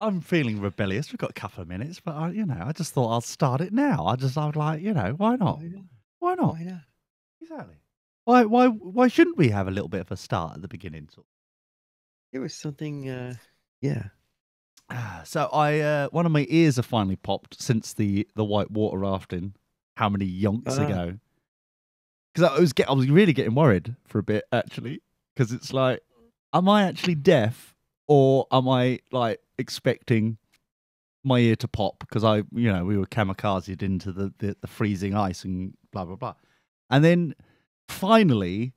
I'm feeling rebellious. We've got a couple of minutes, but I just thought I'll start it now. I would like, why not? Why not? Why not? Exactly. Why shouldn't we have a little bit of a start at the beginning? There was something, yeah. So one of my ears have finally popped since the white water rafting. How many yonks ago? Because I was really getting worried for a bit actually, because it's like, am I actually deaf, or am I like expecting my ear to pop because we were kamikazed into the freezing ice and blah blah blah, and then finally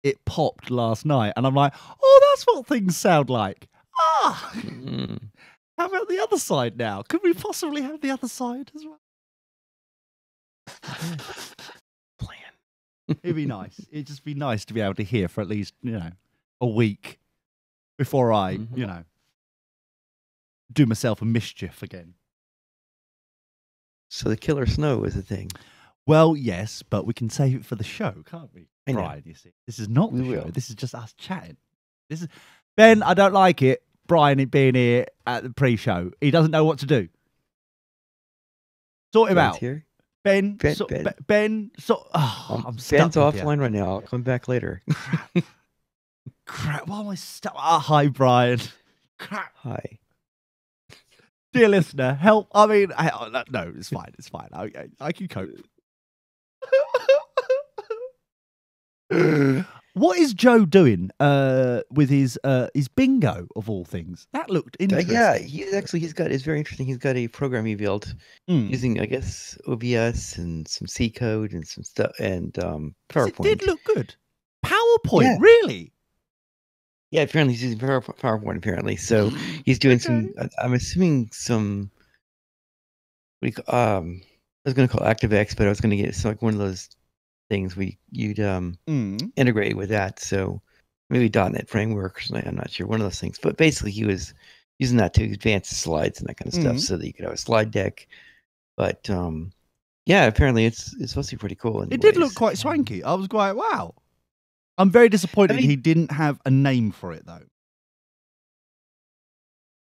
it popped last night, and I'm like, oh, that's what things sound like. How about the other side now? Could we possibly have the other side as well? Plan. It'd be nice. It'd just be nice to be able to hear for at least, a week before I, do myself a mischief again. So the killer snow is a thing. Well, yes, but we can save it for the show, can't we, Brian? You see, this is not the show. Will. This is just us chatting. This is Ben. I don't like it. Brian being here at the pre-show. He doesn't know what to do. Sort him out. Here? Ben. Ben. I'm stuck. Ben's offline right now. I'll come back later. Crap. Why am I stuck? Hi, Brian. Crap. Hi. Dear listener, help. I mean, no, it's fine. It's fine. I can cope. What is Joe doing with his bingo of all things? That looked interesting. Yeah, it's very interesting. He's got a program he built using, I guess, OBS and some C code and some stuff and PowerPoint. It did look good. PowerPoint, really? Yeah, apparently he's using PowerPoint. Apparently, so he's doing some. I'm assuming some. I was going to call ActiveX, but I was going to get it's like one of those things you'd integrate with that. So maybe .NET framework or something. I'm not sure. One of those things. But basically, he was using that to advance the slides and that kind of stuff, so that you could have a slide deck. But yeah, apparently it's supposed to be pretty cool. It did look quite swanky. I was quite wow. I'm very disappointed he didn't have a name for it, though.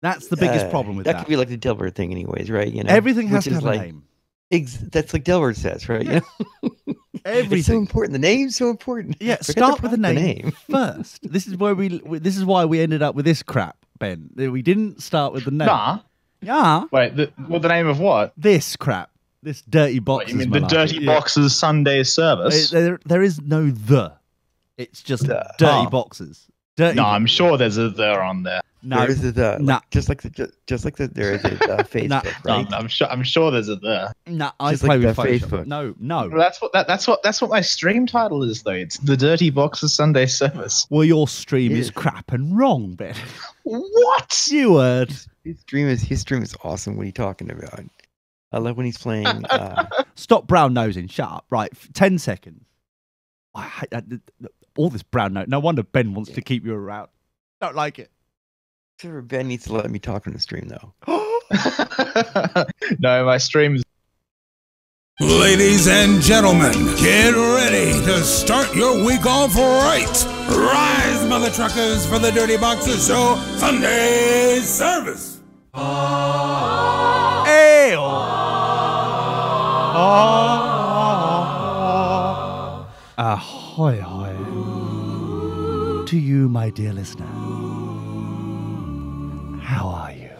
That's the biggest problem with that. That could be like the Dilbert thing anyways, right? Everything has to have a name. That's like Dilbert says, right? Yeah. Everything. It's so important. The name's so important. Yeah, start with the name first. This is where this is why we ended up with this crap, Ben. We didn't start with the name. Nah. Yeah. Wait, the name of what? This crap. This Dirty Boxes. What, you mean the Dirty Boxes Sunday service? There is no the. It's just Dirty Boxes. I'm sure there's a there on there. No, there is a just like the there is a Facebook, right? I'm sure there's a there. I play with Facebook. No. Well, that's what my stream title is, though. It's the Dirty Boxes Sunday service. Well, your stream is crap and wrong, Ben. What? You heard. His stream is awesome. What are you talking about? I love when he's playing. Stop brown nosing. Shut up. Right, 10 seconds. All this brown nose. No wonder Ben wants to keep you around. Don't like it. Sure, Ben needs to let me talk on the stream, though. No, my stream's... Ladies and gentlemen, get ready to start your week off right. Rise, mother truckers, for the Dirty Boxes Show Sunday service. Hey! Ahoy, ahoy. To you, my dear listener. How are you?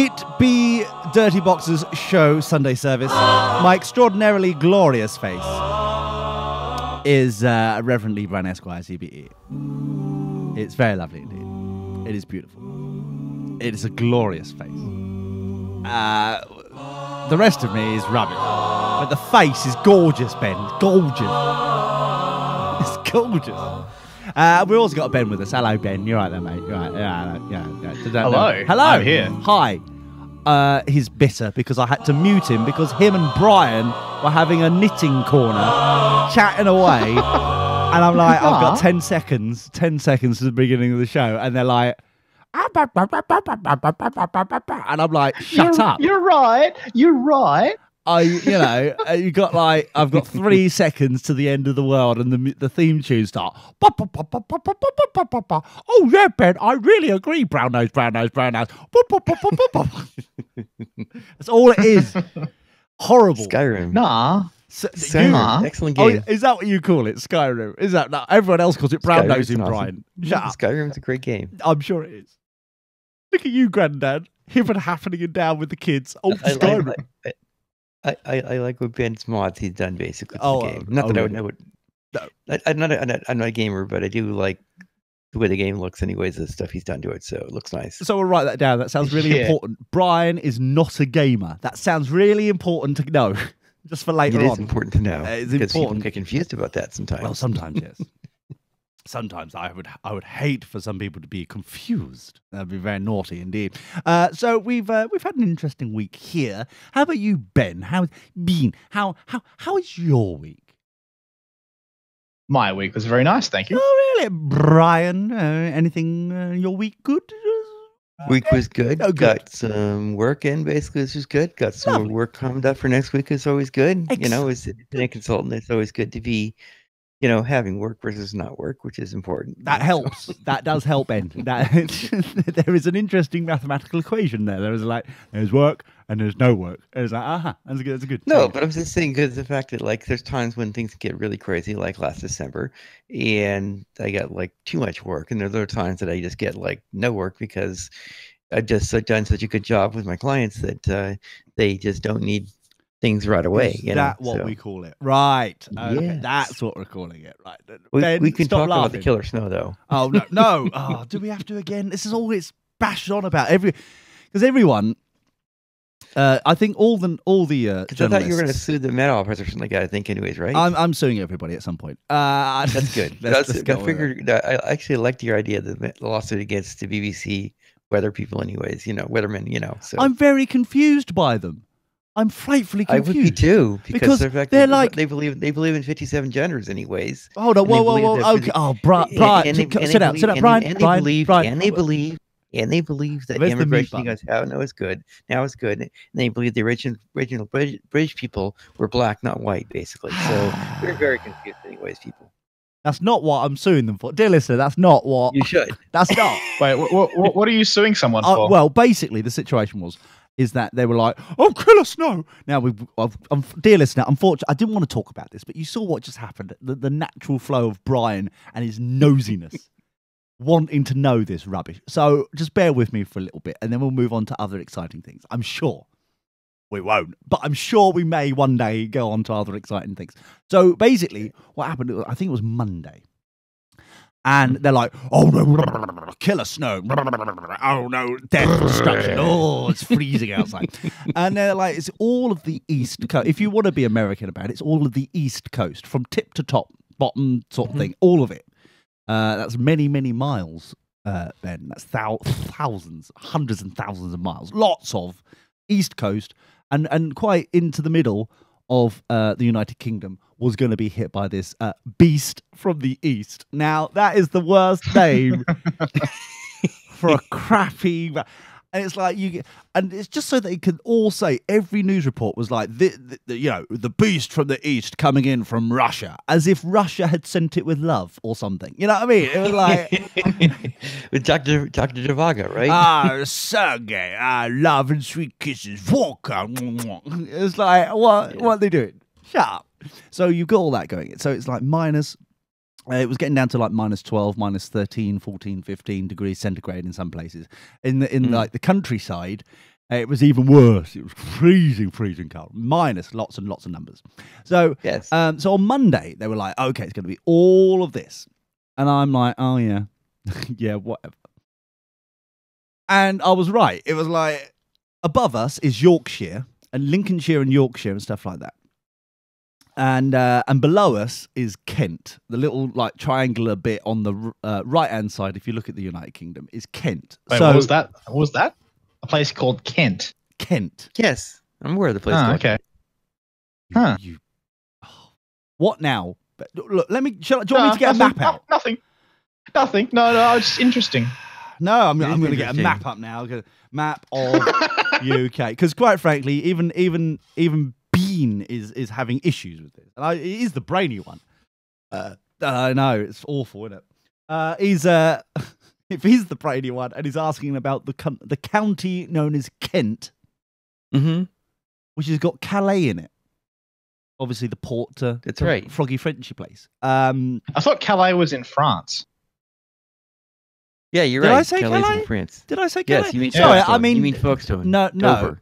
It be Dirty Boxes Show Sunday service. My extraordinarily glorious face is Reverend Lee Brown Esquire, CBE. It's very lovely indeed. It is beautiful. It is a glorious face. The rest of me is rubbish. But the face is gorgeous, Ben. Gorgeous. It's gorgeous. We've also got Ben with us. Hello, Ben. You're right there, mate. You're right. Yeah. Hello. Hello. I'm here. Hi. He's bitter because I had to mute him because him and Brian were having a knitting corner, chatting away. And I'm like, I've got 10 seconds to the beginning of the show. And they're like, and I'm like, shut up. You're right. You got like, I've got 3 seconds to the end of the world, and the theme tune start. Oh yeah, Ben, I really agree. Brown nose, brown nose, brown nose. That's all it is. Horrible. Skyrim. Nah. Excellent game. Oh, is that what you call it? Skyrim? Is that? No, everyone else calls it brown nose in awesome. Brian. Shut up. Skyrim's a great game. I'm sure it is. Look at you, Granddad. Him and happening and down with the kids. Oh, Skyrim. I like what Ben's mods he's done basically to Oh, the game. Not that I would know it. No. I'm not a gamer, but I do like the way the game looks anyways, the stuff he's done to it, so it looks nice. So we'll write that down. That sounds really important. Brian is not a gamer. That sounds really important to know. Just for later on. It is important to know. It's because important. people get confused about that sometimes. Well, sometimes, yes. Sometimes I would hate for some people to be confused. That'd be very naughty indeed. So we've had an interesting week here. How about you, Ben? How's been? How is your week? My week was very nice, thank you. Oh, really, Brian? Anything? Your week good? Week was good. Oh, good. Got some work in, basically. This was good. Got some Lovely. more work coming up for next week. It's always good. Excellent. As a consultant, it's always good to be, having work versus not work, which is important. That helps. That does help, Ben. There is an interesting mathematical equation there. There's work and there's no work. And it's like, that's a good. No, thing. but I'm just saying because the fact that there's times when things get really crazy, like last December, and I got too much work, and there are other times that I just get no work because I've just done such a good job with my clients that they just don't need things right away. Is that what we call it? Right. Okay, Yes. that's what we're calling it. Right. We can stop talk about laughing. the killer snow though. Oh no! Oh, do we have to again? This is all it's bashed on about because everyone. I think all the Because I thought you were going to journalists- sue the Met Office or something like that. I think, anyways, right? I'm suing everybody at some point. That's good. let's I go with it. figured I actually liked your idea, the lawsuit against the BBC weather people, anyways. Weathermen. So I'm very confused by them. I'm frightfully I confused. would be too Because the fact they're that they believe in 57 genders, anyways. Hold on, And they whoa, believe that okay. Oh, Brian, sit down, Brian. And they believe that Where's the immigration, mute you guys have now is good. Now it's good. And they believe the original British people were black, not white, basically. So we're very confused, anyways, people. That's not what I'm suing them for, dear listener. That's not what. You should. That's not. Wait, what are you suing someone for? Well, basically, the situation is that they were like, "Oh, kill us, no!" Now, dear listener, unfortunately, I didn't want to talk about this, but you saw what just happened. The natural flow of Brian and his nosiness, wanting to know this rubbish. So just bear with me for a little bit, and then we'll move on to other exciting things. I'm sure we won't, but I'm sure we may one day go on to other exciting things. So basically, what happened? I think it was Monday. And they're like, "Oh no, killer snow! Oh no, death, destruction! Oh, it's freezing outside!" And they're like, "It's all of the East Coast. If you want to be American about it, it's all of the East Coast, from tip to top, bottom sort of thing, all of it. That's many, many miles, Ben. That's thousands, hundreds and thousands of miles. Lots of East Coast, and quite into the middle of the United Kingdom was going to be hit by this beast from the east. Now, that is the worst name for a crappy... And it's like and it's just so they can all say, every news report was like, the beast from the east coming in from Russia, as if Russia had sent it with love or something. You know what I mean? It was like... With Dr. Zhivago, right? Sergey, love and sweet kisses, vodka. It's like, what are they doing? Shut up. So you've got all that going. So it's like minus... it was getting down to like minus 12, minus 13, 14, 15 degrees centigrade in some places. In like the countryside, it was even worse. It was freezing cold. Minus lots and lots of numbers. So Yes. so on Monday, they were like, okay, it's going to be all of this. And I'm like, oh yeah. Yeah, whatever. And I was right. It was like, above us is Yorkshire and Lincolnshire and Yorkshire and stuff like that. And below us is Kent, the little like triangular bit on the right hand side. If you look at the United Kingdom, is Kent. Wait, so what was that? What was that? A place called Kent. Kent. Yes. I'm aware of the place. Oh, okay. Huh. What now? Look, do you want me to get a map out? Nothing. No, it's just interesting. No, I'm It is going to get a interesting. map up now. Map of UK, because quite frankly, even Dean is having issues with this. And he is the brainy one. I know, it's awful, isn't it? He's if he's the brainy one and he's asking about the county known as Kent, which has got Calais in it. Obviously, the port to That's right. Froggy Frenchy place. I thought Calais was in France. Yeah, you're Did right. I say Calais Calais? in France. Did I say Calais? Yes, you mean Sorry, Folkestone. I mean You mean Folkestone. no. Dover.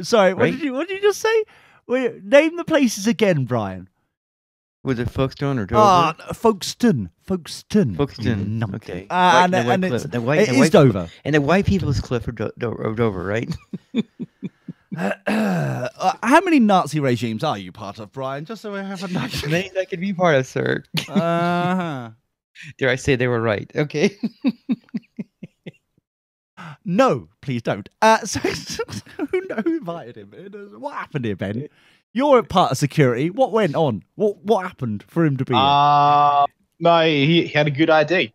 Sorry, Right? what did you just say? Name the places again, Brian. Was it Folkestone or Dover? Folkestone. Folkestone. Numpty. Okay. And White it's, Cliff. it is Dover. And the White People's Cliff of Dover, right? How many Nazi regimes are you part of, Brian? Just so I have a notion. Many that could be part of, sir. Uh-huh. Dare I say they were right? Okay. No, please don't. So who invited him? What happened here, Ben? You're a part of security. What went on? What happened for him to be here? No, he had a good ID.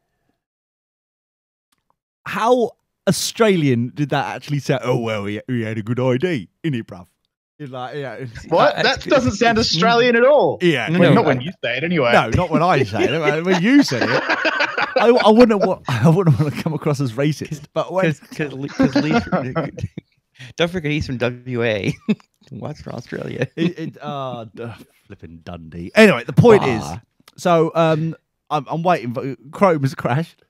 How Australian did that actually sound? Oh, well, he had a good ID, innit, bruv? You're like, yeah. What? That doesn't sound Australian at all. Yeah. No, Well, no, not when you say it, anyway. No, not when I say it. When you said it. I wouldn't want to come across as racist, but when Because don't forget he's from WA. What's from Australia? Flipping Dundee. Anyway, the point is, Ah. so I'm waiting. Chrome has crashed.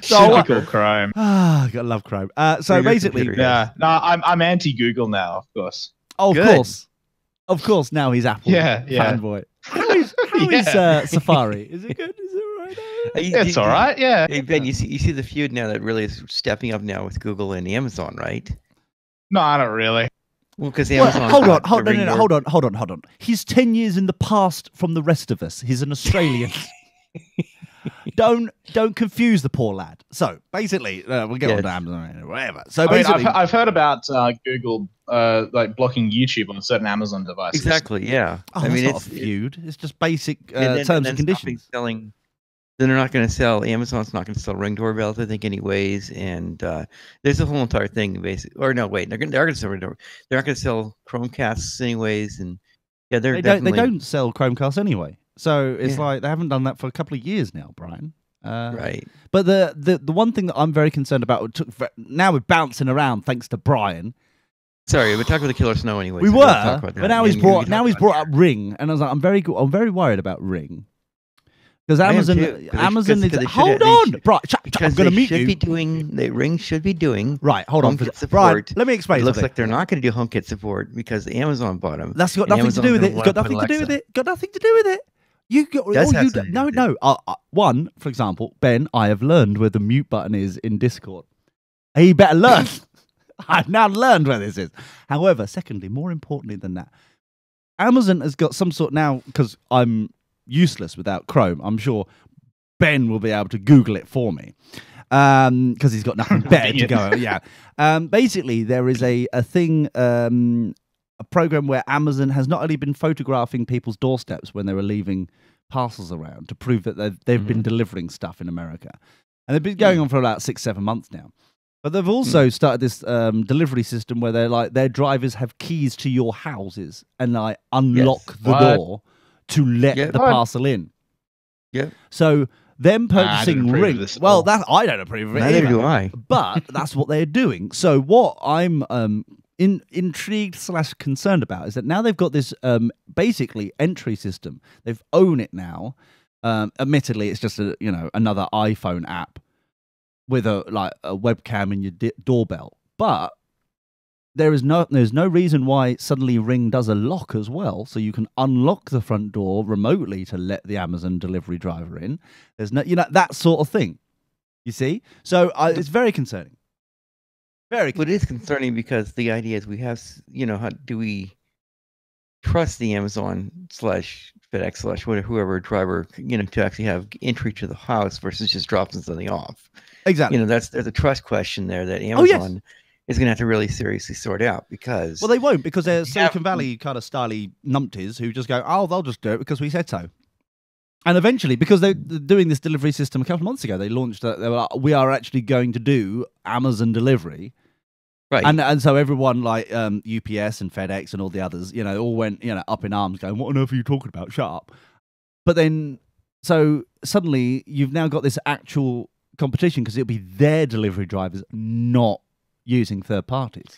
Typical Chrome. Gotta love Chrome. So Your basically, computer. Yeah. No, I'm anti-Google now, of course. oh, Good. of course. Now he's Apple fanboy. How is Safari? Is it good? Is it all right? It's all right. Yeah. Hey Ben, you see the feud now that really is stepping up now with Google and Amazon, right? No, I don't really. Well, because Well, Amazon. hold on. He's 10 years in the past from the rest of us. He's an Australian. Don't confuse the poor lad. So basically, we'll get on to Amazon or whatever. So I mean, basically, I've heard about Google like blocking YouTube on certain Amazon devices. Exactly. Yeah. oh, I mean, that's it's not a feud. It's just basic and terms then and conditions. Selling. Then they're not going to sell. Amazon's not going to sell Ring doorbells, I think, anyways. And there's a whole entire thing, basically. Or no, wait, they're going to sell Ring doorbells. They're not going to sell Chromecasts, anyways. And yeah, They don't sell Chromecasts anyway. So it's like they haven't done that for a couple of years now, Brian. Right. But the one thing that I'm very concerned about, now we're bouncing around thanks to Brian. Sorry, we're talking about the Killer Snow anyway. We so were, we'll talk about that. but now Yeah, he's brought up Ring, and I was like, I'm very worried about Ring. Because I am Amazon, too, 'cause Amazon they is. should- Hold they on, should- Brian. I'm Because going to they meet should you. be doing. The Ring should be doing. Right, hold on, HomeKit support. Brian. Let me explain. It looks something. like they're not going to do HomeKit support because Amazon bought them. That's got and nothing to do with it. Amazon's It's got gonna nothing to do with Alexa. it. Got nothing to do with it. You got Does all have you something to no do with no. One, for example, Ben, I have learned where the mute button is in Discord. Hey, you better learn. I've now learned where this is. However, secondly, more importantly than that, Amazon has got some sort now, because I'm useless without Chrome. I'm sure Ben will be able to Google it for me. Because he's got nothing better to go. Yeah. Basically, there is a thing, a program where Amazon has not only been photographing people's doorsteps when they were leaving parcels around to prove that they've been delivering stuff in America. And they've been going on for about 6-7 months now. But they've also started this delivery system where they're like, their drivers have keys to your houses and like unlock the door to let the parcel in. Yep. So them purchasing Ring. Well, I don't approve of it. Neither either. do I. But that's what they're doing. So what I'm intrigued / concerned about is that now they've got this basically entry system. They've owned it now. Admittedly, it's just another iPhone app with a webcam in your doorbell. But there's no reason why suddenly Ring does a lock as well, so you can unlock the front door remotely to let the Amazon delivery driver in. There's no, that sort of thing. You see, so it's very concerning. Very. Well, it is concerning because the idea is we have, how do we trust the Amazon / FedEx / whoever driver, to actually have entry to the house versus just dropping something off. Exactly. There's a trust question there that Amazon is going to have to really seriously sort out because. Well, they won't because they're Silicon Valley kind of styly numpties who just go, oh, they'll just do it because we said so. And eventually, because they're doing this delivery system a couple of months ago, they launched that they were like, we are actually going to do Amazon delivery. Right. And so everyone like UPS and FedEx and all the others, all went up in arms, going, "What on earth are you talking about? Shut up!" But then, so suddenly you've now got this actual competition because it'll be their delivery drivers not using third parties.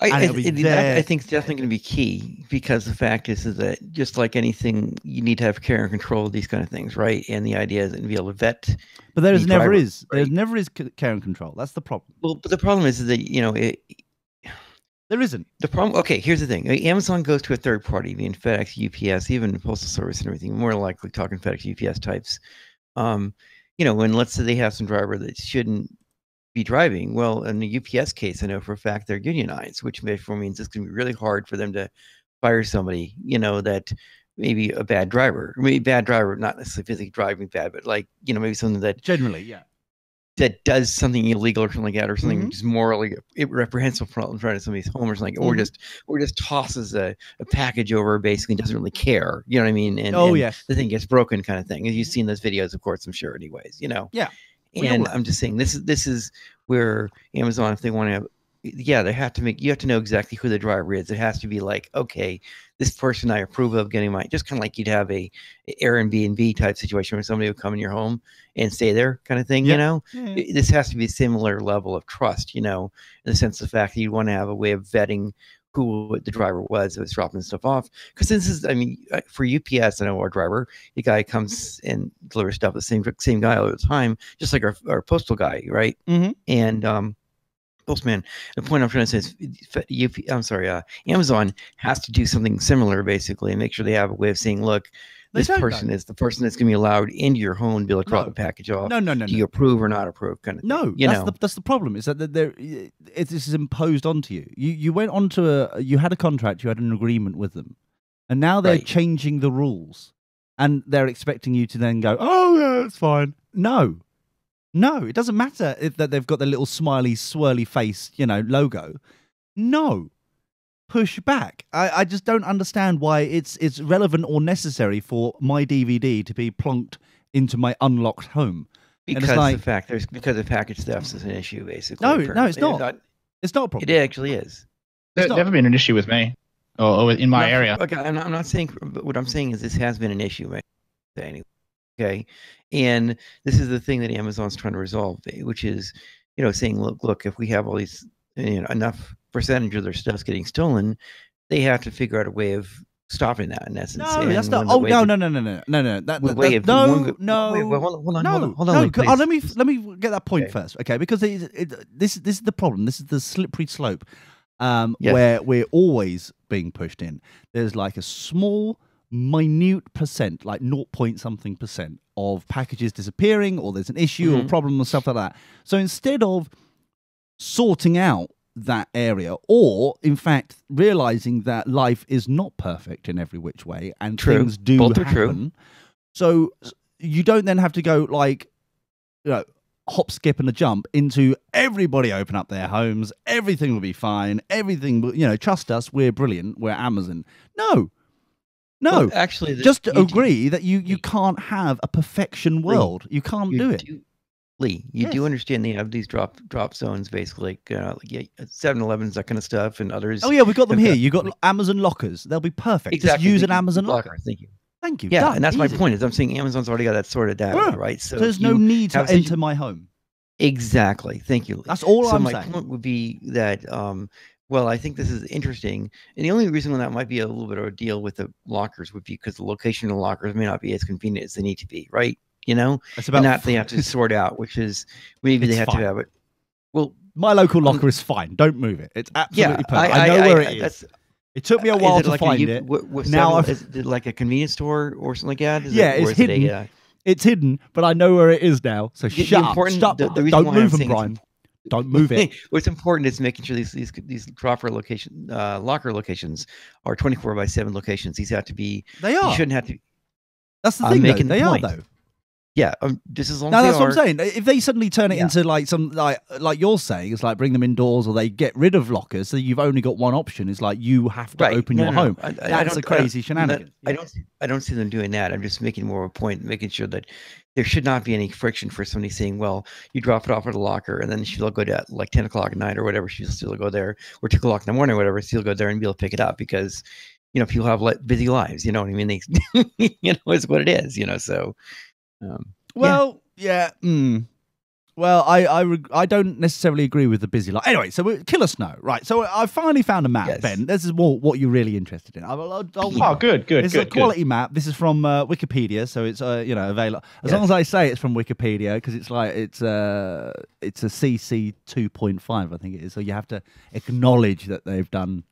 I think it's definitely going to be key, because the fact is that just like anything, you need to have care and control of these kind of things, right? And the idea is to be able to vet. But there never is. Right? There never is care and control. That's the problem. Well, but the problem is that there isn't. The problem. Okay, here's the thing: Amazon goes to a third party, being FedEx, UPS, even Postal Service, and everything. More likely talking FedEx, UPS types. When let's say they have some driver that shouldn't be driving. Well, in the UPS case, I know for a fact they're unionized, which therefore means it's going to be really hard for them to fire somebody, that maybe a bad driver. Maybe bad driver, not necessarily physically driving bad, but like, maybe something that generally, yeah, that does something illegal or something like that, or something which is morally reprehensible in front of somebody's home or something, or just tosses a package over, basically doesn't really care. You know what I mean? And the thing gets broken, kind of thing. And you've seen those videos, of course, I'm sure, anyways. Yeah. And I'm just saying, this is where Amazon, if they want to have, they have to you have to know exactly who the driver is. It has to be like, okay, this person I approve of getting just kind of like you'd have a Airbnb type situation where somebody would come in your home and stay there, kind of thing. This has to be a similar level of trust, in the sense of the fact that you want to have a way of vetting who the driver was that was dropping stuff off. Because this is, for UPS, I know our driver, the guy comes and delivers stuff, the same guy all the time, just like our postal guy, right? And postman. The point I'm trying to say is, Amazon has to do something similar, basically, and make sure they have a way of saying, look, this person is the person that's going to be allowed into your home and be able to drop the package off. No. Do you approve or not approve, kind of thing? No, that's the problem. Is that this is imposed onto you. You went onto you had a contract, you had an agreement with them, and now they're changing the rules, and they're expecting you to then go, "Oh yeah, it's fine." No, it doesn't matter that they've got the little smiley, swirly face, logo. No. Push back. I just don't understand why it's relevant or necessary for my DVD to be plonked into my unlocked home. Because the package theft is an issue, basically. No, it's not. It's not a problem. It actually is. There's never been an issue with me or in my area. Okay, I'm not saying, but what I'm saying is this has been an issue, right? Anyway. Okay. And this is the thing that Amazon's trying to resolve, which is, saying, look, if we have all these, enough percentage of their stuff's getting stolen, they have to figure out a way of stopping that, in essence. No, that's not. Oh, no. Hold on. Let me get that point first, okay? Because this is the problem. This is the slippery slope, where we're always being pushed in. There's like a small, minute percent, like 0.something% of packages disappearing, or there's an issue or problem or stuff like that. So instead of sorting out that area, or in fact realizing that life is not perfect in every which way and things do happen, so you don't then have to go like, hop, skip, and a jump into everybody open up their homes, everything will be fine, everything, trust us, we're brilliant, we're Amazon. No, well, actually, just agree that you can't have a perfection world. You can't do it. Lee, you do understand they have these drop zones, basically, like 7-Elevens, that kind of stuff, and others. Oh yeah, we've got them here. You've got Amazon lockers. They'll be perfect. Exactly. Just use an Amazon locker. Thank you. Yeah, done. And that's my point. Is I'm saying Amazon's already got that sorted out, right? So there's no need to enter my home. Exactly. Thank you, Lee. That's all I'm saying. So my point would be that. Well, I think this is interesting. And the only reason that might be a little bit of a deal with the lockers would be because the location of the lockers may not be as convenient as they need to be, right? It's about and that they have to sort out, which is maybe they have to have it. Well, my local locker is fine. Don't move it. It's absolutely perfect. I know where it is. It took me a while to find it. Now, is it like a convenience store or something like that? It's hidden. It's hidden, but I know where it is now. So shut up. Stop. Don't move them, Brian. Don't move it. What's important is making sure these locker locations are 24/7 locations. These have to be. They are. You shouldn't have to. That's the thing. They are though. Yeah, just as long as they that's what I'm saying. If they suddenly turn it into like some like you're saying, it's like bring them indoors, or they get rid of lockers, so you've only got one option. It's like you have to open your home. That's a crazy shenanigan. I don't see them doing that. I'm just making more of a point, making sure that there should not be any friction for somebody saying, well, you drop it off at a locker and then she'll go to like 10 o'clock at night or whatever. She'll still go there, or 2 o'clock in the morning or whatever. She'll go there and be able to pick it up because, people have busy lives, you know what I mean? They, it's what it is, so. Well, yeah. Well, I don't necessarily agree with the busy life. Anyway, so Killer Snow, right? So I finally found a map, Yes. Ben. This is what you're really interested in. Oh, good. It's a quality map. This is from Wikipedia, so it's available. As long as I say it's from Wikipedia, because it's a CC 2.5, I think it is. So you have to acknowledge that they've done.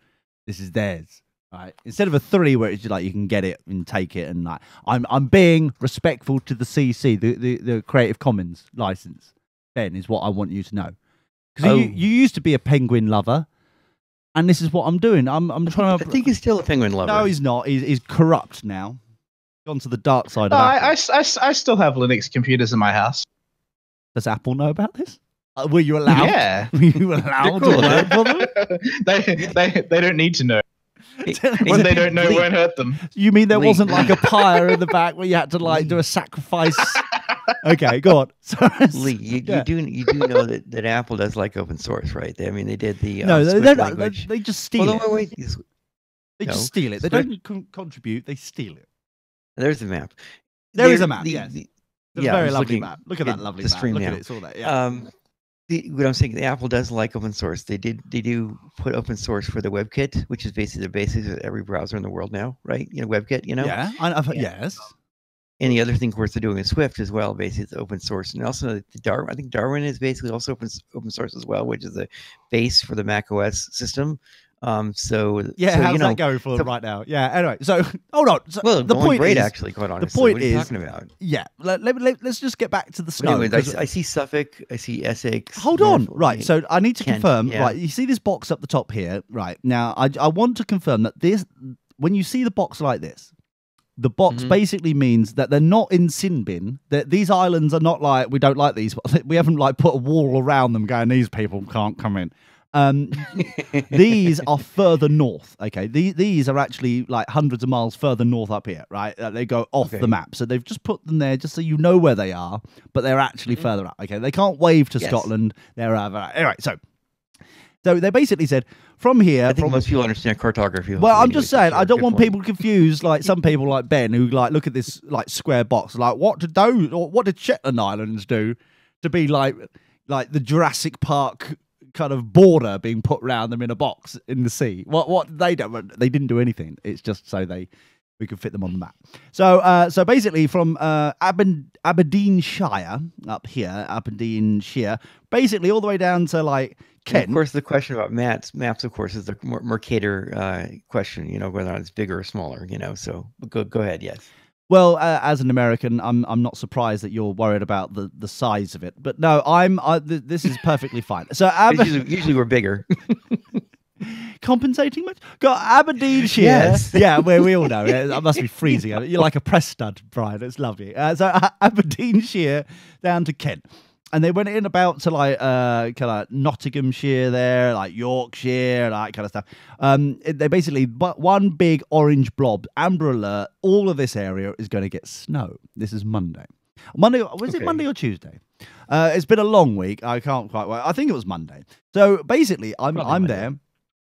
This is theirs. Right, instead of a 3 where it's just like you can get it and take it, and like I'm being respectful to the CC, the Creative Commons license. Ben, is what I want you to know, because you used to be a penguin lover, and this is what I'm doing. I'm trying to. I think he's still a penguin lover. No, he's not. He's corrupt now. Gone to the dark side No, of Apple. I still have Linux computers in my house. Does Apple know about this? Were you allowed? Yeah. Were you allowed to work for them? They don't need to know. When they don't know, it won't hurt them. You mean there wasn't like a pyre in the back where you had to like do a sacrifice? Okay, go on. Sorry. Lee, you do know that Apple does like open source, right? They did the no, Swift they language. they just steal Well, it. no, wait, They no. just steal it. They Swift- don't contribute. They steal it. There's the map. There is a map. Yes, the- it's yeah, a I very was lovely looking map. Look at that lovely the map. stream Look at now. it. It's all there. Yeah. What I'm saying, the Apple does like open source. They do put open source for the WebKit, which is basically the basis of every browser in the world now, right? WebKit, Yeah. Yes. And the other thing, of course, they're doing with Swift as well. Basically, it's open source, and also I think Darwin is basically also open source as well, which is the base for the Mac OS system. How's so, that going for them right now? Yeah. Anyway, so hold on. So well, the point great, is, actually, quite honestly. the point what are you is, talking about? Yeah. Let's just get back to the But snow. anyways, I see Suffolk, I see Essex. Hold on, Norfolk, right? So I need to Kent, confirm. yeah. Right, you see this box up the top here, right? Now, I want to confirm that this, when you see the box like this, the box basically means that they're not in sin bin. That these islands are not like, we don't like these. We haven't like put a wall around them going, these people can't come in. These are further north. Okay, these are actually like hundreds of miles further north up here, right? They go off the map, so they've just put them there just so you know where they are, but they're actually further up. Okay, they can't wave to Scotland. They're anyway. So they basically said from here. I think most people understand cartography. Well, I'm just saying, I don't Good want point. people confused, like some people like Ben who like look at this like square box, like what did Shetland Islands do to be like the Jurassic Park kind of border being put around them in a box in the sea? What they don't, they didn't do anything. It's just so we could fit them on the map. So basically from Aberdeenshire up here, Aberdeenshire, basically all the way down to like Kent. And of course, the question about maps, of course, is the Mercator question. Whether or not it's bigger or smaller. So go ahead. Yes. Well, as an American, I'm not surprised that you're worried about the size of it. But no, this is perfectly fine. So usually we're bigger. Compensating much? Got Aberdeenshire. Yes. Yeah, where we all know. It must be freezing. You're like a press stud, Brian. It's lovely. So Aberdeenshire down to Kent. And they went in about to like kind of Nottinghamshire there, like Yorkshire, that kind of stuff. They basically, but one big orange blob, amber alert. All of this area is going to get snow. This is Monday. Was it Monday or Tuesday? It's been a long week. I can't quite. I think it was Monday. So basically, I'm there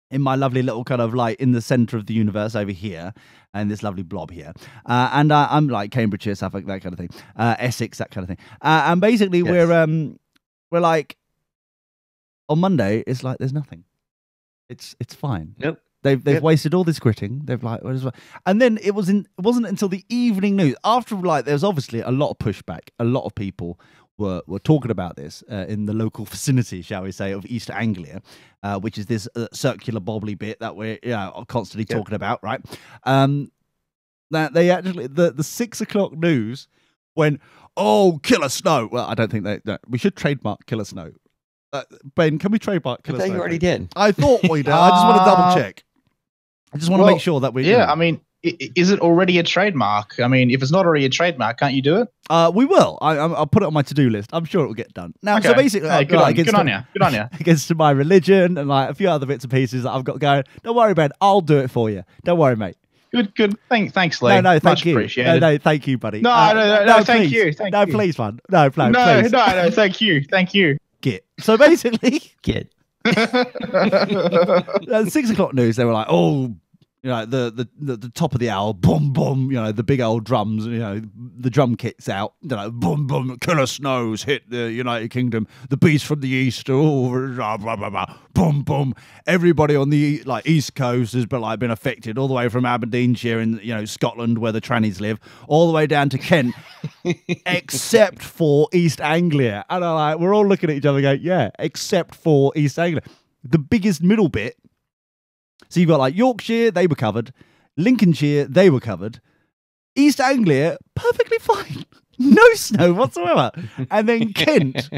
in my lovely little kind of like in the centre of the universe over here, and this lovely blob here. And I'm like Cambridgeshire, Suffolk, that kind of thing, Essex, that kind of thing. And basically we're like on Monday, it's like there's nothing. It's fine. Nope. They've wasted all this gritting. They've like, and then it wasn't until the evening news after like there was obviously a lot of pushback. A lot of people were talking about this in the local vicinity, shall we say, of East Anglia, which is this circular bobbly bit that we're constantly talking about, right? That they actually the 6 o'clock news went, oh, Killer Snow. Well, I don't think we should trademark Killer Snow. Ben, can we trademark Killer I thought Snow? you already did. I thought we did. I just want to double check. I just want to make sure that we. Yeah, I mean, is it already a trademark? I mean, if it's not already a trademark, can't you do it? We will. I'll put it on my to-do list. I'm sure it will get done. Now, so basically, good on you. Good on you. Against my religion and like a few other bits and pieces that I've got going. Don't worry, Ben. I'll do it for you. Don't worry, mate. Good. Thanks, Lee. No, thank Much you. appreciated. No, thank you, buddy. No, thank please. you. Thank no, you. please, man. No, please. No, thank you. Thank you. Git. So basically, Kid. the 6 o'clock news, they were like, oh, you know, the top of the hour, boom, boom, you know, the big old drums, you know, the drum kit's out, you know, boom, boom, killer snows hit the United Kingdom, the beast from the east, oh, blah, blah, blah, blah, boom, boom. Everybody on the east coast has been affected, all the way from Aberdeenshire in, you know, Scotland, where the trannies live, all the way down to Kent, except for East Anglia. And we're all looking at each other going, yeah, except for East Anglia. The biggest middle bit. So you've got like Yorkshire, they were covered. Lincolnshire, they were covered. East Anglia, perfectly fine. No snow whatsoever. And then Kent,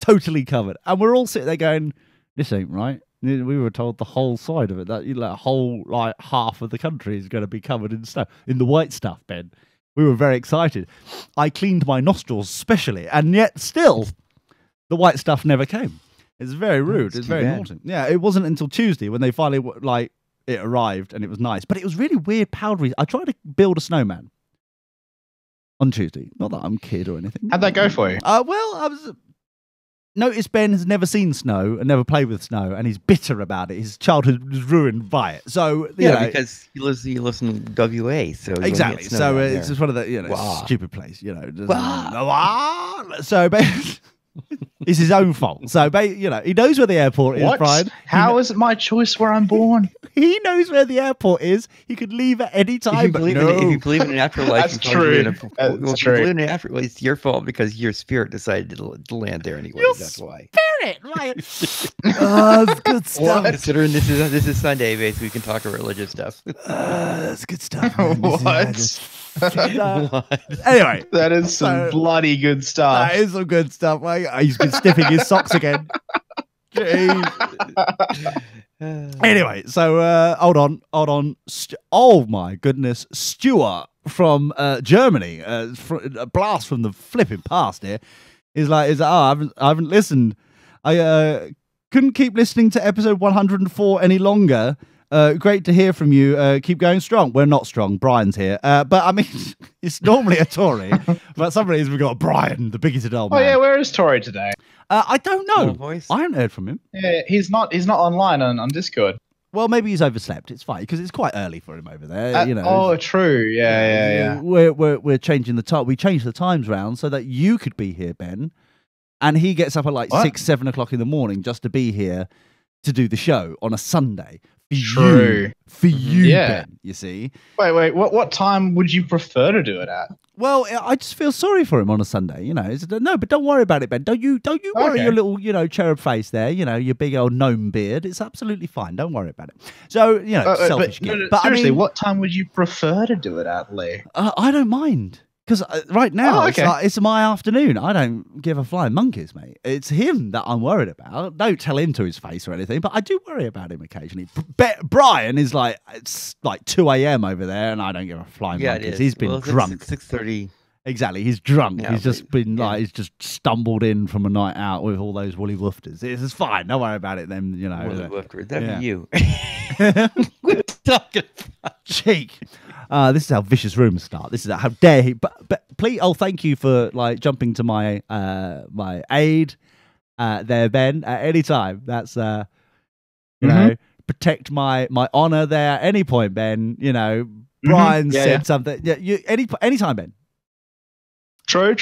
totally covered. And we're all sitting there going, this ain't right. We were told the whole side of it, that whole half of the country is going to be covered in snow, in the white stuff, Ben. We were very excited. I cleaned my nostrils specially, and yet still, the white stuff never came. It's very rude. It's very naughty. Yeah, it wasn't until Tuesday when they finally it arrived and it was nice. But it was really weird, powdery. I tried to build a snowman on Tuesday. Not that I'm a kid or anything. How'd that go for you? Notice Ben has never seen snow and never played with snow, and he's bitter about it. His childhood was ruined by it. So because he lives in WA, so exactly. So it's just one of the stupid place, So it's his own fault. So he knows where the airport is, Brian. How is it my choice where I'm born? He knows where the airport is. He could leave at any time. If you believe in an afterlife, that's true. That's true. If you believe in an afterlife, it's your fault because your spirit decided to land there anyway. That's why. Spirit, right? Oh, that's good stuff. Considering this is Sunday, basically, we can talk about religious stuff. That's good stuff. What? Anyway, that is some bloody good stuff. That is some good stuff. He's been sniffing his socks again. Anyway, so hold on. Oh my goodness, Stuart from Germany, a blast from the flipping past here. Is like, I haven't listened. I couldn't keep listening to episode 104 any longer. Great to hear from you. Keep going strong. We're not strong. Brian's here. But I mean, it's normally a Tory. But for some reason, we've got Brian, the biggest old man. Oh, yeah. Where is Tory today? I don't know. I haven't heard from him. Yeah, he's not online on Discord. Well, maybe he's overslept. It's fine because it's quite early for him over there. Oh, true. Yeah. We're changing the time. We changed the times round so that you could be here, Ben. And he gets up at like 6, 7 o'clock in the morning just to be here to do the show on a Sunday. For you, Ben, you see. Wait. What time would you prefer to do it at? Well, I just feel sorry for him on a Sunday, No, but don't worry about it, Ben. Don't you worry your little, cherub face there, your big old gnome beard. It's absolutely fine. Don't worry about it. So, selfish kid. But seriously, what time would you prefer to do it at, Lee? I don't mind. Because right now, it's my afternoon. I don't give a flying monkeys, mate. It's him that I'm worried about. Don't tell him to his face or anything, but I do worry about him occasionally. Brian is like, it's like 2 a.m. over there, and I don't give a flying monkeys. He's been drunk. 6:30. Exactly. He's drunk. He's just been he's just stumbled in from a night out with all those woolly woofters. It's fine. Don't worry about it then, Woolly woofter. That'd be you. We're talking about cheek. This is how vicious rumors start. This is how dare he. But please, thank you for jumping to my my aid there, Ben. At any time, that's protect my honor there. At any point, Ben. Brian said something. Yeah, anytime, Ben. True. No,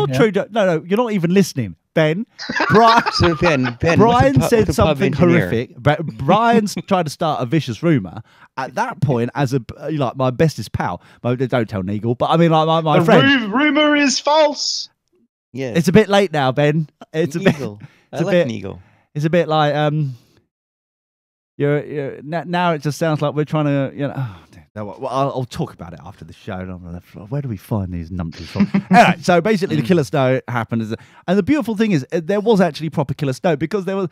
true. No, you're not even listening, Ben. Brian said something horrific. Brian's trying to start a vicious rumor. At that point, as my bestest pal, don't tell Neagle, but I mean, like my friend. Rumor is false. Yeah, it's a bit late now, Ben. It's a bit. I like Neagle. It's a bit like You're now. It just sounds like we're trying to. I'll talk about it after the show. Where do we find these numpties from? Anyway, so basically, the killer snow happened, and the beautiful thing is there was actually proper killer snow because there was.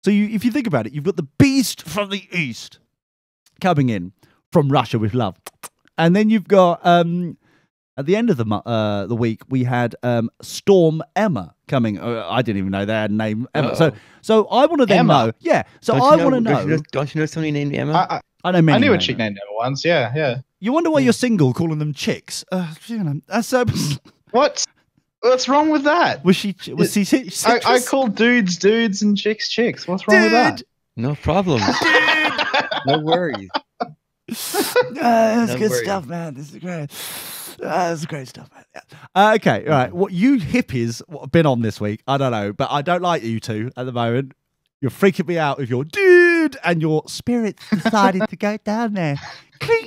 So if you think about it, you've got the beast from the east coming in from Russia with love, and then you've got at the end of the week we had Storm Emma coming. I didn't even know they had a name Emma. So I want to then know. Yeah. So I want to know. Don't you know somebody named Emma? I know many. I knew a know chick that. named Emma once. Yeah, yeah. You wonder why you're single, calling them chicks. That's What? What's wrong with that? was she citrus? I call dudes dudes and chicks chicks. What's wrong with that? No problem. No worries. That's No good worries. stuff, man. This is great. That's great stuff, man. Yeah. Okay, all right. What you hippies have been on this week? I don't know, but I don't like you two at the moment. You're freaking me out with your dude, and your spirits decided to go down there. Cling.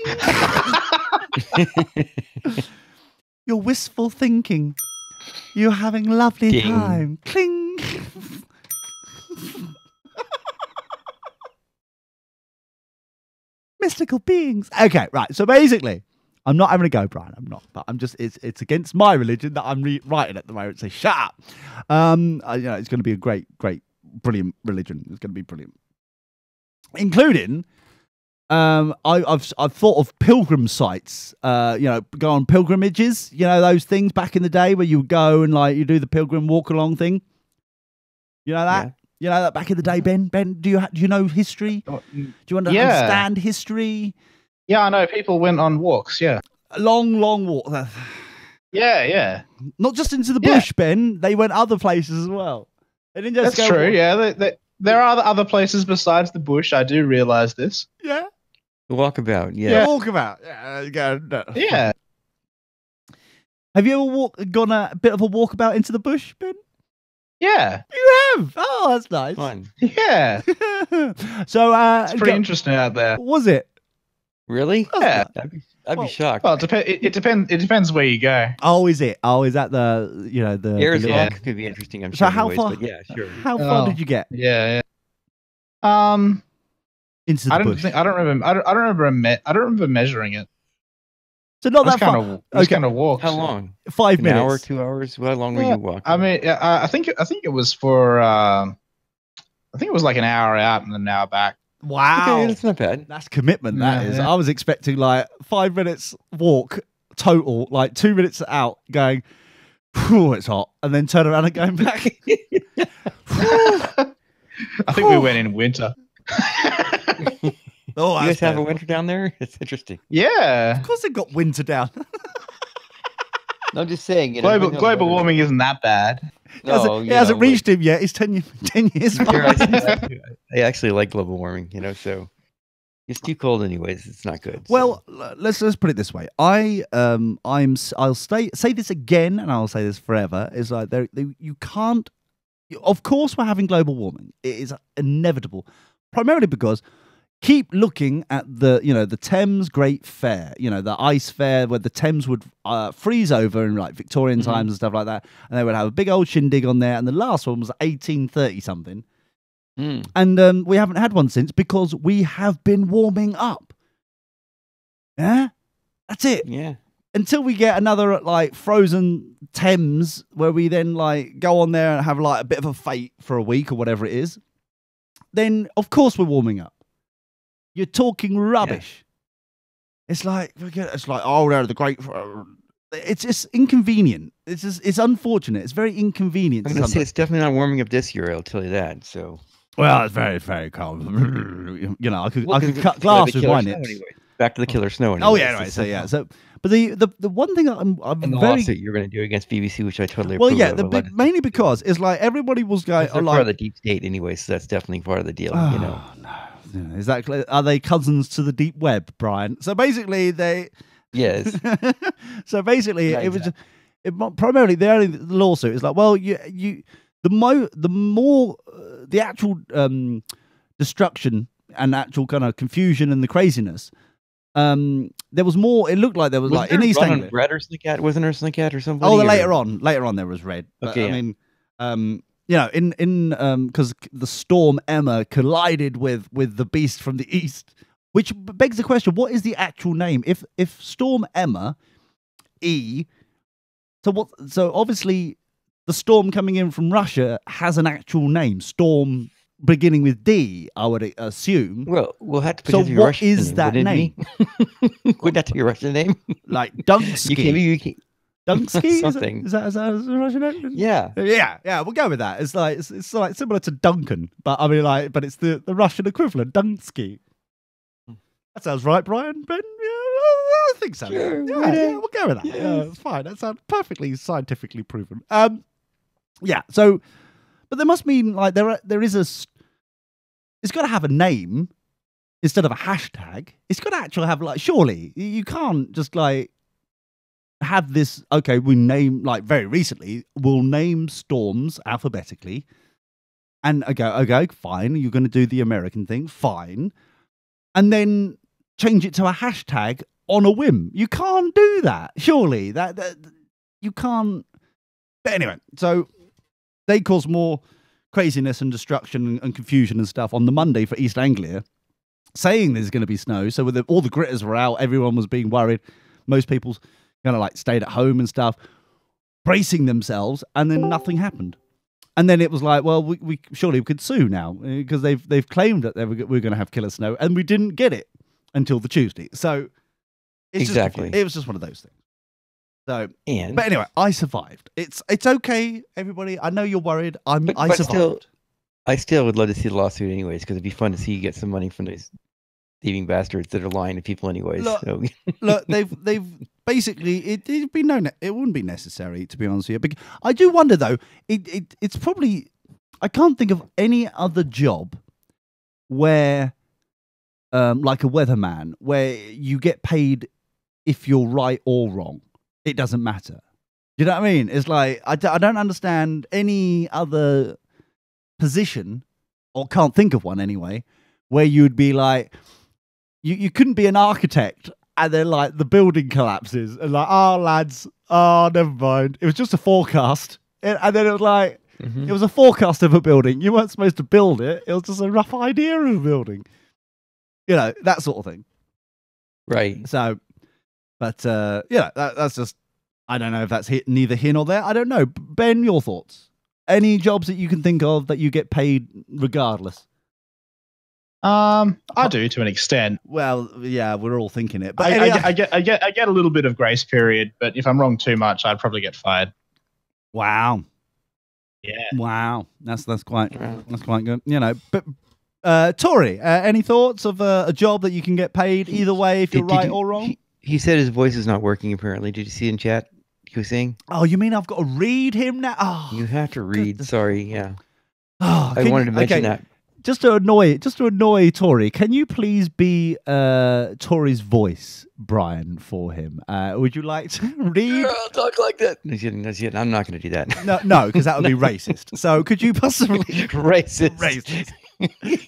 You're wistful thinking. You're having a lovely Ding. time. Cling. Mystical beings. Okay, right. So basically, I'm not having a go, Brian. I'm not, but I'm just. It's against my religion that I'm writing at the moment. So shut up. It's going to be a great, brilliant religion. It's going to be brilliant, including. I've thought of pilgrim sites. Go on pilgrimages. You know those things back in the day where you would go and like you do the pilgrim walk along thing. You know that. Yeah. You know that back in the day, Ben. Ben, do you know history? Do you understand history? Yeah, I know. People went on walks. Yeah. A long walk. Yeah, yeah. Not just into the Yeah. bush, Ben. They went other places as well. They didn't just That's go true. walk. Yeah, there are other places besides the bush. I do realize this. Yeah. Walkabout. Yeah. Yeah. Walkabout. Yeah. Go. No. Yeah. Have you ever gone a bit of a walkabout into the bush, Ben? Yeah. You have. Oh, that's nice. Fun. Yeah. So, It's pretty interesting out there. was it? Really? Yeah. I'd be shocked. Well, it depends. It depends where you go. Oh, is it? Oh, is that the the Arizona yeah. could be interesting. I'm So sure. how anyways, far- But yeah, sure. How far Oh. did you get Yeah. into the I don't bush? think. I don't remember. I don't remember measuring it. So not I that just kind far. of. Just Okay. kind of walked. How long? 5 An minutes. hour, 2 hours? How long were Yeah, you walking? I mean, I think it was for. I think it was like an hour out and an hour back. Wow. Okay, that's not bad. That's commitment, that Yeah, is. yeah. I was expecting like 5 minutes walk total, like 2 minutes out, going, whew, it's hot, and then turn around and going back. I think we went in winter. Oh, You guys that's have a bad. winter down there? It's interesting. Yeah. Of course, they've got winter down. No, I'm just saying. You know, Global warming isn't that bad. No, It hasn't reached him yet. He's 10 years behind. I actually like global warming, so it's too cold anyways. It's not good. so. Well, let's put it this way. I'll say this again, and I'll say this forever. Is like you can't. Of course, we're having global warming. It is inevitable, primarily because keep looking at the Thames Great Fair. The ice fair where the Thames would freeze over in like Victorian times and stuff like that, and they would have a big old shindig on there. And the last one was 1830 something. Mm. And we haven't had one since because we have been warming up. Yeah, that's it. Yeah. Until we get another like frozen Thames where we then like go on there and have like a bit of a fate for a week or whatever it is, then of course we're warming up. You're talking rubbish. It's like oh no, the great. It's just inconvenient. It's unfortunate. It's very inconvenient. I'm going to say it's definitely not warming up this year. I'll tell you that. So. Well, it's very, very cold. I could Well, cut 'cause glass the with killer my snow nips. anyway. Back to the killer snow. Oh anyways. yeah, right. So yeah, so but the one thing I'm And the very lawsuit you're going to do against BBC, which I totally well, approve yeah, of, mainly because it's like everybody was going they're part of the deep state anyway, so that's definitely part of the deal. Oh, no. Yeah, is that are they cousins to the deep web, Brian? So basically, they. Yes. So basically, Yeah, it was primarily the only lawsuit is like, well, the more the actual destruction and actual kind of confusion and the craziness. There was more. It looked like there was like in East Anglia. Red or something cat? Wasn't there something cat or something? Oh, later on there was red. But, Okay, I yeah. mean, in because the storm Emma collided with the beast from the east, which begs the question: what is the actual name? If Storm Emma, so what? So obviously, the storm coming in from Russia has an actual name, storm beginning with D. I would assume. Well, we'll have to. So put it to your what Russian is that wouldn't it be? Would that be your Russian name? Like Dunsky. You can't. Dunsky? Something. Is that a Russian name? Yeah. Yeah, we'll go with that. It's like similar to Duncan, but I mean but it's the Russian equivalent, Dunsky. That sounds right, Brian. Ben, yeah, I think so. Sure, yeah, why not? we'll go with that. Yes. Yeah, it's fine. That sounds perfectly scientifically proven. Yeah. So, but there must mean like there is it's got to have a name instead of a hashtag. It's got to actually have like. Surely you can't just like have this. Okay, we name like very recently. We'll name storms alphabetically, and I go, okay, fine. You're going to do the American thing, fine. And then change it to a hashtag on a whim. You can't do that. Surely that you can't. But anyway, so they caused more craziness and destruction and confusion and stuff on the Monday for East Anglia, saying there's going to be snow. So with all the gritters were out, everyone was being worried. Most people kind of like stayed at home and stuff, bracing themselves, and then nothing happened. And then it was like, well, we surely we could sue now because they've claimed that we're going to have killer snow, and we didn't get it until the Tuesday. So it's Exactly. it was just one of those things. So, And but anyway, I survived. It's okay, everybody. I know you're worried. I but survived. I still would love to see the lawsuit anyways, because it'd be fun to see you get some money from these thieving bastards that are lying to people anyways. Look, So Look, they've basically it wouldn't be necessary, to be honest with you. But I do wonder though. It's probably, I can't think of any other job where, like a weatherman, where you get paid if you're right or wrong. It doesn't matter. You know what I mean? It's like I don't understand any other position, or can't think of one anyway, where you'd be like, you couldn't be an architect and then like the building collapses and like, oh lads, oh never mind, it was just a forecast. And then it was like, it was a forecast of a building. You weren't supposed to build it. It was just a rough idea of a building. You know, that sort of thing. right. So, but yeah, that's just, I don't know if that's neither here nor there. I don't know. Ben, your thoughts? Any jobs that you can think of that you get paid regardless? I do to an extent. Well, yeah, we're all thinking it. But I get a little bit of grace period, but if I'm wrong too much, I'd probably get fired. Wow. Yeah. Wow. That's quite good. You know, but Tori, any thoughts of a job that you can get paid either way if you're right or wrong? He said his voice is not working apparently. Did you see in chat? He was saying, Oh, you mean I've got to read him now? Oh, you have to read. goodness. Sorry, yeah. Oh, I wanted to mention that. Just to annoy Tori, can you please be Tori's voice, Brian, for him? Would you like to read? I'll talk like that. No, I'm not going to do that. No, because that would be racist. So could you possibly Racist. racist?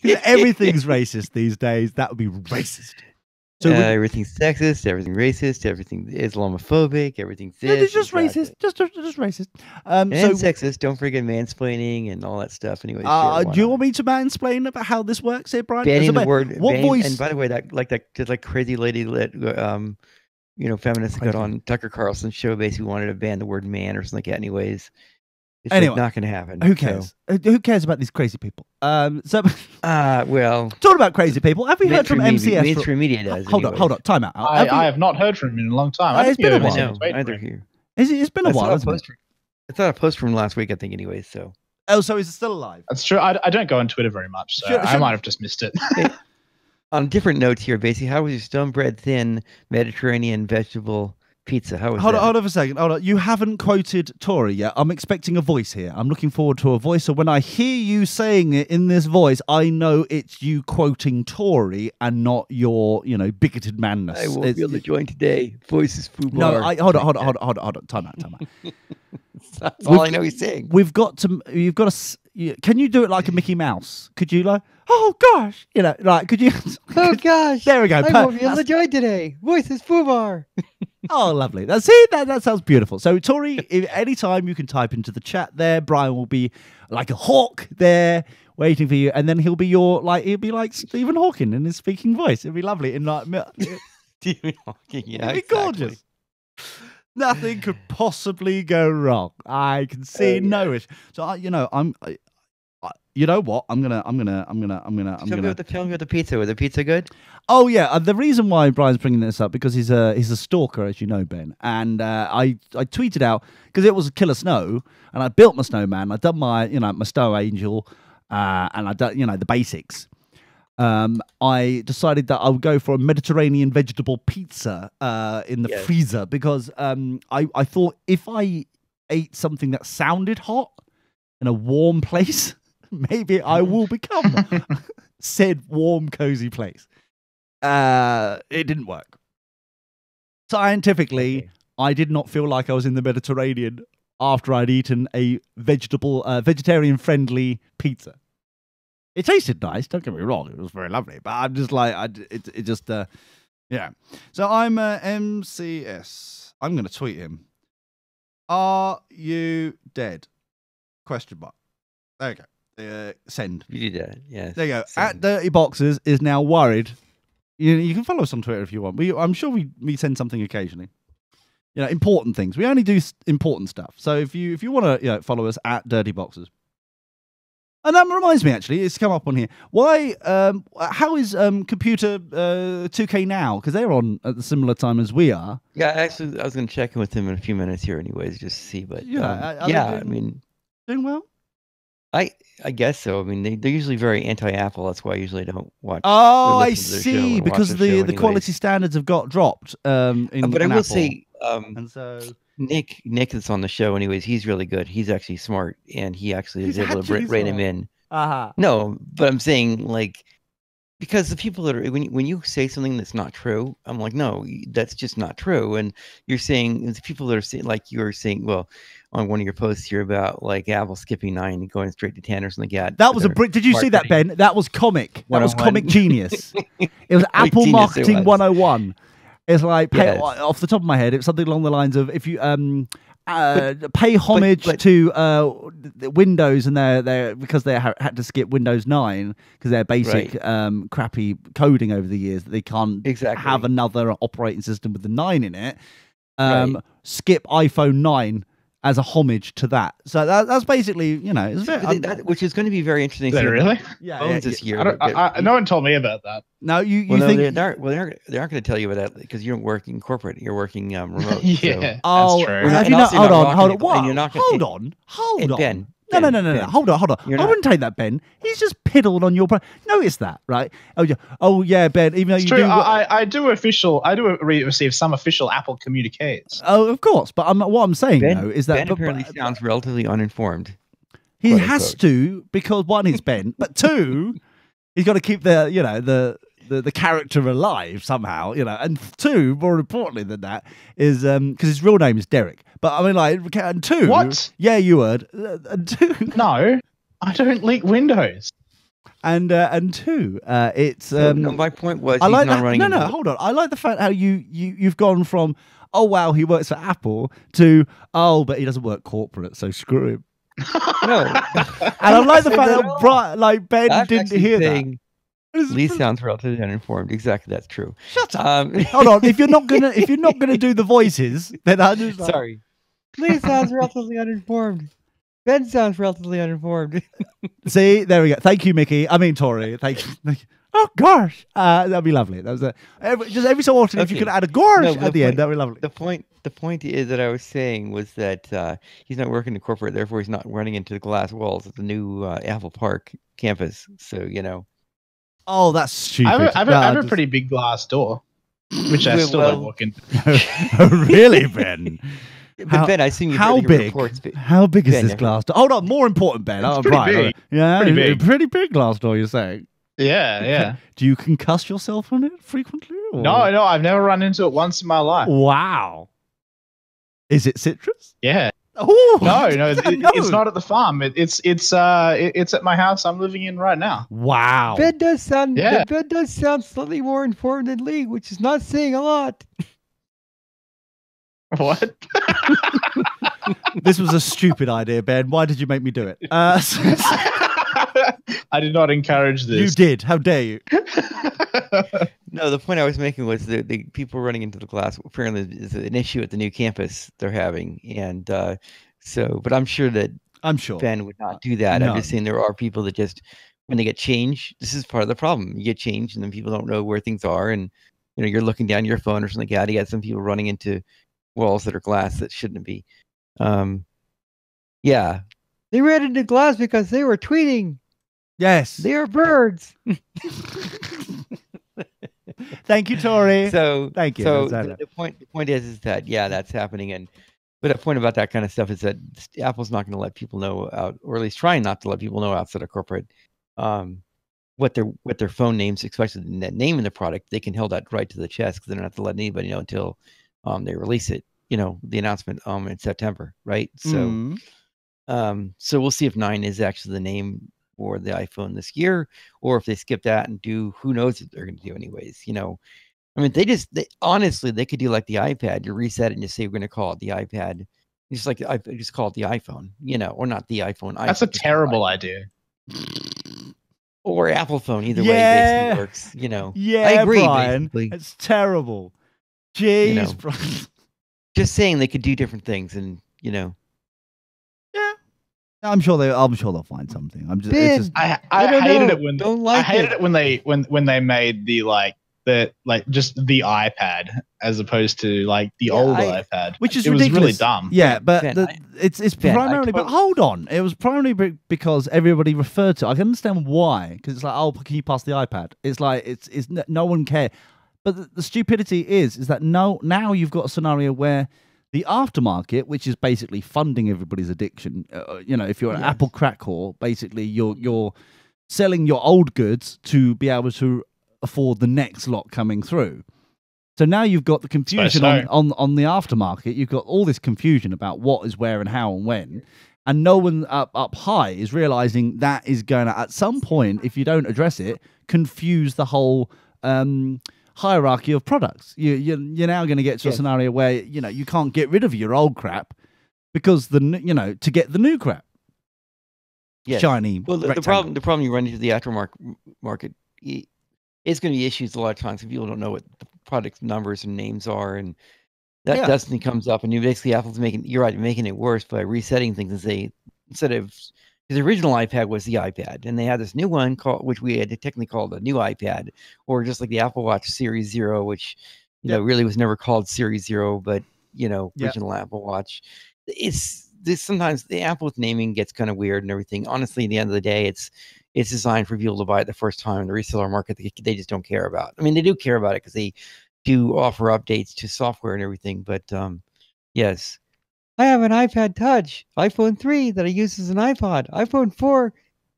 Yeah, everything's racist these days. That would be racist. So everything's sexist, everything racist, everything Islamophobic, everything's this. it's just exactly. racist. Just racist. And sexist. Don't forget mansplaining and all that stuff. Anyway, do you want me to mansplain about how this works here, Brian? banning the word? What voice? And by the way, that crazy lady that feminists got on Tucker Carlson's show basically wanted to ban the word man or something like that. Anyways, it's Anyway, not going to happen. Who cares? Who cares about these crazy people? Well, talking about crazy people, have we heard from MCS? Mainstream media does. Hold on, time out. I have not heard from him in a long time. It's been a while. I know, either here. It's been a while, hasn't it? I thought a post from last week, I think, anyways. So. Oh, so is it still alive? That's true. I don't go on Twitter very much, so I might have just missed it. On different notes here, basically, how was your stone bread thin Mediterranean vegetable pizza? How was Hold that? on a second. Hold on. You haven't quoted Tori yet. I'm expecting a voice here. I'm looking forward to a voice. So when I hear you saying it in this voice, I know it's you quoting Tori and not your, bigoted madness. I won't be able to join today. Voice is foobar. No, hold on. Time out. That's all I know he's saying. You've got to. Can you do it like a Mickey Mouse? Could you oh gosh, could you? Oh gosh. There we go. I won't be able to join today. Voice is foobar. Oh, lovely. That sounds beautiful. So, Tori, anytime you can type into the chat there, Brian will be like a hawk there waiting for you, and then he'll be like Stephen Hawking in his speaking voice. It'll be lovely. Stephen Hawking, yeah, it'll be gorgeous. Nothing could possibly go wrong. I can see no issue. So, you know what? I'm gonna. Tell me about the pizza. Was the pizza good? Oh yeah. The reason why Brian's bringing this up because he's a stalker, as you know, Ben. And I tweeted out because it was killer snow, and I built my snowman. I done my my snow angel, and I done the basics. I decided that I would go for a Mediterranean vegetable pizza in the freezer because I thought if I ate something that sounded hot in a warm place, maybe I will become said warm, cozy place. It didn't work. Scientifically, I did not feel like I was in the Mediterranean after I'd eaten a vegetarian-friendly pizza. It tasted nice, don't get me wrong. It was very lovely. But I'm just like, it just, yeah. So I'm MCS. I'm going to tweet him. Are you dead? Question mark. There you go. Send. You did that, yes. There you go. Send. At Dirty Boxes is now worried. You can follow us on Twitter if you want. I'm sure we send something occasionally. You know, important things. We only do important stuff. So if you want to follow us at Dirty Boxes. And that reminds me, actually, it's come up on here. Why? How is Computer 2K now? Because they're on at the similar time as we are. Yeah, actually, I was going to check in with them in a few minutes here, anyways, just to see. But I mean, doing well. I guess so. I mean, they're usually very anti-Apple. That's why I usually don't watch. Oh, I see. Because the quality standards have got dropped. But I will say, and so Nick that's on the show, anyways. He's really good. He's actually smart, and he actually is able to rein him in. No, but I'm saying like because the people that are when you say something that's not true, I'm like, no, that's just not true. And you're saying the people that are saying like you were saying, well, on one of your posts here about like Apple skipping 9 and going straight to 10 or something like that. That was did you see that, Ben? That was comic. That was comic genius. It was Apple Marketing 101. It's like off the top of my head, it's something along the lines of if you pay homage to Windows and their because they had to skip Windows 9 because their basic crappy coding over the years that they can't have another operating system with the 9 in it. Skip iPhone 9 as a homage to that. So that's basically, it's a bit, which is going to be very interesting. Is that really? Yeah, this year. No one told me about that. No, you think they aren't going to tell you about that because you don't work in corporate. You're working remote. Yeah, so. That's true. Hold on. What? Hold on. Ben, No. Hold on. I wouldn't take that, Ben. He's just piddled on your. Notice that, right? Oh yeah, Ben. Even though it's you true. do, I do receive some official Apple communiques. Oh, of course. But what I'm saying though is that Ben apparently sounds relatively uninformed. He has to because one, he's Ben, but two, he's got to keep the character alive somehow, and two, more importantly than that, is because his real name is Derek. But I mean, like, and two, what? Yeah, you heard. And two, no, I don't leak Windows. And two, it's no, my point was I like not that. running. No, hold on. I like the fact how you've gone from wow he works for Apple to but he doesn't work corporate, so screw him. No, and I like the fact that Ben didn't hear that. Lee sounds relatively uninformed. Exactly, that's true. Shut up. Hold on. If you're not gonna do the voices, then I just sorry. Lee sounds relatively uninformed. Ben sounds relatively uninformed. See, there we go. Thank you, Mickey. I mean, Tori. Thank you. Oh gosh, that'd be lovely. That was just every so often if you could add a gosh at the end, that'd be lovely. The point is that I was saying was that he's not working in corporate, therefore he's not running into the glass walls at the new Apple Park campus. So Oh, that's stupid. I have a pretty big glass door, which I still don't walk into. Oh, really, Ben? But Ben, I assume you've how heard big? Reports. How big is this glass door? Hold on, more important, Ben. It's pretty big. Yeah, pretty big glass door. You're saying? Yeah. Do you concuss yourself on it frequently? Or? No, I've never run into it once in my life. Wow. Is it citrus? Yeah. Oh no, it's not at the farm. It's at my house I'm living in right now. Wow. Ben does sound slightly more informed than Lee, which is not saying a lot. What? This was a stupid idea, Ben. Why did you make me do it? I did not encourage this. You did. How dare you? No, the point I was making was the people running into the glass apparently is an issue at the new campus they're having, and but I'm sure Ben would not do that. No. I'm just saying there are people that just when they get change, this is part of the problem. You get change, and then people don't know where things are, and you're looking down your phone or something like that. You got some people running into walls that are glass that shouldn't be. Yeah, they ran into glass because they were tweeting. Yes. They are birds. Thank you, Tori. So Thank you. So That's the point is that yeah, that's happening. But a point about that kind of stuff is that Apple's not going to let people know out, or at least trying not to let people know outside of corporate, what their phone names, especially the name of the product. They can hold that right to the chest because they're not to let anybody know until they release it. The announcement in September, right? So so we'll see if 9 is actually the name for the iPhone this year, or if they skip that and do who knows what they're going to do anyways. I mean, honestly, they could do like the iPad. You reset it and just say we're going to call it the iPad, just call it the iPhone, or not the iPhone. That's a iPhone, terrible idea. Or Apple phone. Either way, Yeah. basically works. Yeah, I agree, Brian. basically. It's terrible. Jeez, Brian. Just saying they could do different things, and Yeah. I'm sure they'll find something. I'm just. Ben, It's just I don't hated know. it when Don't like I hated it. it when they made just the iPad as opposed to like the older iPad, which is it ridiculous. was really dumb. Yeah, but Ben, it's Ben, I primarily. But hold on, it was primarily because everybody referred to. I can understand why, because it's like, oh, can you pass the iPad? It's like it's no one care. But the stupidity is that now you've got a scenario where the aftermarket, which is basically funding everybody's addiction. If you're an Apple crack whore, basically you're selling your old goods to be able to afford the next lot coming through. So now you've got the confusion on the aftermarket. You've got all this confusion about what is where and how and when, and no one up high is realizing that is going to, at some point, if you don't address it, confuse the whole hierarchy of products. You're now going to get to a scenario where you can't get rid of your old crap because to get the new crap. Yes. Shiny. Well, the problem you run into the aftermarket. It's going to be issues a lot of times if people don't know what the product numbers and names are, and that definitely comes up. And Apple's making it worse by resetting things and say, instead of, the original iPad was the iPad, and they had this new one which we had technically called a new iPad, or just like the Apple Watch Series 0, which really was never called Series 0, but original Apple Watch. Sometimes the Apple's naming gets kind of weird and everything. Honestly, at the end of the day, it's designed for people to buy it the first time. In the reseller market, they just don't care about. I mean, they do care about it because they do offer updates to software and everything. But yes, I have an iPad Touch, iPhone 3 that I use as an iPod, iPhone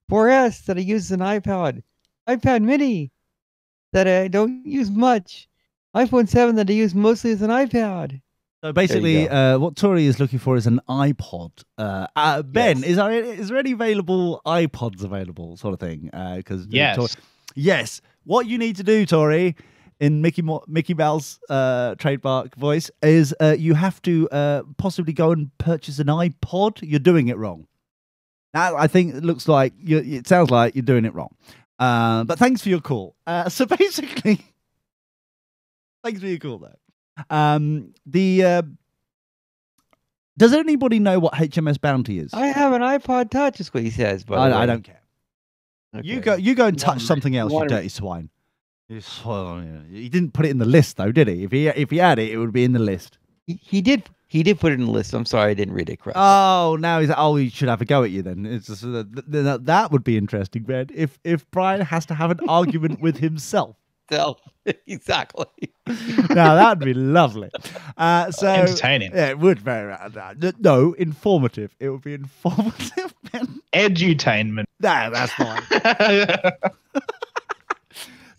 4S that I use as an iPod, iPad Mini that I don't use much, iPhone 7 that I use mostly as an iPad. So basically, what Tori is looking for is an iPod. Ben, is there any available iPods available, sort of thing? Because yes. What you need to do, Tori, in Mickey Mouse trademark voice, is you have to possibly go and purchase an iPod. You're doing it wrong. Now, I think it sounds like you're doing it wrong. But thanks for your call. So basically, thanks for your call, though. Does anybody know what HMS Bounty is? I have an iPod Touch, is what he says. But I don't care. Okay. You go and touch something else, you dirty swine. He didn't put it in the list, though, did he? If he had it, it would be in the list. He did put it in the list. I'm sorry, I didn't read it correctly. Oh, now he should have a go at you then. It's just, that would be interesting, Ben. If Brian has to have an argument with himself. Exactly. Now that'd be lovely. So entertaining. Yeah, it would very no informative. It would be informative. Edutainment. No, that's fine.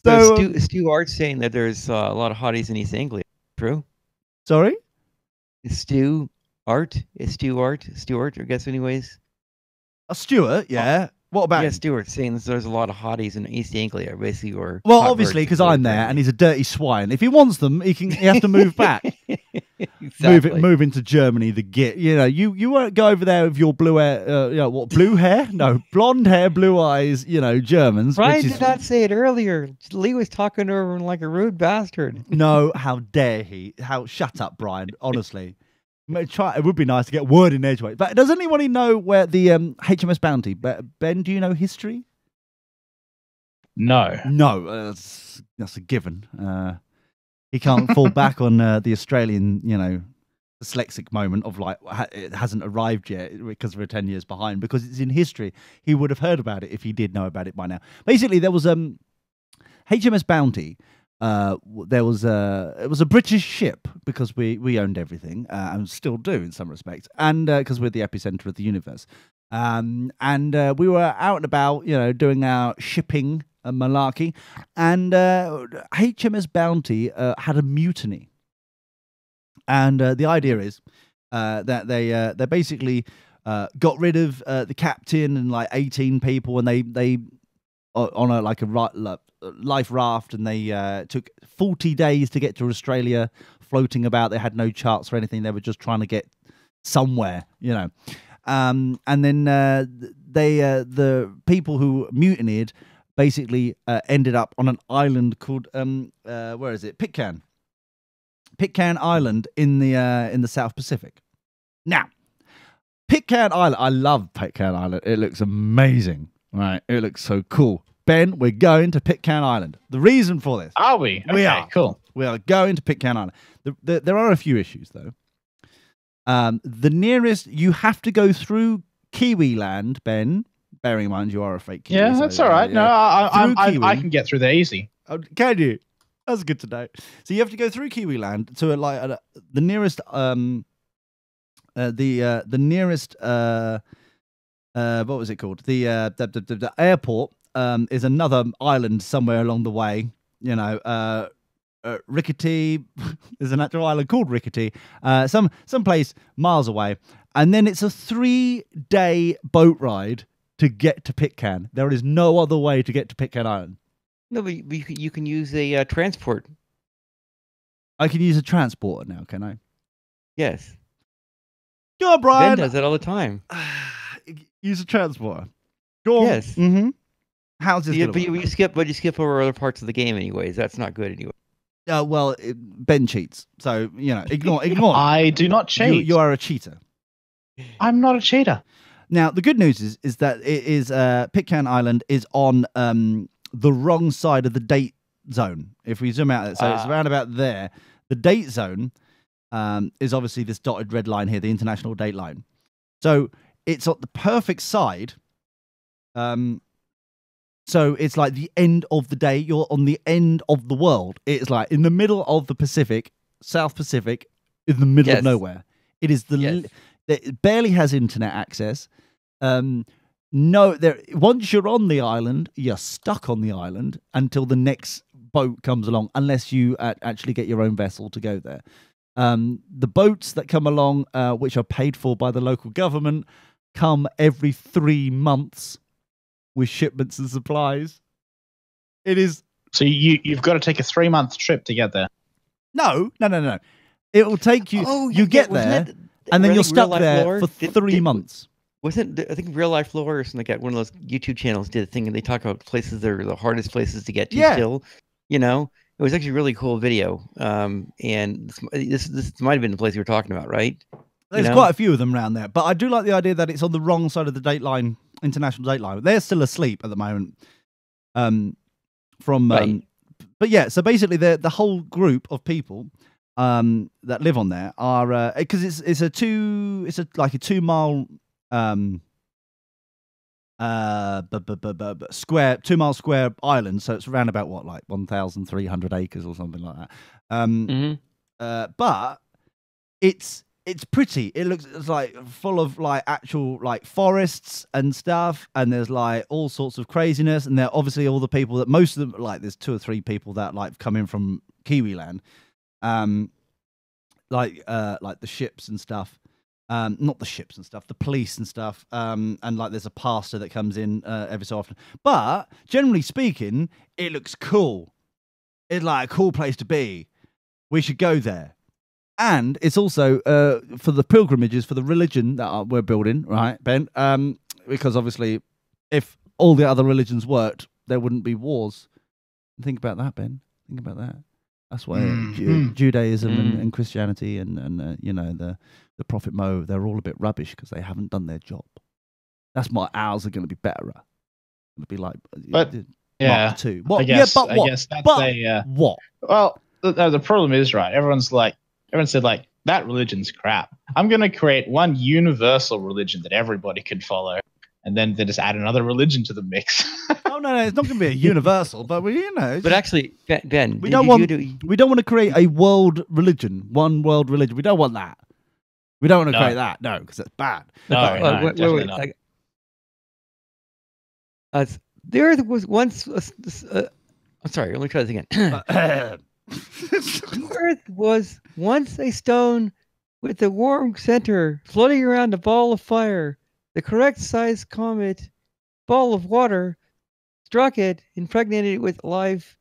So Stu Art's saying that there's a lot of hotties in East Anglia. True? Sorry? Stu Art? Stuart, I guess anyways. Stuart, yeah. What about him? Stuart saying there's a lot of hotties in East Anglia, basically, or obviously because I'm there and he's a dirty swine. If he wants them, he has to move back. Exactly. Move into Germany. You won't go over there with your blue hair. Blue hair? No, blonde hair, blue eyes. Germans. Brian did not say it earlier. Lee was talking over him like a rude bastard. No, how dare he? Shut up, Brian. Honestly. It would be nice to get word in edgeways. But does anybody know where the HMS Bounty? Ben, do you know history? No. No, that's a given. He can't fall back on the Australian, dyslexic moment of like it hasn't arrived yet because we're 10 years behind, because it's in history. He would have heard about it if he did know about it by now. Basically, there was HMS Bounty. It was a British ship, because we owned everything and still do in some respects, and because we're the epicenter of the universe. And we were out and about, doing our shipping and malarkey, and HMS Bounty had a mutiny. And the idea is that they basically got rid of the captain and like 18 people, and they on a life raft, and they took 40 days to get to Australia, floating about. They had no charts or anything. They were just trying to get somewhere, and then the people who mutinied basically ended up on an island called where is it? Pitcairn Island in the South Pacific. Now, Pitcairn Island, I love Pitcairn Island. It looks amazing, right? It looks so cool. Ben, we're going to Pitcairn Island. The reason for this, are we? Okay, we are cool. We are going to Pitcairn Island. There are a few issues though. The nearest, you have to go through Kiwi land, Ben. Bearing in mind you are a fake Kiwi. Yeah, that's all right. No, I can get through there easy. Oh, can you? That's good to know. So you have to go through Kiwi land to the nearest the nearest what was it called? The airport is another island somewhere along the way. Rickety. There's an actual island called Rickety. Some place miles away, and then it's a 3-day boat ride to get to Pitcairn. There is no other way to get to Pitcairn Island. No, but you can use a transport. I can use a transporter now, can I? Yes. Go on, Brian. Ben does it all the time. Use a transporter. Go on. Yes. Mm-hmm. How's this? But you skip over other parts of the game, anyways. That's not good anyway. Well, Ben cheats, so ignore. I do not cheat. You are a cheater. I'm not a cheater. Now, the good news is that it is Pitcairn Island is on the wrong side of the date zone. If we zoom out, so it's around about there. The date zone is obviously this dotted red line here, the international date line. So it's on the perfect side. So it's like the end of the day. You're on the end of the world. It's like in the middle of the Pacific, South Pacific, in the middle of nowhere. It is it barely has internet access. Once you're on the island, you're stuck on the island until the next boat comes along, unless you actually get your own vessel to go there. The boats that come along, which are paid for by the local government, come every 3 months with shipments and supplies. It is. So you've got to take a 3-month trip to get there. No. It will take you. Oh, you get there, and then you're stuck there for 3 months. I think Real Life Lore or something like that, one of those YouTube channels did a thing, and they talk about places that are the hardest places to get to still. It was actually a really cool video. And this might have been the place you were talking about, right? There's quite a few of them around there, but I do like the idea that it's on the wrong side of the date line, international date line. They're still asleep at the moment. But yeah, so basically the whole group of people that live on there are because it's a 2 mile square 2 mile square island, so it's around about 1,300 acres or something like that. But it's pretty. It looks like full of actual forests and stuff, and there's all sorts of craziness, and there obviously all the people that most of them there's 2 or 3 people that come in from Kiwi land, like the ships and stuff. Not the ships and stuff, the police and stuff, and there's a pastor that comes in every so often. But generally speaking, it looks cool. It's a cool place to be. We should go there. And it's also for the pilgrimages, for the religion that we're building, right, Ben? Because obviously, if all the other religions worked, there wouldn't be wars. Think about that, Ben. Think about that. That's why Judaism and Christianity and the Prophet Mo, they're all a bit rubbish because they haven't done their job. That's why ours are going to be better. It'll be Mark II. What? I guess what? that's what? Well, the problem is, right, everyone said that religion's crap. I'm going to create one universal religion that everybody can follow, and then they just add another religion to the mix. Oh no, it's not going to be a universal, but But actually, Ben, we don't want to create a world religion, one world religion. We don't want that. We don't want to create that. No, because it's bad. No, definitely not. There was once. I'm sorry. Let me try this again. The Earth was once a stone with a warm center floating around a ball of fire. The correct size comet ball of water struck it, impregnated it with life.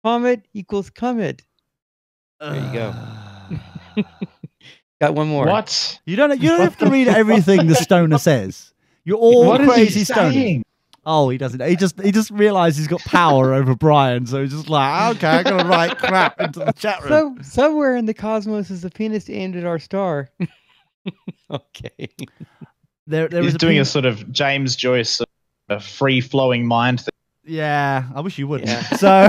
Comet equals comet. There you go. Got one more. What? You don't have to read everything the stoner says. You're all What crazy is he stoners. saying? Oh, he doesn't. He just realised he's got power over Brian, so he's just like, okay, I'm gonna write crap into the chat room. So somewhere in the cosmos is a penis aimed at our star. Okay. He's doing a sort of James Joyce free-flowing mind thing. Yeah, I wish you wouldn't. Yeah. So,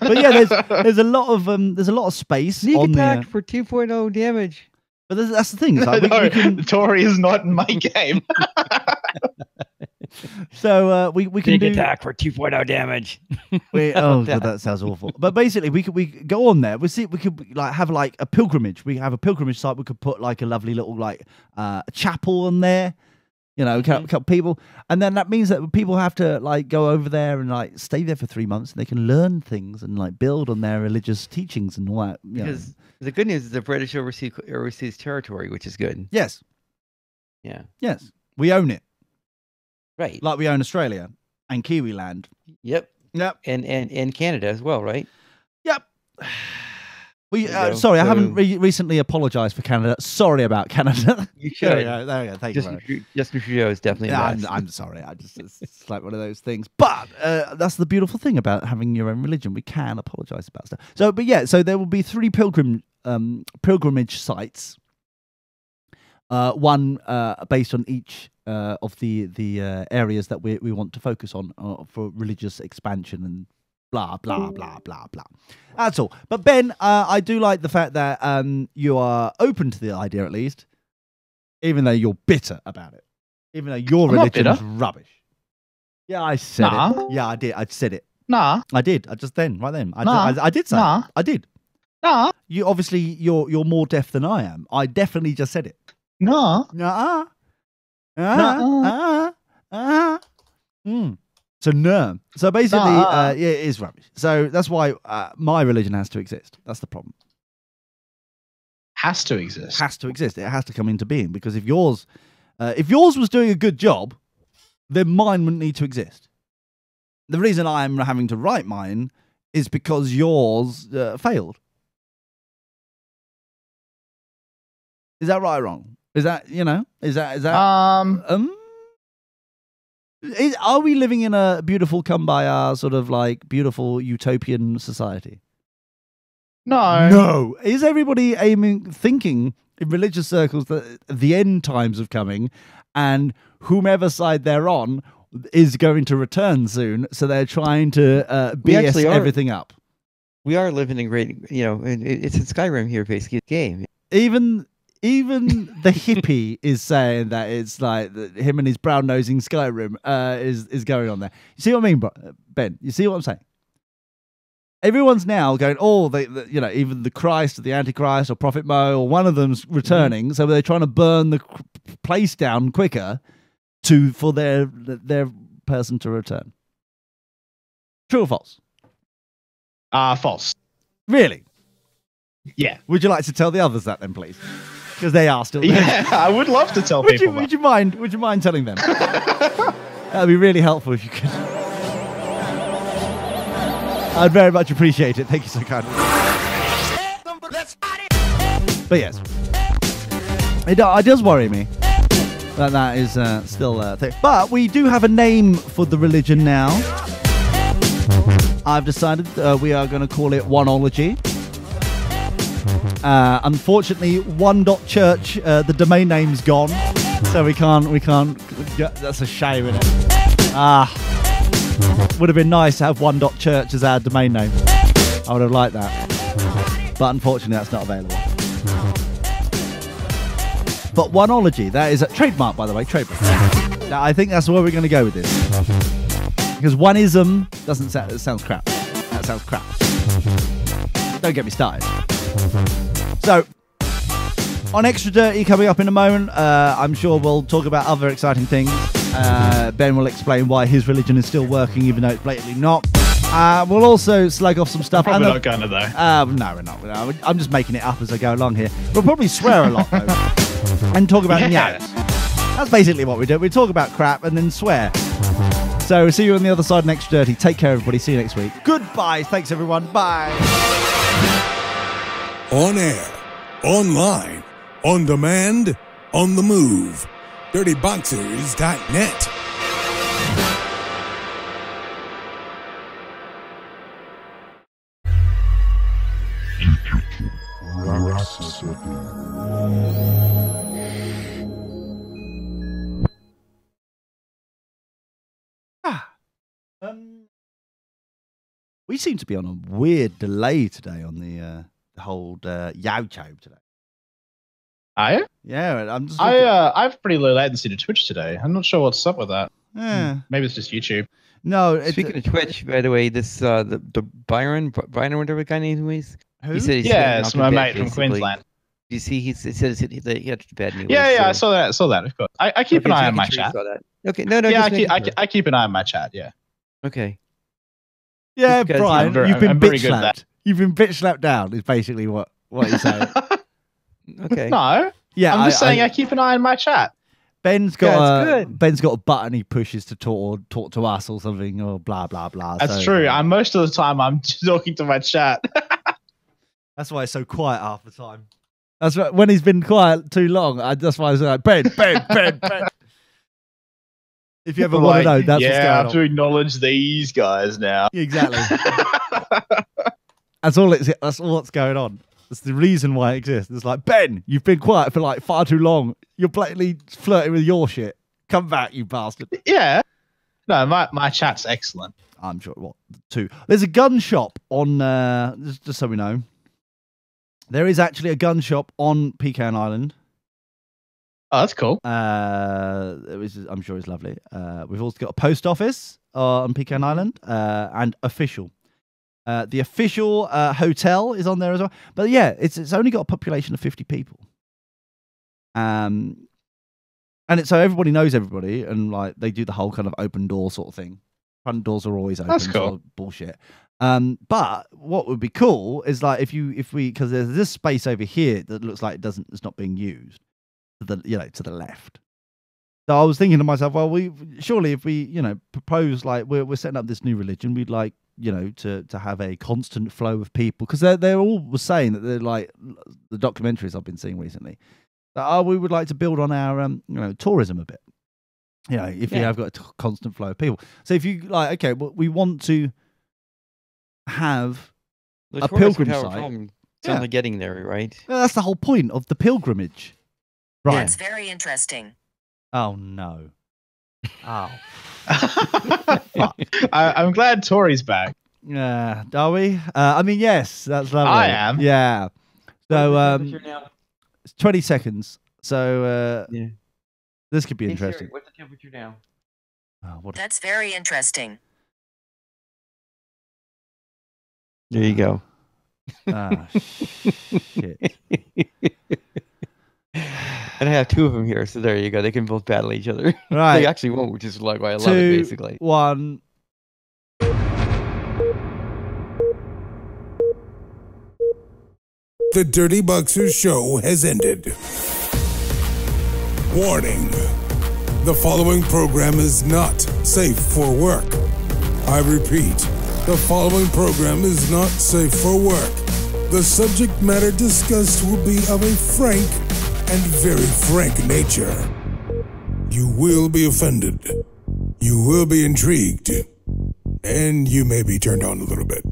but yeah, there's a lot of space Sneak on attack the. for 2.0 damage. But that's the thing. It's like, No, we can, Tori is not in my game. so we can do attack for 2.0 damage. Oh, that sounds awful. But basically, we could go on there. We could like have like a pilgrimage. We have a pilgrimage site. We could put like a lovely little like a chapel on there. You know, a couple people, and then that means that people have to like go over there and like stay there for 3 months, and they can learn things and like build on their religious teachings and all that. Because the good news is the British overseas territory, which is good. Yes, Yeah. yes, we own it, Right. like we own Australia and Kiwi land. Yep. Yep, And Canada as well, right? yep. We There you go. sorry, I So- haven't recently apologized for Canada. Sorry about Canada. You There we should. go. There we go. Thank you. very much. Justin Trudeau is definitely Yeah, best. I'm sorry. It's like one of those things. But that's the beautiful thing about having your own religion. We can apologize about stuff. So there will be 3 pilgrimage sites. One based on each of the areas that we want to focus on for religious expansion and blah blah blah blah blah. That's all. But Ben, I do like the fact that you are open to the idea, at least, even though you're bitter about it, even though your I'm not religion is bitter. rubbish. Yeah, I said Nah. it. Yeah, I did. I said it. Nah, I did. I just then, right then. Nah. I did say Nah. it. I did. nah, You obviously you're more deaf than I am. I definitely just said it. nah. Nuh-uh. Nuh-uh. So no. So basically, Nuh-uh. yeah, it is rubbish. So that's why my religion has to exist. That's the problem. Has to exist. Has to exist. It has to come into being, because if yours was doing a good job, then mine wouldn't need to exist. The reason I'm having to write mine is because yours failed. Is that right or wrong? Is that, is that are we living in a beautiful come by our sort of like beautiful utopian society? No. No. Is everybody thinking in religious circles that the end times are coming and whomever side they're on is going to return soon, so they're trying to BS actually are. everything up? We are living in great, it's in Skyrim here, basically, the game. Even the hippie is saying that it's like him and his brown nosing Skyrim is going on there. You see what I mean, Ben? You see what I'm saying? Everyone's now going, even the Christ or the Antichrist or Prophet Mo or one of them's returning, so they're trying to burn the place down quicker for their person to return. True or false? False. Really? Yeah. Would you like to tell the others that then, please? Because they are still there. Yeah, I would love to tell people that. Would you mind telling them? That'd be really helpful if you could. I'd very much appreciate it. Thank you so kindly. But yes, it does worry me that is still a thing. But we do have a name for the religion now. I've decided we are going to call it Oneology. Unfortunately, one.church, the domain name's gone, so we can't. That's a shame, isn't it? Would have been nice to have one.church as our domain name. I would have liked that. but unfortunately that's not available. But Oneology, that is a trademark, by the way, trademark. Now, I think that's where we're going to go with this. Because oneism doesn't sound, it sounds crap. That sounds crap. Don't get me started. So, on Extra Dirty coming up in a moment, I'm sure we'll talk about other exciting things. Ben will explain why his religion is still working, even though it's blatantly not. We'll also slag off some stuff. Probably not going to, though. No, we're not. I'm just making it up as I go along here. We'll probably swear a lot, though. And talk about nyaos. That's basically what we do. We talk about crap and then swear. So, see you on the other side of Extra Dirty. Take care, everybody. See you next week. Goodbye. Thanks, everyone. Bye. On air, online, on demand, on the move. DirtyBoxers.net. We seem to be on a weird delay today on the whole YouTube today. Are you? Yeah, I'm just. I have pretty low latency to Twitch today. I'm not sure what's up with that. Yeah. Maybe it's just YouTube. No. Speaking of Twitch, by the way, this the Byron, whatever the guy name is. Who? He said he's It's my mate from Queensland. You see, he said he had bad news. Yeah, so. I saw that. Of course, I keep an eye on my chat. Okay, no. Yeah, I keep an eye on my chat. Yeah. Okay. Yeah, Brian, you've been bitch slapped. You've been bitch slapped down. Is basically what you're saying. Okay. No. Yeah, I'm just saying I keep an eye on my chat. Ben's got a button he pushes to talk to us or something or blah blah blah. That's true. Most of the time I'm talking to my chat. That's why it's so quiet half the time. That's right. When he's been quiet too long, that's why I was like, Ben. If you ever want to know, that's what's going on. I have to acknowledge these guys now. Exactly. That's all that's going on. That's the reason why it exists. It's like, Ben, you've been quiet for like far too long. You're blatantly flirting with your shit. Come back, you bastard. Yeah. No, my chat's excellent. I'm sure. There's a gun shop on, just so we know. There is actually a gun shop on Pecan Island. Oh, that's cool. I'm sure it's lovely. We've also got a post office on Pecan Island and official. The official hotel is on there as well. But yeah, it's only got a population of 50 people. And so everybody knows everybody, and like they do the whole kind of open door sort of thing. Front doors are always open. That's cool. Sort of bullshit. But what would be cool is like if we because there's this space over here that looks like it's not being used. To the left. So I was thinking to myself, well, surely if we propose like we're setting up this new religion, we'd like to have a constant flow of people, because they're all saying that they're like the documentaries I've been seeing recently that we would like to build on our tourism a bit. If you have got a constant flow of people. So if you like, okay, well, we want to have a pilgrim site. Sounds like getting there, right? Well, that's the whole point of the pilgrimage. Right. That's very interesting. Oh no. Oh. I'm glad Tori's back. Yeah, are we? I mean, yes, that's lovely. I am. Yeah. So it's 20 seconds. So this could be interesting. Siri, what's the temperature now? Oh, That's very interesting. There you go. Ah, shit. And I have two of them here, so there you go. They can both battle each other. Right. They actually won't, which is like why I love it, basically. 1. The Dirty Boxers show has ended. Warning. The following program is not safe for work. I repeat, the following program is not safe for work. The subject matter discussed will be of a frank and very frank nature. You will be offended. You will be intrigued. And you may be turned on a little bit.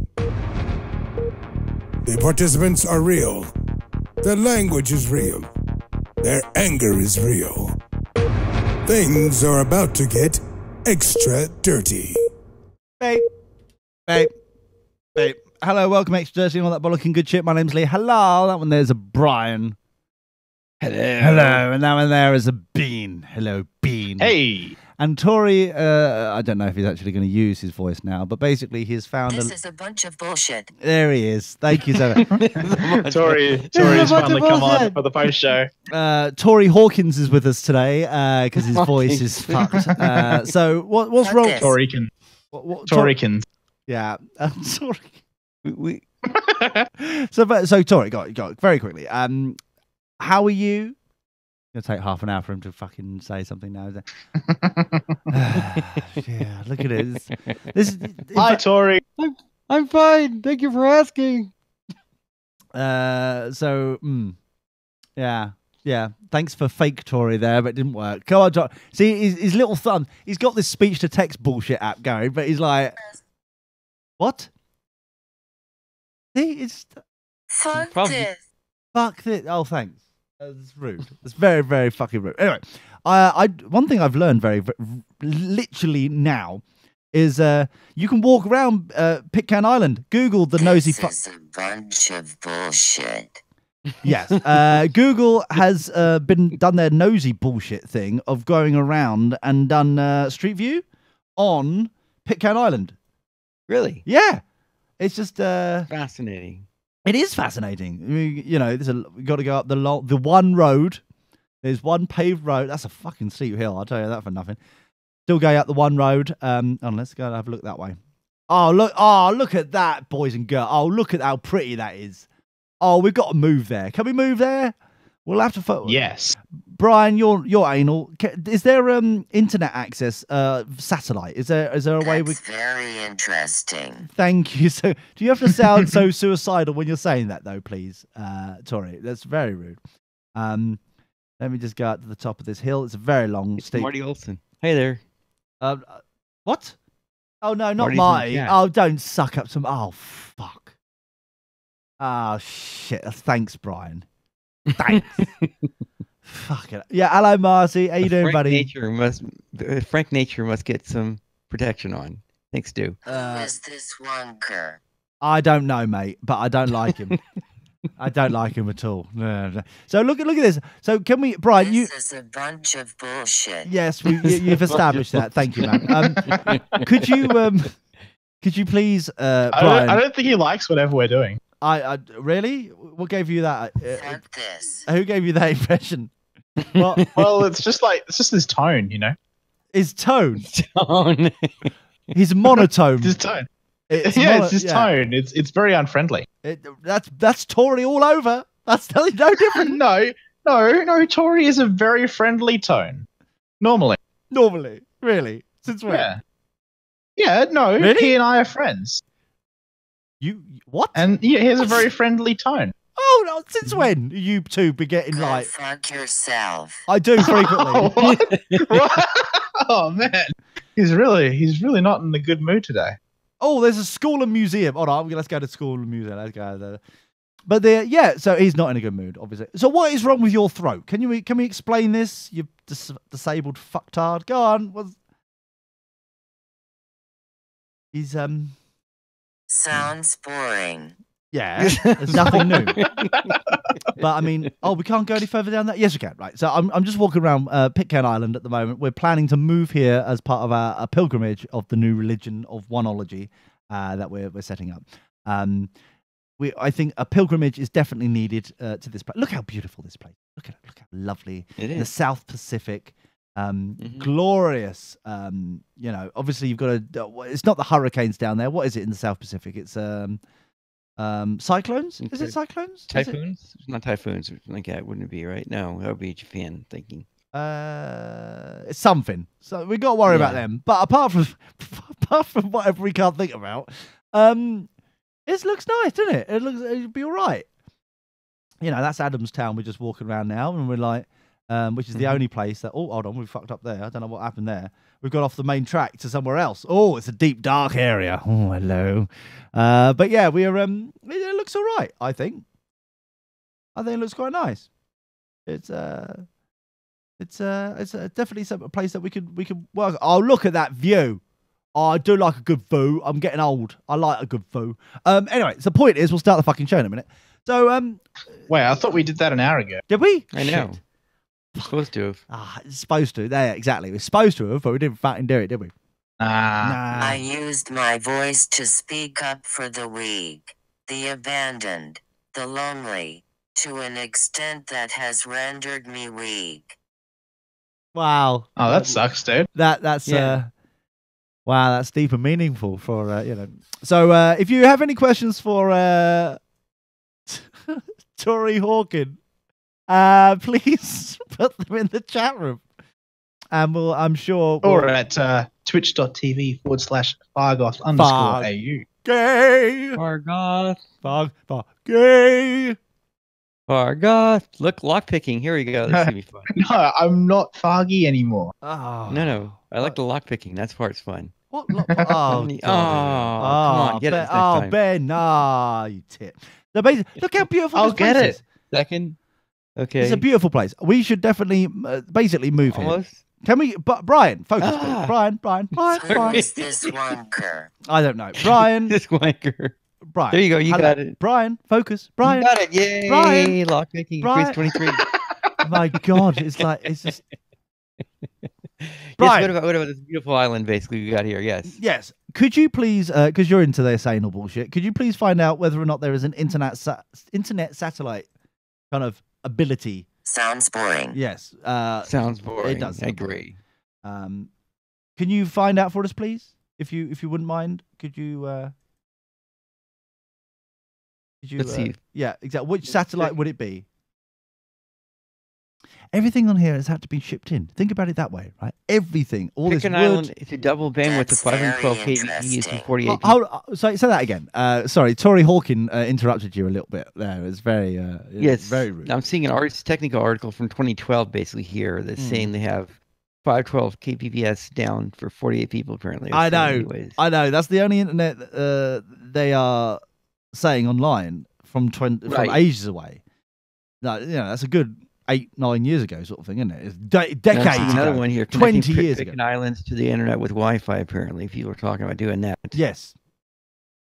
The participants are real. Their language is real. Their anger is real. Things are about to get extra dirty. Babe. Hello, welcome, extra dirty and all that bollocking good shit. My name's Lee. Hello, that one there's a Brian. Hello. Hello, and that one there is a Bean. Hello, Bean. Hey, And Tori, I don't know if he's actually going to use his voice now, but basically he's found This is a bunch of bullshit. There he is. Thank you so much. Tori's bunch finally of come on bullshit. for the post show. Tori Hawkins is with us today because his voice is fucked. So what's Fuck wrong? this. Tori can. What, Tori can. Yeah. Sorry. We So Tori, go very quickly. How are you? It's gonna take half an hour for him to fucking say something now. Is it? Yeah, look at it. This is, Hi, Tori. I'm fine. Thank you for asking. yeah. Thanks for fake Tory there, but it didn't work. Come on, Tori. See his little thumb. He's got this speech to text bullshit app going, but he's like, what? See, it's Fuck Probably- this. fuck this. Oh, thanks. That's rude. That's very, very fucking rude. Anyway, one thing I've learned literally now is you can walk around Pitcairn Island. Google the nosy fuck. This is a bunch of bullshit. Yes. Google has done their nosy bullshit thing of going around and done Street View on Pitcairn Island. Really? Yeah. It's just Fascinating. it is fascinating. I mean, you know, we got to go up the one road. There's one paved road. That's a fucking steep hill. I'll tell you that for nothing. Still going up the one road. Let's go and have a look that way. Oh look at that, boys and girls. Oh, look at how pretty that is. Oh, we've got to move there. Can we move there? We'll have to. Yes. Brian, you're anal. Is there internet access? Satellite? Is there a way we? That's very interesting. Thank you. So, do you have to sound so suicidal when you're saying that, though, please, Tori? That's very rude. Let me just go up to the top of this hill. It's a very long, It's steep. Marty Olson. Hey there. What? Oh no, not Marty's in Marty. chat. Oh, don't suck up some. Oh fuck. Oh shit. Thanks, Brian. Thanks. Fuck it. Yeah. Hello, Marty. How you doing, buddy? Frank Nature must get some protection on. Thanks, Stu. Who is this wonker? I don't know, mate, but I don't like him. I don't like him at all. No. So look at this. So can we, Brian? This is a bunch of bullshit. Yes, you've established that. Thank you, man. Could you please, Brian? I don't think he likes whatever we're doing. I really? What gave you that? Fuck this. Who gave you that impression? What? Well, it's just his tone, you know. His tone. Tone. His monotone. His tone. It's It's his tone. It's very unfriendly. That's Tory all over. That's totally no different. No. Tori is a very friendly tone. Normally. Normally, really. Since when? Yeah. Yeah. No. Really? He and I are friends, You what? and he has a very friendly tone. Oh no! Since when you two be getting Go like? fuck yourself. I do frequently. Oh, what? Oh man, he's really not in a good mood today. Oh, there's a school and museum. Hold on, let's go to school and museum. Let's go there. But yeah, so he's not in a good mood, obviously. So what is wrong with your throat? Can we explain this? You disabled fucktard. Go on. He's Sounds boring. yeah. There's nothing new. But I mean, we can't go any further down that. Yes, we can. Right. So I'm just walking around Pitcairn Island at the moment. We're planning to move here as part of a pilgrimage of the new religion of oneology that we're setting up. I think a pilgrimage is definitely needed to this place. Look how beautiful this place. Look at it. Look how lovely. It The is. South Pacific. Glorious. Obviously you've got it's not the hurricanes down there. What is it in the South Pacific? It's cyclones. Is it cyclones? Is it- Typhoons? Not typhoons. Something like that, wouldn't it be, right? No, that would be Japan thinking. It's something. So we got to worry about Yeah. them. But apart from whatever we can't think about, it looks nice, doesn't it? It'd be all right. That's Adamstown. We're just walking around now, and we're like, which is the only place that. Oh, hold on, we fucked up there. I don't know what happened there. We've got off the main track to somewhere else. Oh, it's a deep, dark area. Oh, hello. But yeah, we're it looks all right. I think it looks quite nice. It's definitely a place that we could work. Oh, look at that view. Oh, I do like a good foo. I'm getting old. I like a good foo. Anyway, so the point is, we'll start the fucking show in a minute. So, Wait, I thought we did that an hour ago. did we? I know. Shit. Supposed to have. It's supposed to. There, exactly. We're supposed to have, but we didn't fucking do it, did we? I used my voice to speak up for the weak, the abandoned, the lonely, to an extent that has rendered me weak. Wow. Oh, that sucks, dude. That's Yeah. wow, that's deep and meaningful for you know. So if you have any questions for Tori Hawkin, please put them in the chat room. And I'm sure Or at twitch.tv/Fargoth_AU. gay. Fargoth. Fog gay. Fargoth. Look, lockpicking. Here we go. This is going to be fun. No, I'm not Fargy anymore. Oh. No. I like the lockpicking. That part's fun. What? Oh, Tommy. come on. Get it this next time. Ben. Nah, you tit. So basically, look how beautiful I'll this place get is. it. Second. Okay. It's a beautiful place. We should definitely basically move here. Almost. Can we? But Brian, focus. Please. Brian. Who is this wanker? I don't know. Brian. This wanker. Brian. There you go. You Hello. got it. Brian, focus. Brian. You got it. Yay. Brian. Lockpicking. Brian. Increase 23. My God, it's just. Yes, Brian. what about this beautiful island basically we got here? Yes. Yes. Could you please, because you're into their saying all bullshit, could you please find out whether or not there is an internet satellite kind of ability? Sounds boring. Yes. Sounds boring. It does. I agree. Can you find out for us, please? If you wouldn't mind, could you? Let's see. Yeah, exactly. Which satellite would it be? Everything on here has had to be shipped in. Think about it that way, right? Everything, all Pick this an wood. island. It's a double bandwidth of That's very 512 kbps and interesting. 48. Hold, sorry, say that again. Sorry, Tori Hawkin interrupted you a little bit there. It was very, Yes. very rude. I'm seeing an Ars Technica article from 2012 basically here that's saying they have 512 kbps down for 48 people apparently. I know. Anyways. I know. That's the only internet they are saying online from Right. ages away. No, that's a good 8-9 years ago sort of thing, isn't it? It's And decades I'm seeing another ago. one here. 20 connecting years Pitcairn ago. Islands to the internet with Wi-Fi. Apparently, people are talking about doing that. Yes.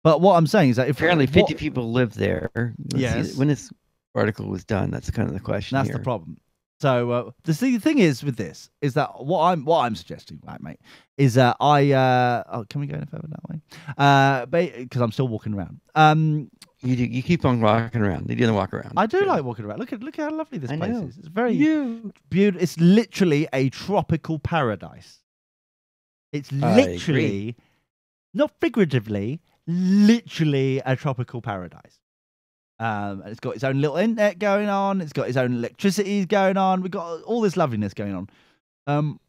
But what I'm saying is that if Apparently, 50 people live there. Let's see, Yes. when this article was done, that's kind of the question. That's here. the problem. So the thing is with this is that what I'm suggesting, right, mate, is that can we go any further that way? Because I'm still walking around. You keep on walking around. They didn't walk around. I do like walking around. Look how lovely this I place know. is. It's very You. beautiful. It's literally a tropical paradise. It's I literally, not figuratively, literally a tropical paradise. And it's got its own little internet going on. It's got its own electricity going on. We've got all this loveliness going on.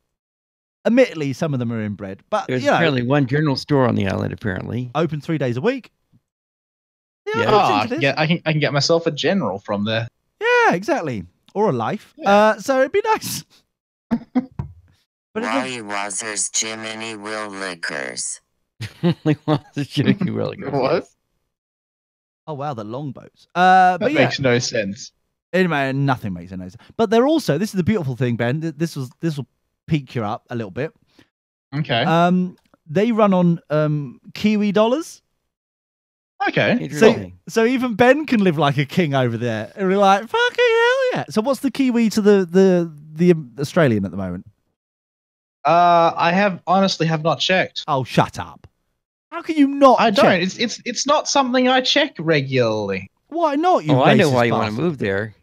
Admittedly, some of them are inbred, but There's you know, apparently one general store on the island. Apparently, open 3 days a week. Yeah, Yeah. I Oh, think it is. yeah, I can get myself a general from there. Yeah, exactly. Or a life. Yeah. So it'd be nice. But it Wally Wazzers Jiminy Will Liquors. only wants to shoot you really good. What? oh wow, the longboats. That But yeah, makes no sense. anyway, nothing makes any sense. But they're also, this is the beautiful thing, Ben. This will pique you up a little bit. Okay. They run on Kiwi dollars. Okay. Interesting. So even Ben can live like a king over there. And we're like, fucking hell yeah. So what's the Kiwi to the Australian at the moment? I honestly have not checked. Oh, shut up. How can you not I check? don't. It's not something I check regularly. Why not, you Oh, I know racist why you want to bastard? move there.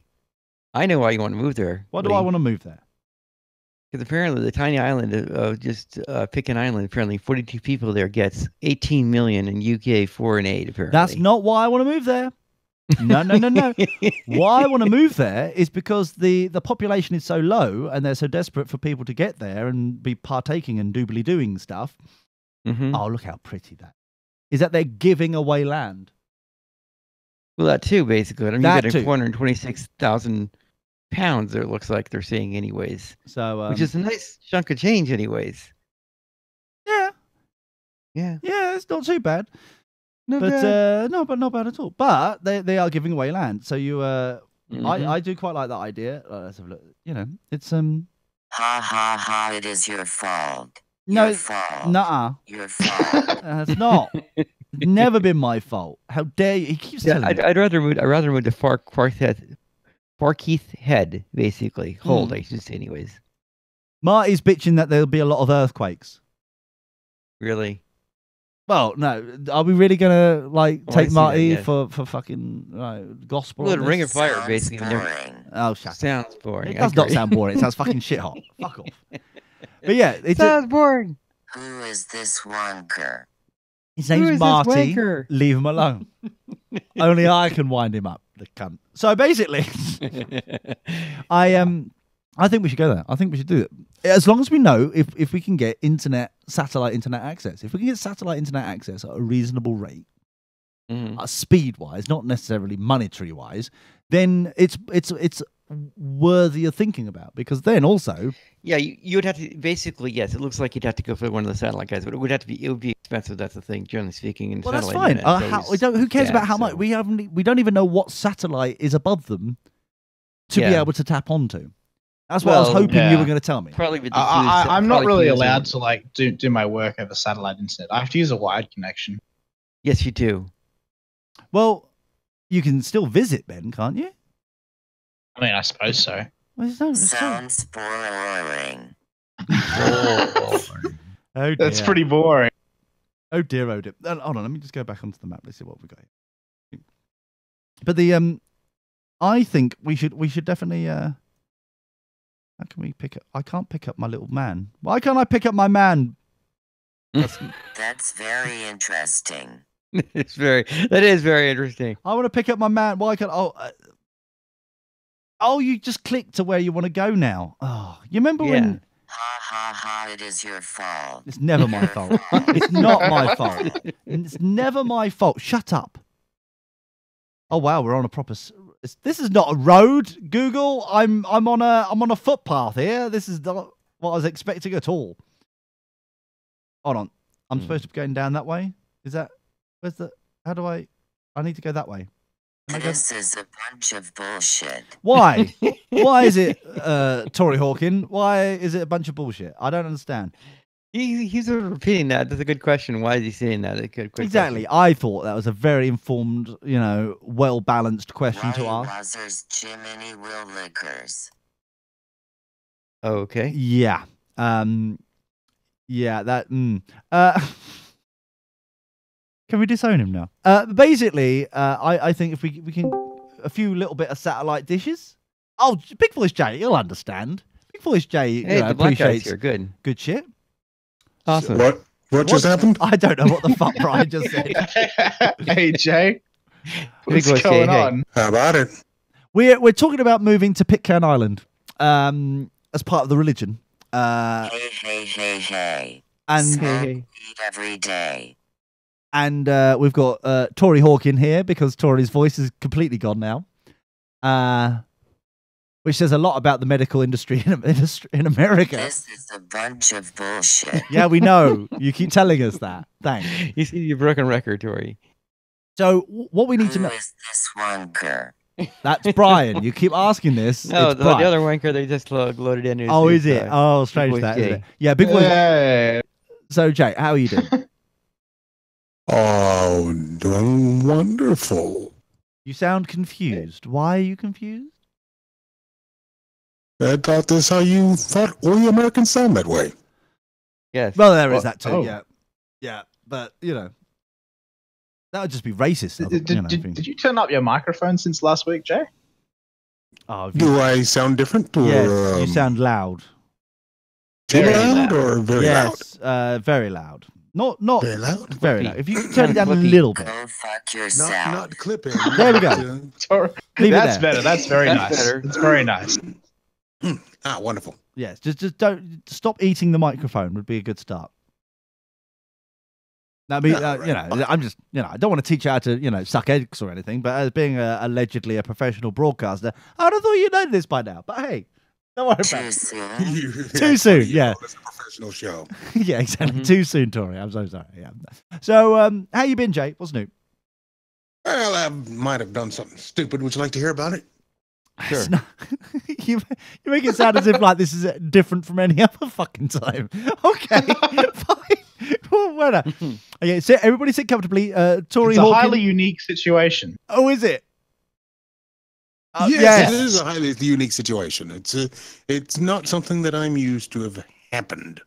I know why you want to move there. Why do I want to move there? Because apparently the tiny island of just Pitcairn Island, apparently 42 people there gets 18 million in UK 4 and 8. Apparently That's not why I want to move there. No. Why I want to move there is because the population is so low and they're so desperate for people to get there and be partaking and doobly doing stuff. Mhm. Oh, look how pretty that is. That they're giving away land. Well, that too, basically. I mean, That you too. get 426,000 pounds. It looks like they're saying, anyways, So which is a nice chunk of change, anyways. yeah, it's not too bad. But not bad at all. But they are giving away land. So you Mhm. I do quite like that idea. Let's have a look. You know, it's Ha ha ha, it is your fault. No, Your fault. nuh-uh. Your fault. It's not. Never been my fault. How dare you? He keeps Yeah, telling me. I'd rather move to Farkeith Head, basically. Hold, I should say, anyways. Marty's bitching that there'll be a lot of earthquakes. Really? Well, no. Are we really gonna like Oh, I take see Marty that, yes. for fucking gospel? Well, on the this? Ring of Fire, Sounds basically. boring. Oh, shut up. Sounds boring. It I does not agree. sound boring. It sounds fucking shit hot. Fuck off. But yeah, it's Sounds boring. Who is this wanker? his Who is name's this Marty. wanker? Leave him alone. Only I can wind him up, the cunt. So basically, I think we should go there. I think we should do it. As long as we know if we can get satellite internet access. If we can get satellite internet access at a reasonable rate, speed-wise, not necessarily monetary-wise, then it's worthy of thinking about. Because then also, Yeah, you would have to basically, yes. It looks like you'd have to go for one of the satellite guys, but it would be expensive. That's the thing, generally speaking. And well, that's satellite fine. internet is Who cares bad, about how much? so- We don't even know what satellite is above them to be Yeah. able to tap onto. That's what I was Well, hoping you yeah. were going to tell me. Probably with the I'm not probably really Hughes allowed and- to like do my work over satellite internet. I have to use a wired connection. Yes, you do. Well, you can still visit, Ben, can't you? I mean, I suppose so. Well, Sounds boring. Oh dear. That's pretty boring. Oh dear, oh dear. Hold on, let me just go back onto the map. Let's see what we got here. But the I think we should definitely how can we pick up? I can't pick up my little man. Why can't I pick up my man? That's very interesting. That is very interesting. I want to pick up my man. Why can't? Oh, you just click to where you want to go now. Oh, you remember when? Ha ha ha, it is your fault. It's never my fault. It's not my fault. It's never my fault. Shut up. Oh wow, we're on a proper. This is not a road, Google. I'm on a footpath here. This is not what I was expecting at all. Hold on. I'm supposed to be going down that way. Is that? Where's the? How do I? I need to go that way. Am I going- This is a bunch of bullshit. Why? Why is it, Tory Hawkin? Why is it a bunch of bullshit? I don't understand. He's sort of repeating that. That's a good question. Why is he saying that? A good Exactly. question. I thought that was a very informed, well-balanced question to ask. Wazzers Jiminy Will Lickers. Oh, okay. Yeah. Yeah, that. Can we disown him now? Basically, I think if we can a few little bit of satellite dishes. Oh, Big Voice Jay, he'll understand. Big Voice Jay, Hey, the black guys appreciates here. Good. good shit. Awesome. What just happened? I don't know what the fuck Brian just said. Hey Jay, what's Big boy, going hey. on? How about it? We're talking about moving to Pitcairn Island, as part of the religion. Hey. And Smoke Hey. weed every day. And we've got Tory Hawkin here because Tory's voice is completely gone now. Which says a lot about the medical industry in America. This is a bunch of bullshit. Yeah, we know. You keep telling us that. Thanks. You see your broken record, Tori. So what we need to Who know... is this wanker? That's Brian. You keep asking this. No, It's the Brian. other wanker they just loaded in. Oh, is it? Oh, strange Voice that, Jay. isn't it? Yeah, Big Voice. Hey. So, Jay, how are you doing? Oh, doing wonderful. You sound confused. Why are you confused? I thought this how you thought all Americans sound that way. Yes. Well, there is that too, oh. yeah. Yeah, but, that would just be racist. Did you turn up your microphone since last week, Jay? Oh, if you- Do I sound different? Or, yes, you sound loud. too very loud loud. or very Yes, very loud. Not Very loud? very loud. If you could turn it down a Flippy. little bit. Go fuck Not, yourself. not clipping. There we go. Leave it That's there. better. That's very That's nice. better. It's very nice. Wonderful. Yes, just don't stop eating the microphone would be a good start. I mean, right. I'm just, I don't want to teach you how to, suck eggs or anything, but as being allegedly a professional broadcaster, I would have thought you know this by now. But hey, don't worry about Too it. soon. Too soon, yeah. It's a professional show. Yeah, exactly. Mhm. Too soon, Tori. I'm so sorry. Yeah. So, how you been, Jay? What's new? Well, I might have done something stupid. Would you like to hear about it? Sure. It's not- you make it sound as if like this is different from any other fucking time. Okay, fine. Well, okay, so everybody sit comfortably. Tory It's a Hawkins. highly unique situation. Oh, is it? Yes, it is a highly unique situation. It's not something that I'm used to have happened.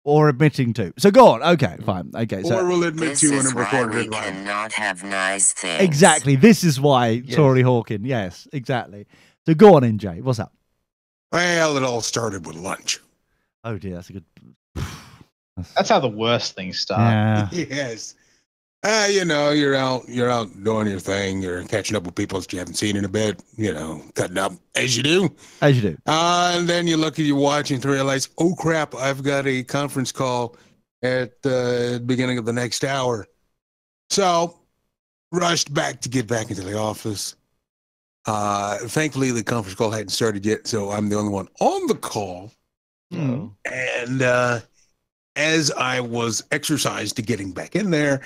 Or admitting to. So go on. Okay, fine. Okay, so Or will admit This to in is a why recorded we environment. cannot have nice things. exactly. This is why Yes. Tory Hawkins. Yes, exactly. So go on, NJ. What's up? Well, it all started with lunch. Oh dear, that's a good. That's how the worst things start. Yeah. Yes. You're out doing your thing. You're catching up with people that you haven't seen in a bit. Cutting up as you do. As you do. And then you look at your watch and realize, oh crap, I've got a conference call at the beginning of the next hour. So, rushed back to get back into the office. Thankfully, the conference call hadn't started yet, so I'm the only one on the call. Oh. And as I was exercised to getting back in there,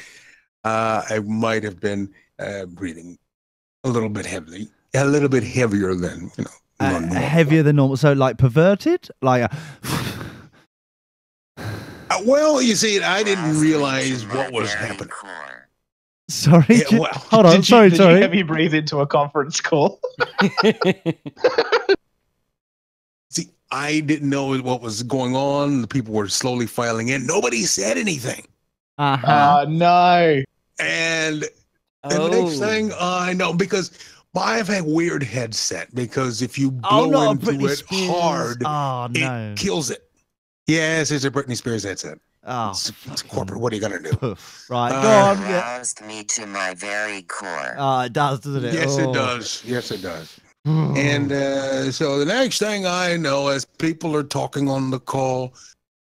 I might have been breathing a little bit heavily, a little bit heavier than normal. Heavier than normal. So like perverted? Like Well, you see, I didn't Ask realize me to what my was very happening. core. sorry. Yeah, well, Hold on. Did you heavy breathe into a conference call? See, I didn't know what was going on. The people were slowly filing in. Nobody said anything. Uh-huh. No. And the next thing I know, because I've had weird headset, because if you blow not a into Britney it Spears. hard, Oh no. it kills it. Yes, it's a Britney Spears headset. Oh, It's corporate. What are you going to do? poof. Right, go Uh, on. Yeah. Roused me to my very core. It does, doesn't it? Yes, Oh. it does. Yes, it does. And so the next thing I know, as people are talking on the call,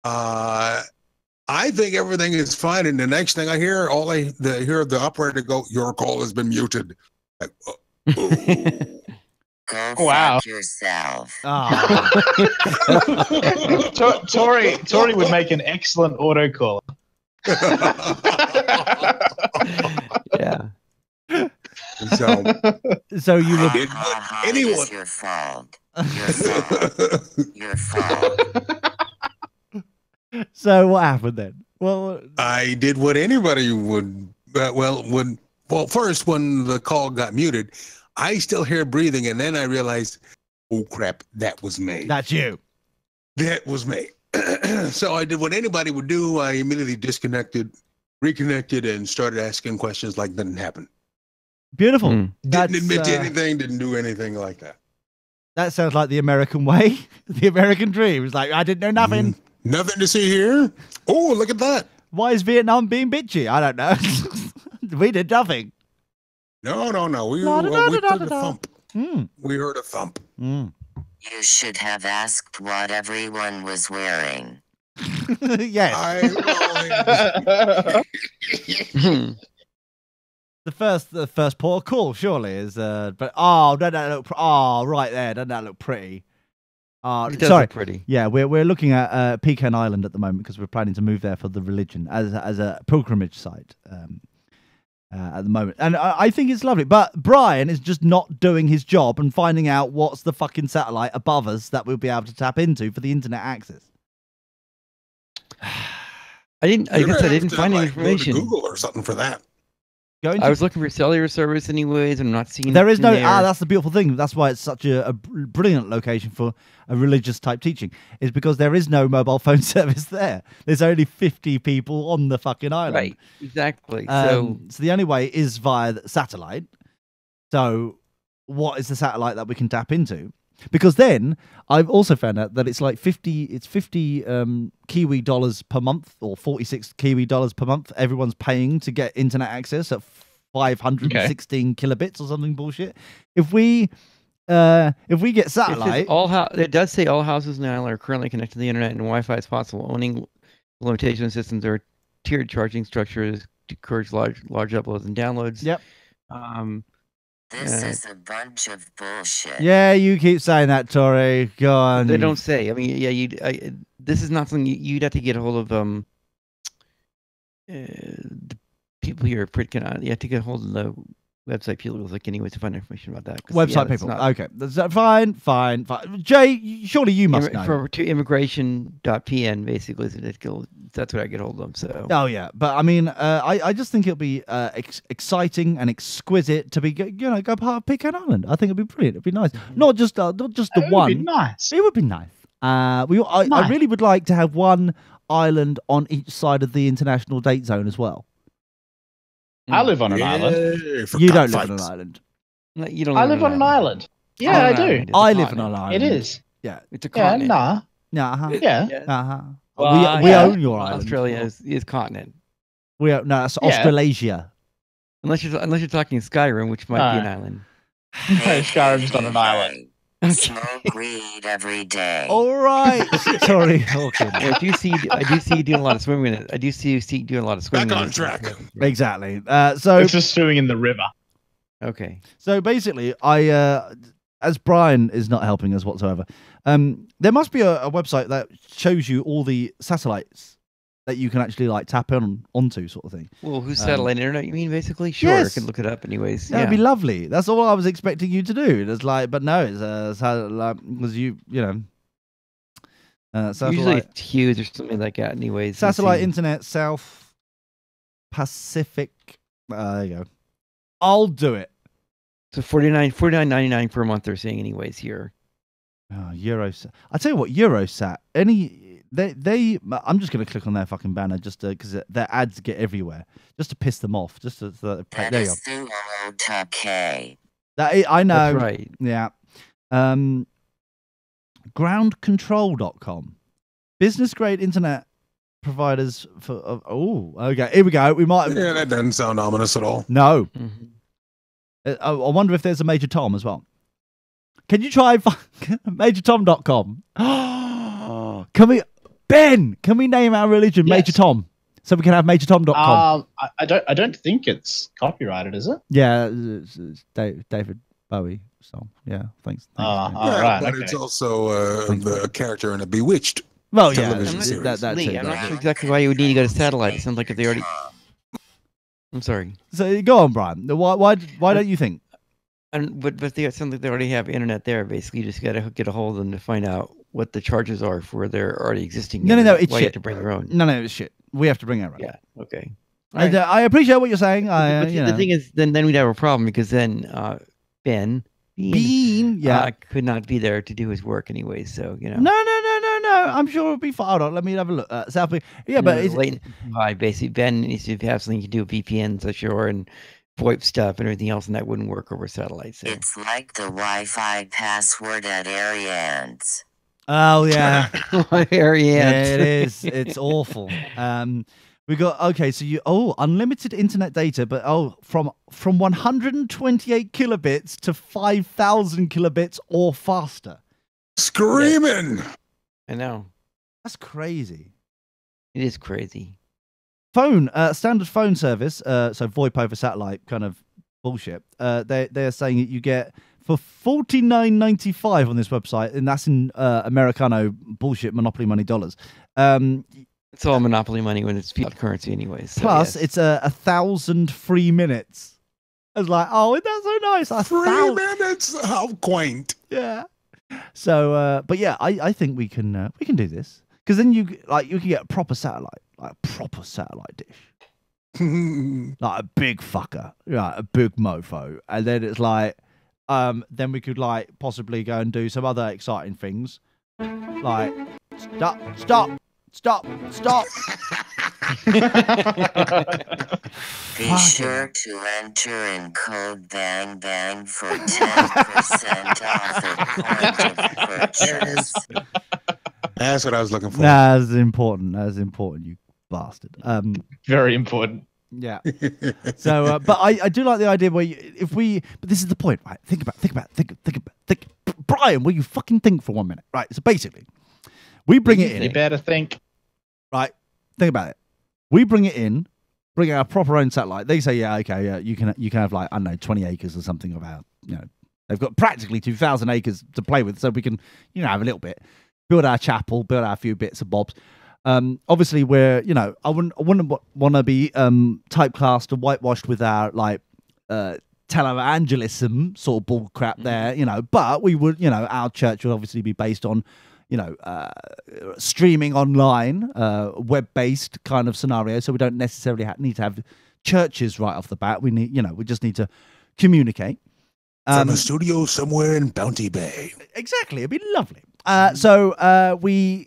I think everything is fine. And the next thing I hear, hear the operator go, "Your call has been muted." Like, Go Wow. fuck yourself. Oh. Tori would make an excellent autocaller. Yeah. so So you look. Did Ha, what it anyone- is your fault. Your fault. Your fault. So what happened then? Well, I did what anybody would. First when the call got muted, I still hear breathing, and then I realized, oh crap, that was me. that's you. That was me. So I did what anybody would do. I immediately disconnected, reconnected, and started asking questions like didn't happen. Beautiful. Mm. That's, Didn't admit to anything, didn't do anything like that. That sounds like the American way, the American dream. It's like I didn't know nothing. Nothing to see here. Oh, look at that. Why is Vietnam being bitchy? I don't know. We did nothing. No. We La da da we da heard da a da. thump. Mm. We heard a thump. Mm. You should have asked what everyone was wearing. Yes. The first port of call surely is but doesn't that look right there, doesn't that look pretty? It does Sorry. look pretty. Yeah, we're looking at Pecan Island at the moment because we're planning to move there for the religion as a pilgrimage site at the moment, and I think it's lovely. But Brian is just not doing his job and finding out what's the fucking satellite above us that we'll be able to tap into for the internet access. I guess I didn't find any Go to information. Google or something for that. Going I to was looking for cellular service anyways. I'm not seeing There is no. anything there. That's the beautiful thing. That's why it's such a brilliant location for a religious type teaching. Is because there is no mobile phone service there. There's only 50 people on the fucking island. Right, exactly. So the only way is via the satellite. So what is the satellite that we can tap into? Because then I've also found out that it's like 50 Kiwi dollars per month, or 46 Kiwi dollars per month. Everyone's paying to get internet access at 516 kilobits or something bullshit. If we get satellite, it does say all houses in the island are currently connected to the internet and Wi-Fi is possible. Owning limitation systems or tiered charging structures to encourage large uploads and downloads. Yep. This is a bunch of bullshit. Yeah, you keep saying that, Tori. Go on. They don't say. I mean, yeah, this is not something you'd have to get a hold of. The people here are pretty. You have to get a hold of the website people look anyways to find information about that. 'cause, Website that's people. not- Okay, that's fine. Jay, surely you must know. To immigration.pn basically is that's what I get hold of. So Oh yeah, but I mean, I just think it'll be exciting and exquisite to be go part of Pecan Island. I think it'd be brilliant. It'd be nice. Not just the It one. would be nice. It would be nice. I Nice. really would like to have one island on each side of the international date zone as well. I live on an island. For You don't live on cockfights. an island. No, you don't. I live on an island. Yeah, I do. I live on an island. It is. Yeah. It's a Yeah, continent. nah. Yeah. Uh-huh. Yeah. Uh-huh. Well, we yeah. own your island. Australia is continent. No, that's Yeah. Australasia. Unless you're talking Skyrim, which might be an island. Skyrim's on an island. Smoke weed every day. All right, Tori Hawkins. I do see you doing a lot of swimming in it. I do see you doing a lot of swimming. Back in on it. track. Exactly. So It's just swimming in the river. Okay. So basically, as Brian is not helping us whatsoever, there must be a website that shows you all the satellites that you can actually like tap onto, sort of thing. Well, who's satellite internet? You mean basically? Sure, Yes. I can look it up anyways. That'd be lovely. That's all I was expecting you to do. It's like, but no, it's satellite because you know. Satellite, Usually it's Hughes or something like that. Anyways, let's satellite see. internet South Pacific. There you go. I'll do it. So $49.99 per month. They're saying anyways here. Oh, Eurosat. I tell you what, Eurosat. I'm just going to click on their fucking banner just because their ads get everywhere, just to piss them off. Just to, there That you go. is the K. I know. That's right. Yeah. Groundcontrol.com. Business grade internet providers for. Okay. Here we go. We might. Yeah, that doesn't sound ominous at all. No. Mhm. I wonder if there's a Major Tom as well. Can you try MajorTom.com? Can we name our religion Yes. Major Tom so we can have MajorTom.com? I don't think it's copyrighted, is it? Yeah, it's David Bowie song. Yeah, thanks. Oh, yeah. all right. but Okay. it's also the character in a Bewitched. Well, yeah, television series. that Lee, too. I'm but- not sure exactly why you would need to go to satellite. It sounds like if they already. I'm sorry. So go on, Brian. Why don't you think? But they sound like they already have internet there. Basically, you just got to get a hold of them to find out what the charges are for their already existing. No, internet. it's why you have shit. to bring your own. No, it's shit. We have to bring our own. Yeah. Okay. And, I appreciate what you're saying. But You the know. thing is, then we'd have a problem because then Bean, Bean, yeah. could not be there to do his work anyway. So you know. No. I'm sure it'll be fine. Hold on, let me have a look. South. Yeah, but it's, latency high. Basically, Ben needs to have something to do with VPNs, so sure, and VoIP stuff and everything else, and that wouldn't work over satellite. So. It's like the Wi-Fi password at Ariane's. oh yeah. Ariane. Yeah, it is. It's awful. We got okay. So unlimited internet data, but from 128 kilobits to 5,000 kilobits or faster. Screaming. I know. That's crazy. It is crazy. Phone standard phone service. So VoIP over satellite kind of bullshit. They're saying that you get for $49.95 on this website, and that's in Americano bullshit monopoly money dollars. It's all monopoly money when it's fiat currency, anyways. So Plus, yes. it's 1,000 free minutes. I was like, oh, that's so nice. 3 minutes. How quaint. Yeah. So, but yeah, I think we can do this because then you can get a proper satellite, like a proper satellite dish, like a big fucker, right, a big mofo, and then it's like, then we could like possibly go and do some other exciting things, like stop. Be sure to enter in code BANG BANG for 10% off at point of purchase. That's what I was looking for. Nah, that's important. You bastard. Very important. Yeah. So, but I do like the idea where but this is the point, right? Think about. Brian, will you fucking think for 1 minute, right? So basically, we bring it in. You better think. Right, think about it. We bring it in, bring our proper own satellite. They say, yeah, okay, yeah, you can have like, I don't know, 20 acres or something of our, they've got practically 2,000 acres to play with, so we can, have a little bit, build our chapel, build our few bits and bobs. Obviously, we're, I wouldn't want to be typecast or whitewashed with our like televangelism sort of bull crap there, you know. But we would, you know, our church would obviously be based on, you know, streaming online, web-based kind of scenario. So we don't necessarily need to have churches right off the bat. We need, you know, we just need to communicate. From a studio somewhere in Bounty Bay. Exactly. It'd be lovely. So we're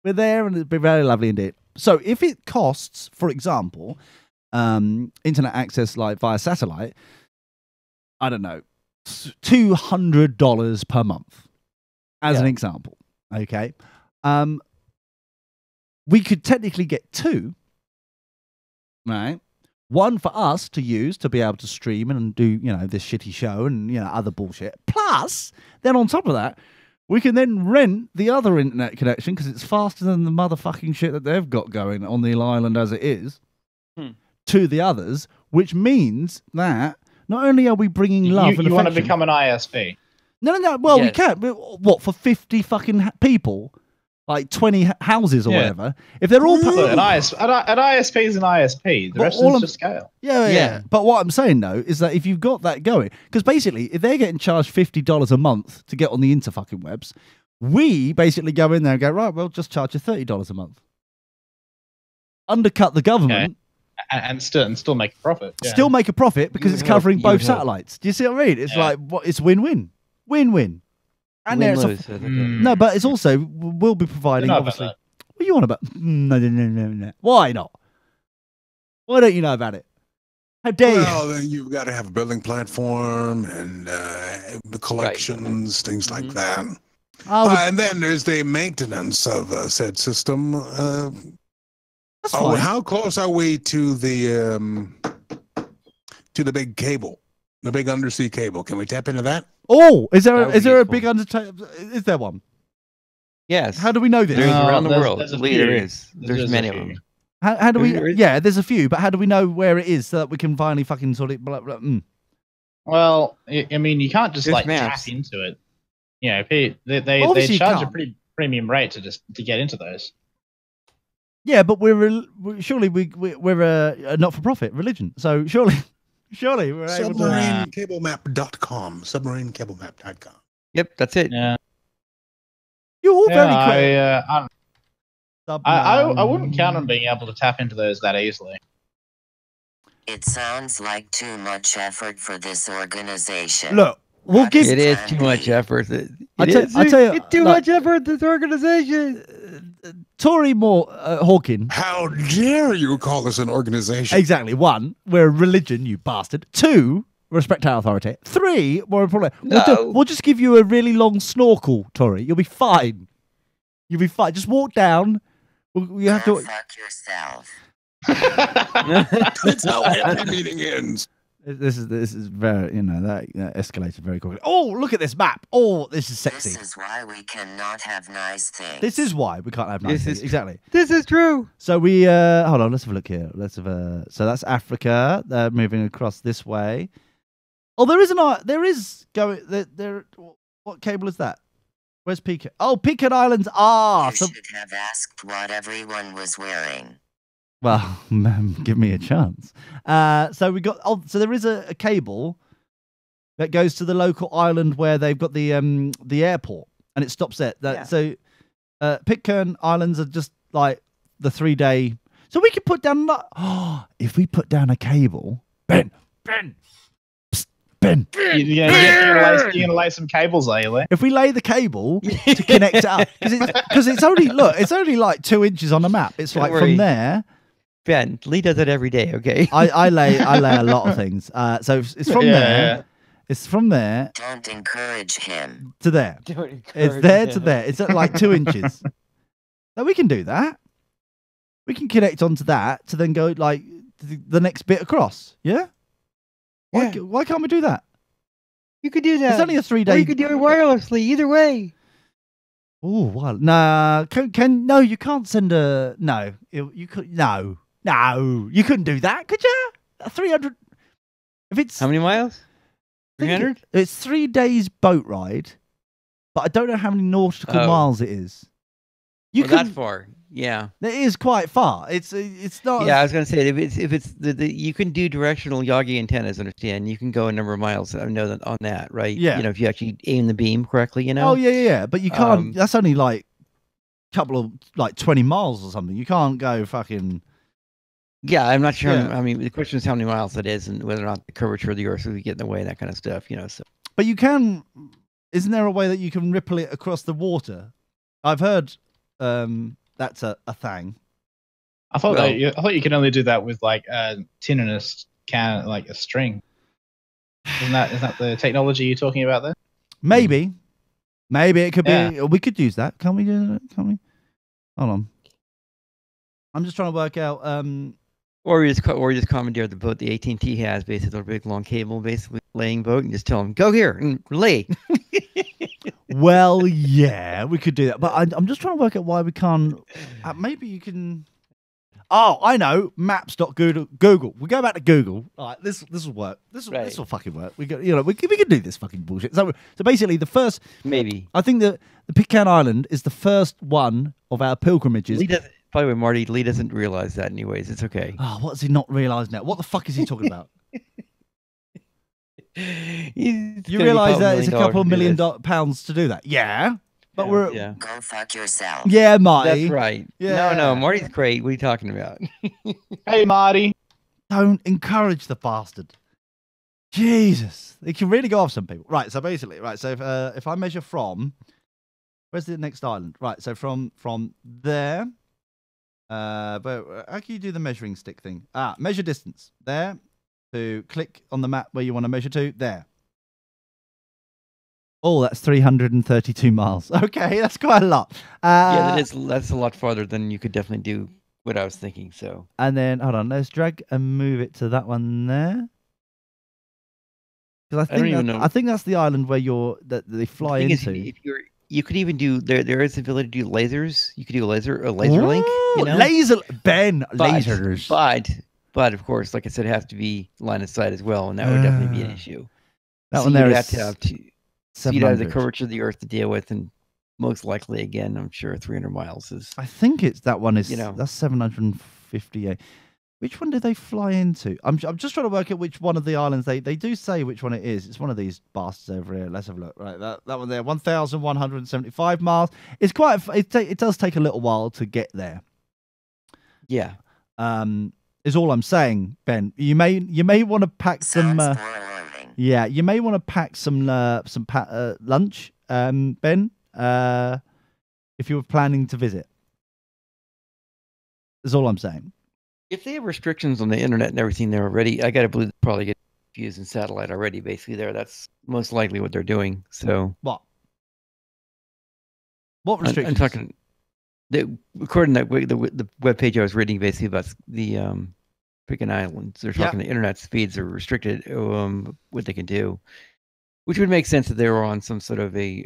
there, and it'd be very lovely indeed. So if it costs, for example, internet access like via satellite, I don't know, $200 per month, as an example. Okay. We could technically get two, right? One for us to use to be able to stream and do, you know, this shitty show and, you know, other bullshit. Plus, then on top of that, we can then rent the other internet connection because it's faster than the motherfucking shit that they've got going on the island as it is to the others, which means that not only are we bringing love and affection... You want to become an ISP? No. Well, we can. What, for 50 fucking people? Like 20 houses or whatever. If they're all... An ISP is an ISP. The rest is just scale. Yeah. But what I'm saying, though, is that if you've got that going... Because basically, if they're getting charged $50 a month to get on the interfucking webs, we basically go in there and go, right, we'll just charge you $30 a month. Undercut the government... And still make a profit. Yeah. Still make a profit because it's covering both satellites. Do you see what I mean? It's like, it's win-win. Win-win. And there's no, but it's also, we'll be providing, obviously. What are you on about? No. Why not? Why don't you know about it? How dare you? Well, then you've got to have a building platform and the collections, things like that. And then there's the maintenance of said system. How close are we to the big cable, the big undersea cable? Can we tap into that? Oh, is there a big undersea? Is there one? Yes. How do we know this? There's around the world. There's many of them. How do we? Yeah, there's a few, but how do we know where it is so that we can finally fucking sort it? Blah, blah, Well, I mean, you can't just tap into it. You know, they charge a pretty premium rate to get into those. Yeah, but we're a not-for-profit religion, so surely we're able to... Submarinecablemap.com. Submarinecablemap.com. Yep, that's it. Yeah. You're all very quick. I wouldn't count on being able to tap into those that easily. It sounds like too much effort for this organization. Look, we'll give... It is too much effort. I tell you, it's too much effort, this organization. Tory Hawking. How dare you call us an organization? Exactly. 1, we're a religion, you bastard. 2, respect our authority. 3, more importantly, we'll just give you a really long snorkel, Tory. You'll be fine. You'll be fine. Just walk down. You have to fuck yourself. That's how every meeting ends. This is very, you know, that escalated very quickly. Oh, look at this map. Oh, this is sexy. This is why we cannot have nice things. This is why we can't have nice things. Exactly. This is true. So we hold on. Let's have a look here. So that's Africa. They're moving across this way. Oh, there is going there. What cable is that? Where's Pecan? Oh, Pecan Islands. You should have asked what everyone was wearing. Well, give me a chance. So we got. Oh, so there is a cable that goes to the local island where they've got the airport, and it stops there. So Pitcairn Islands are just like the 3-day. So we could put down. If we put down a cable, Ben. You're gonna lay some cables, are you? If we lay the cable to connect it up, because it's only like 2 inches on the map. It's like from there. Ben, Lee does it every day. Okay. I lay a lot of things. So it's from there. Yeah. It's from there. Don't encourage him. To there. It's there to there. It's at like 2 inches. So we can do that. We can connect onto that to then go like the next bit across. Yeah. Why can't we do that? You could do that. It's only a 3-day. Or you could do it wirelessly. Either way. Oh, well, nah. No, you can't send a no. You could no. You couldn't do that, could you? 300. If it's how many miles? 300. It's 3 days boat ride, but I don't know how many nautical miles it is. That far. Yeah, it is quite far. It's not. Yeah, I was gonna say if it's you can do directional Yagi antennas. Understand? You can go a number of miles. I know that on that, right? Yeah. If you actually aim the beam correctly, Oh yeah. But you can't. That's only like a couple of 20 miles or something. You can't go fucking. Yeah, I'm not sure. Yeah. I mean, the question is how many miles it is, and whether or not the curvature of the Earth will get in the way, that kind of stuff. So. But you can. Isn't there a way that you can ripple it across the water? I've heard that's a thing. I thought you could only do that with like a tin and a can, like a string. Isn't that the technology you're talking about there? Maybe it could be. We could use that. Can't we do that? Can't we? Hold on. I'm just trying to work out. Or you just commandeer the boat the AT&T has, basically a big long cable, basically laying boat, and just tell them go here and lay. Well, yeah, we could do that, but I'm just trying to work out why we can't. Maybe you can. Oh, I know. Maps.google. We go back to Google. All right, this will work. This will fucking work. We can do this fucking bullshit. So basically, the first. Maybe. I think that the Pitcairn Island is the first one of our pilgrimages. By the way, Marty, Lee doesn't realize that anyways. It's okay. Oh, what does he not realize now? What the fuck is he talking about? You realize that it's a couple of $1 million to do that? Yeah. But we're go fuck yourself. Yeah, Marty. That's right. Yeah. No, Marty's great. What are you talking about? Hey, Marty. Don't encourage the bastard. Jesus, it can really go off some people. Right. So basically, So if I measure from, where's the next island? Right. So from there. But how can you do the measuring stick thing? Measure distance there. To click on the map where you want to measure to there. Oh, that's 332 miles. Okay, that's quite a lot. That's a lot farther than you could definitely do what I was thinking. So. And then hold on, let's drag and move it to that one there. Because I think that's the island where that they fly into. You could even do there is the ability to do lasers. You could do a laser link. Lasers. But of course, like I said, it has to be line of sight as well, and that would definitely be an issue. That one there is. Have to have you'd have the curvature of the Earth to deal with, and most likely, again, I'm sure 300 miles is. I think it's that one is. That's 758. Which one did they fly into? I'm just trying to work out which one of the islands they do say which one it is. It's one of these bastards over here. Let's have a look. Right, that one there, 1,175 miles. It's quite. It does take a little while to get there. Yeah. Is all I'm saying, Ben. You may want to pack some. You may want to pack some lunch, Ben. If you were planning to visit. Is all I'm saying. If they have restrictions on the internet and everything there already, I got to believe they probably get using satellite already. Basically, that's most likely what they're doing. So what? What restrictions? I'm talking. According to the webpage I was reading, basically about the Pitcairn Islands, they're talking the internet speeds are restricted. What they can do, which would make sense that they were on some sort of a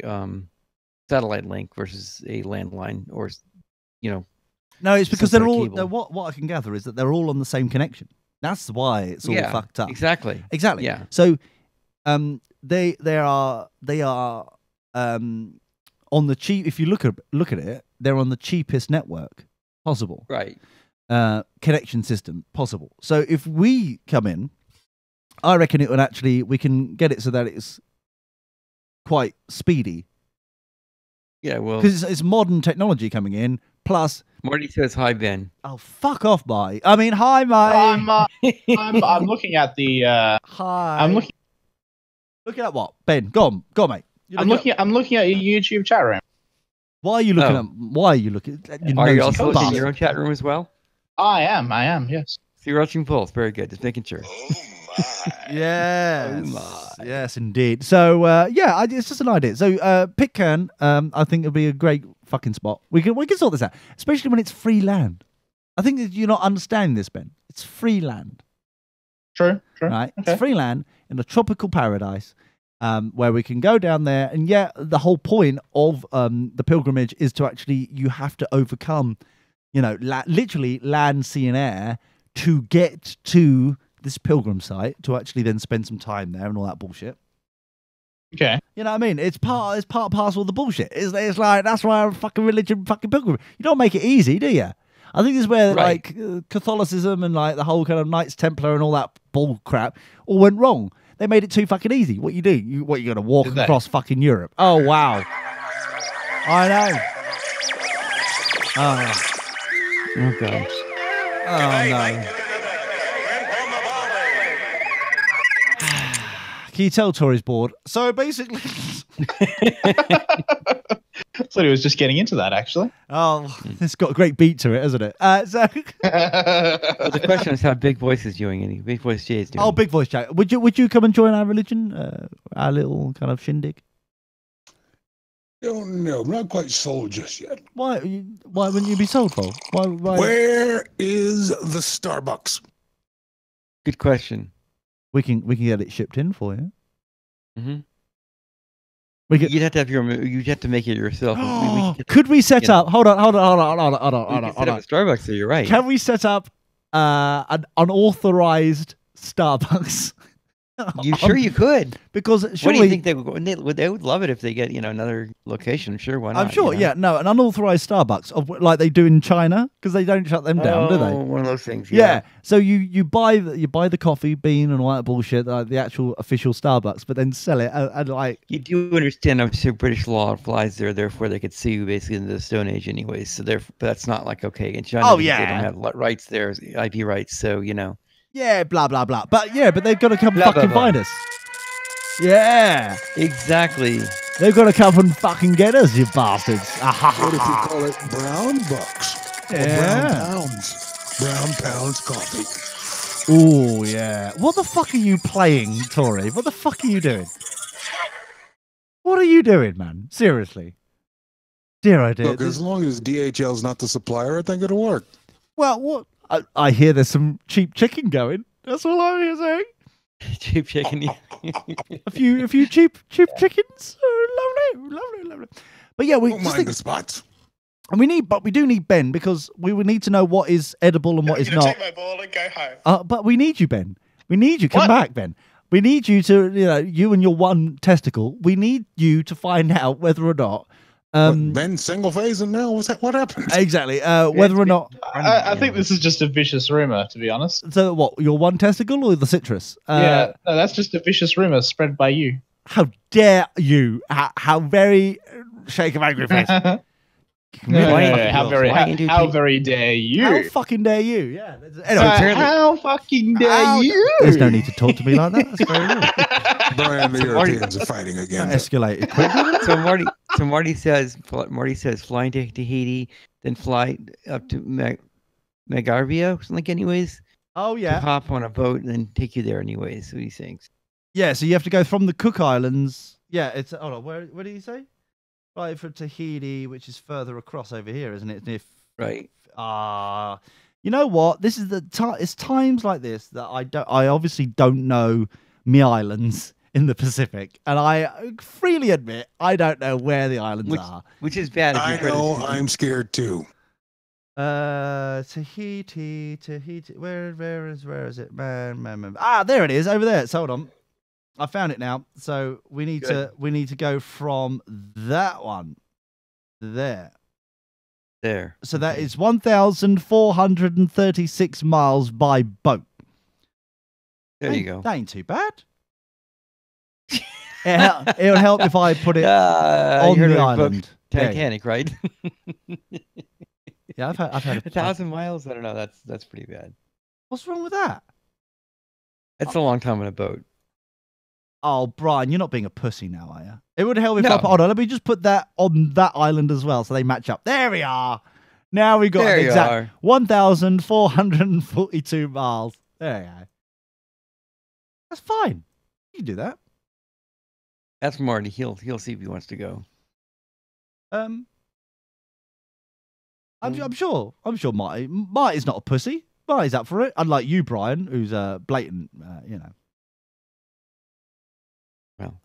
satellite link versus a landline, or No, it's because they're all. What I can gather is that they're all on the same connection. That's why it's all fucked up. Exactly. Yeah. So, they are on the cheap. If you look at it, they're on the cheapest network possible. Right. Connection system possible. So if we come in, I reckon it would actually we can get it so that it's quite speedy. Yeah, well, because it's modern technology coming in. Plus, Marty says hi, Ben. Oh, fuck off, Marty. I mean, hi, Marty. I'm looking at the. Hi. I'm looking. Looking at what, Ben? Go on, mate. I'm looking at your YouTube chat room. Why are you looking at? Why are you looking? Are you also looking at your own chat room as well? I am. Yes. So you're watching both. Very good. Just making sure. Yes. Oh my. Yes, indeed. So it's just an idea. So Pitcairn, I think it'd be a great fucking spot. We can sort this out, especially when it's free land. I think that you're not understanding this, Ben. It's free land. True. Right. Okay. It's free land in a tropical paradise, where we can go down there, and the whole point of the pilgrimage is to actually you have to overcome, literally land, sea, and air to get to this pilgrim site to actually then spend some time there and all that bullshit. Okay. You know what I mean? It's part and parcel of the bullshit. It's like, that's why fucking religion fucking pilgrim. You don't make it easy, do you? I think this is where like Catholicism and like the whole kind of Knights Templar and all that bull crap all went wrong. They made it too fucking easy. What you do? You going to walk across fucking Europe? Oh wow! I know. Oh gosh. Oh no. Can you tell Tori's bored? So basically, thought he was just getting into that, actually. oh, it's got a great beat to it, hasn't it? Well, the question is how Big Voice is doing. Any Big Voice Jay is doing. Oh, Big Voice Chat. Would you come and join our religion? Our little kind of shindig? Don't know. I'm not quite sold just yet. Why wouldn't you be sold for? Why? Where is the Starbucks? Good question. We can get it shipped in for you. Mm-hmm. You'd have to make it yourself. Could we set up? Hold on. Set up a Starbucks. So you're right. Can we set up an unauthorized Starbucks? You sure you could? Because what do you think they would love it if they get another location? Sure, why not? I'm sure. Yeah, no, an unauthorized Starbucks, like they do in China, because they don't shut them down, do they? One of those things. Yeah. So you buy the coffee bean and all that bullshit, like the actual official Starbucks, but then sell it and like. You do understand? I'm sure British law applies there. Therefore, they could sue you basically in the Stone Age, anyways. So but that's not like okay in China. Oh yeah. They don't have rights there, IP rights. So Yeah, blah blah blah. But they've got to come fucking find us. Yeah, exactly. They've got to come and fucking get us, you bastards. What if you call it brown bucks? Yeah. Brown pounds coffee. Oh yeah. What the fuck are you playing, Tori? What the fuck are you doing? What are you doing, man? Seriously. Dear idea. Look, as long as DHL's not the supplier, I think it'll work. Well, what? I hear there's some cheap chicken going. That's all I'm here saying. Cheap chicken. a few cheap chickens. Oh, lovely. But yeah, we don't mind the spots. And we do need Ben, because we would need to know what is edible and what is not. Take my ball and go home. But we need you, Ben. We need you. Come back, Ben. We need you to, you and your one testicle. We need you to find out whether or not. Ben single phase and now what happened? Exactly. Whether or not. I think this is just a vicious rumor, to be honest. So what? Your one testicle or the citrus? Yeah, no, that's just a vicious rumor spread by you. How dare you? How very shake of angry face. How very dare you? How fucking dare you? Yeah. Anyway, how fucking dare you? There's no need to talk to me like that. That's very rude. Brian, the Europeans are fighting again. That escalated quickly. So Marty says flying to Tahiti, then fly up to Megarvia, something like anyways. Oh yeah. Hop on a boat and then take you there anyways. What do you think? Yeah, so you have to go from the Cook Islands. Yeah, it's hold on. Where did you say? Right, for Tahiti, which is further across over here, isn't it? Right. You know what? This is it's times like this that I obviously don't know me islands in the Pacific, and I freely admit I don't know where the islands are. Which is bad. I know. I'm scared too. Tahiti. Where is it? Man. There it is, over there. So hold on. I found it now. So we need to go from that one there. There. So that is 1,436 miles by boat. There you go. That ain't too bad. It'll help if I put it on the island. Titanic, right? Yeah, I've had 1,000 miles. I don't know. That's pretty bad. What's wrong with that? That's a long time on a boat. Oh, Brian, you're not being a pussy now, are you? It would help if I hold on. Let me just put that on that island as well, so they match up. There we are. Now we got an exact 1,442 miles. There you go. That's fine. You can do that. That's Marty. He'll see if he wants to go. I'm sure Marty's not a pussy. Marty's up for it. Unlike you, Brian, who's blatant,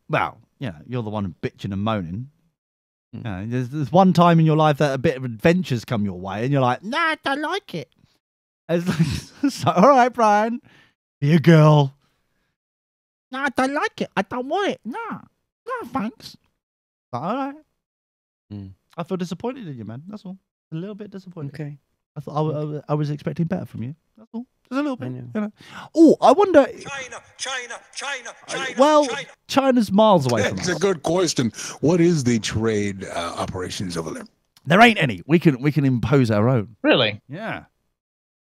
Well, you're the one bitching and moaning. There's one time in your life that a bit of adventures come your way, and you're like, "Nah, I don't like it." It's like, all right, Brian, be a girl. No, I don't like it. I don't want it. No, Oh, thanks. All right. Mm. I feel disappointed in you, man. That's all. A little bit disappointed. Okay. I thought I was expecting better from you. That's all. Just a little bit. I know. You know. Oh, I wonder. China. Well, China's miles away from us. That's a good question. What is the trade operations over there? There ain't any. We can impose our own. Really? Yeah.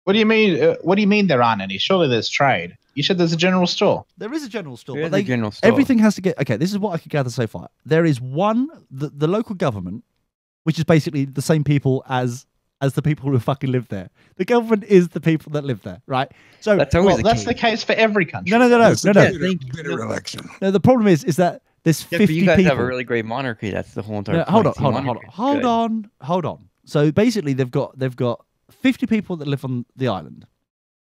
What do you mean? What do you mean there aren't any? Surely there's trade. You said there's a general store. There is a general store. There but is a general store. Everything has to get. Okay, this is what I could gather so far. There is one, the local government, which is basically the same people as the people who fucking live there. The government is the people that live there, right? So that's always the case for every country. No. Bitter election. No, the problem is that there's 50 you guys people. have a really great monarchy. That's the whole entire. Yeah, hold on. So basically, they've got 50 people that live on the island,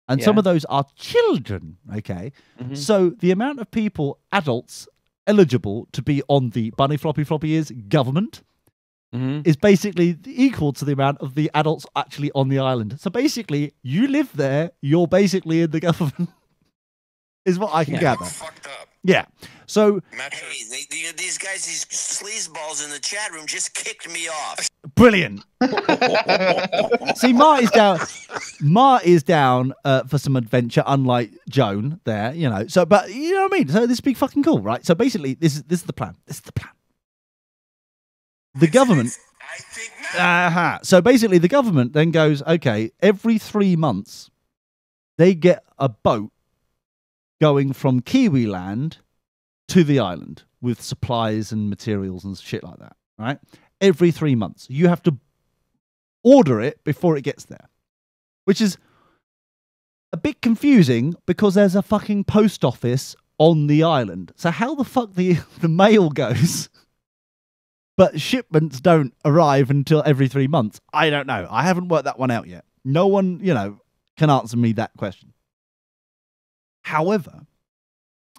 and some of those are children. Okay, so the amount of people, adults, eligible to be on the bunny floppy is government. Is basically equal to the amount of the adults actually on the island. So basically, you live there, you're basically in the government, is what I can gather. Fucked up. Yeah. So hey, these guys, these sleazeballs in the chat room just kicked me off. Brilliant. See, Ma is down for some adventure, unlike Joan there, you know. So, but you know what I mean. So this would be fucking cool, right? So basically, this is the plan. The government. So basically, the government then goes, okay, every 3 months, they get a boat going from Kiwi land to the island with supplies and materials and shit like that, right? Every 3 months. You have to order it before it gets there, which is a bit confusing because there's a fucking post office on the island. So how the fuck the mail goes, but shipments don't arrive until every 3 months? I don't know. I haven't worked that one out yet. No one, can answer me that question. However,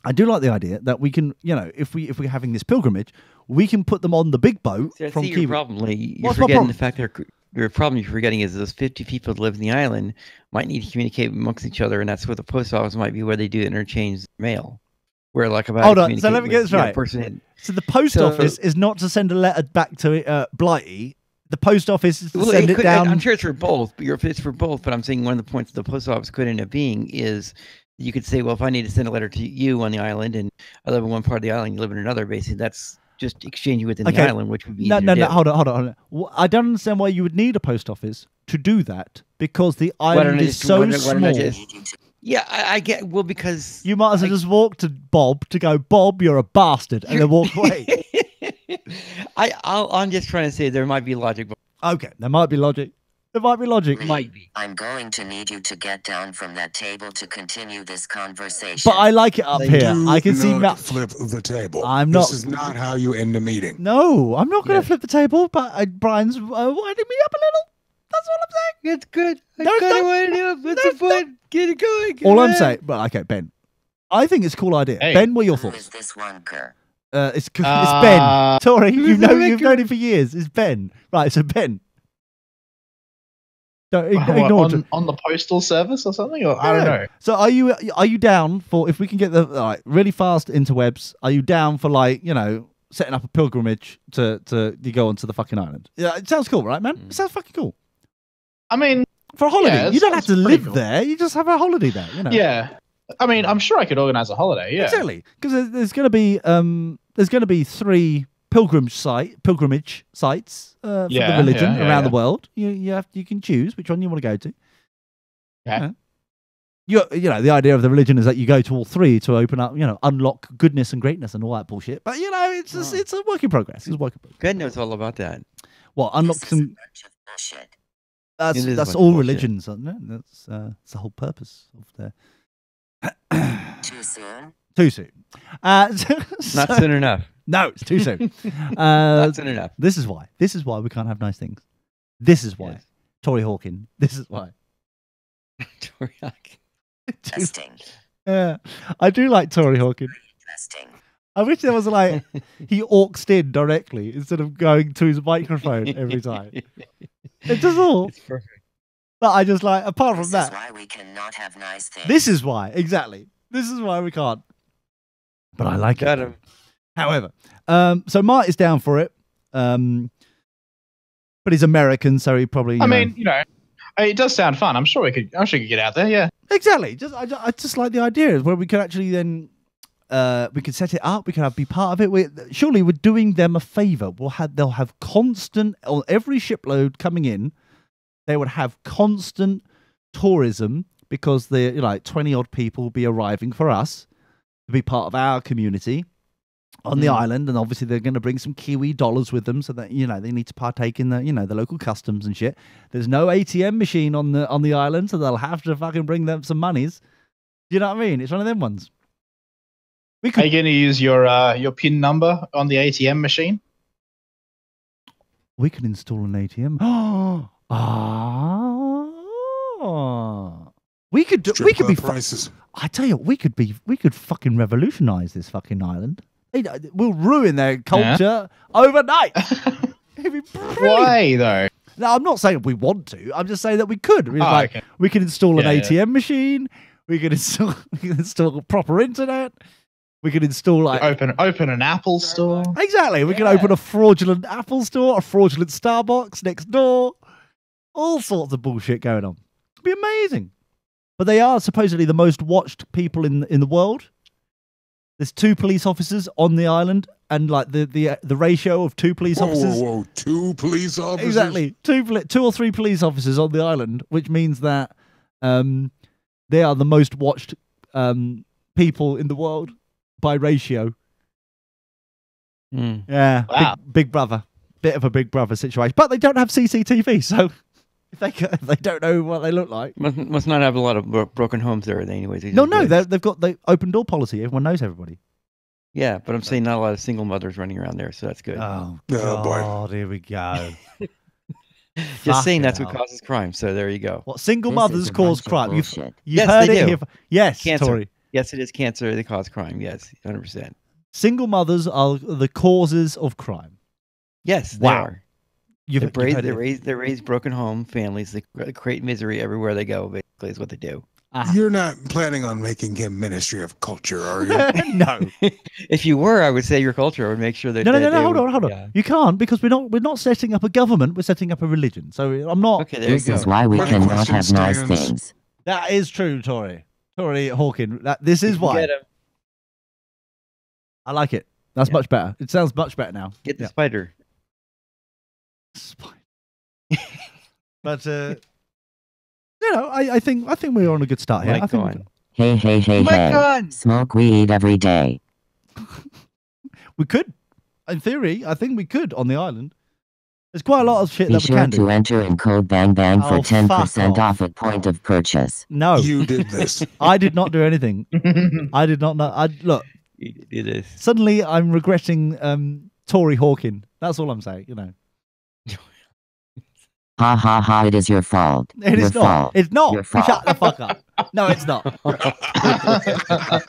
I do like the idea that we can, if we're having this pilgrimage, we can put them on the big boat from Kiwi. You're forgetting the fact that your problem you're forgetting is those 50 people that live in the island might need to communicate amongst each other, and that's where the post office might be where they do interchange mail. Where like about hold on, so let me get this right. So the post office is not to send a letter back to Blighty. The post office is to send it down. I'm sure it's for both, it's for both. But I'm saying one of the points the post office could end up being is you could say, well, if I need to send a letter to you on the island and I live in one part of the island, you live in another, basically that's just exchanging within the island, which would be no. Hold on. I don't understand why you would need a post office to do that because the island is so small. Yeah, I get. Well, because you might as well just walk to Bob to go, Bob, you're a bastard, and then walk away. I'm just trying to say there might be logic. Okay, there might be logic. Might be. I'm going to need you to get down from that table to continue this conversation. But I like it up here. I can see Matt flip the table. This is not how you end a meeting. No, I'm not going to flip the table. But Brian's winding me up a little. That's all I'm saying. It's good. I gotta wind it up. What's the point? Get it going. All I'm saying, well, okay, Ben. I think it's a cool idea. Hey. Ben, what are your thoughts? Who is this wanker? It's Ben. Tori, you've known him for years. It's Ben. Right, so Ben. Don't ignore on the postal service or something? Or I don't know. So are you down for, if we can get the really fast interwebs, are you down for setting up a pilgrimage to go onto the fucking island? Yeah, it sounds cool, right, man? It sounds fucking cool. I mean, for a holiday, you don't have to live there. You just have a holiday there. Yeah, I mean, I'm sure I could organize a holiday. Yeah, exactly. Because there's going to be 3 pilgrimage sites for the religion around the world. You can choose which one you want to go to. Yeah. The idea of the religion is that you go to all 3 to open up, unlock goodness and greatness and all that bullshit. But it's just, it's a work in progress. God knows all about that. What unlock some? That's all religions, isn't it? That's the whole purpose of the. Too soon. Too soon. Not soon enough. No, it's too soon. Not soon enough. This is why. This is why we can't have nice things. This is why. Yes. Tory Hawking. This is why. Tory Hawking. Testing. Yeah, I do like Tory Hawking. Testing. I wish there was he orcs in directly instead of going to his microphone every time. It's just all. It's perfect. But I just apart from that. This is why we cannot have nice things. This is why, exactly. This is why we can't. But I like Got it. him. However, so Mart is down for it, but he's American, so he probably. I mean, it does sound fun. I'm sure we could get out there. Yeah, exactly. I just like the idea where we could actually then we could set it up. We could be part of it. Surely we're doing them a favor. They'll have constant on every shipload coming in. They would have constant tourism because the 20 odd people will be arriving for us to be part of our community on the island, and obviously they're going to bring some Kiwi dollars with them, so that they need to partake in the the local customs and shit. There's no ATM machine on the island, so they'll have to fucking bring them some monies. You know what I mean? It's one of them ones. Are you going to use your PIN number on the ATM machine? We can install an ATM. We could be prices. I tell you, we could fucking revolutionize this fucking island. We'll ruin their culture overnight. It'd be brilliant. Why though? No, I'm not saying we want to. I'm just saying that we could. Okay. We could install an ATM machine. We could install proper internet. We could install open an Apple store. Exactly. We could open a fraudulent Apple store, a fraudulent Starbucks next door. All sorts of bullshit going on. It'd be amazing. But they are supposedly the most watched people in the world. There's 2 police officers on the island, and the ratio of 2 police officers. Whoa! 2 police officers. Exactly, 2 or 3 police officers on the island, which means that they are the most watched people in the world by ratio. Yeah, wow. Big Brother, bit of a Big Brother situation, but they don't have CCTV, so. If they don't know what they look like, must not have a lot of broken homes there, anyways. No, they've got the open door policy. Everyone knows everybody. Yeah, but I'm saying not a lot of single mothers running around there, so that's good. Oh God, here we go. Just saying that's what causes crime. So there you go. What single mothers cause crime? You've yes, heard they it do. here. Yes, cancer. Tori. Yes, it is cancer. They cause crime. Yes, 100%. Single mothers are the causes of crime. Yes, they are. They raise broken home families. They create misery everywhere they go. Basically, is what they do. You're not planning on making him Ministry of Culture, are you? No. If you were, I would say your culture would make sure that. No. Hold on. Yeah. You can't, because we're not setting up a government. We're setting up a religion. So I'm not. Okay, this is why we cannot have nice things. That is true, Tori Hawking. This is why. I like it. That's much better. It sounds much better now. Get the spider. But I think we're on a good start here. Hey, smoke weed every day. We could, in theory. I think we could on the island. There's quite a lot of shit that we can do. Be sure to enter in code bang for 10% off at point of purchase. No, you did this. I did not do anything. I did not know. Look, you did this. Suddenly, I'm regretting Tori Hawking. That's all I'm saying. Ha ha ha, it is your fault. It is not. It's not. Your fault. Shut the fuck up. No, it's not.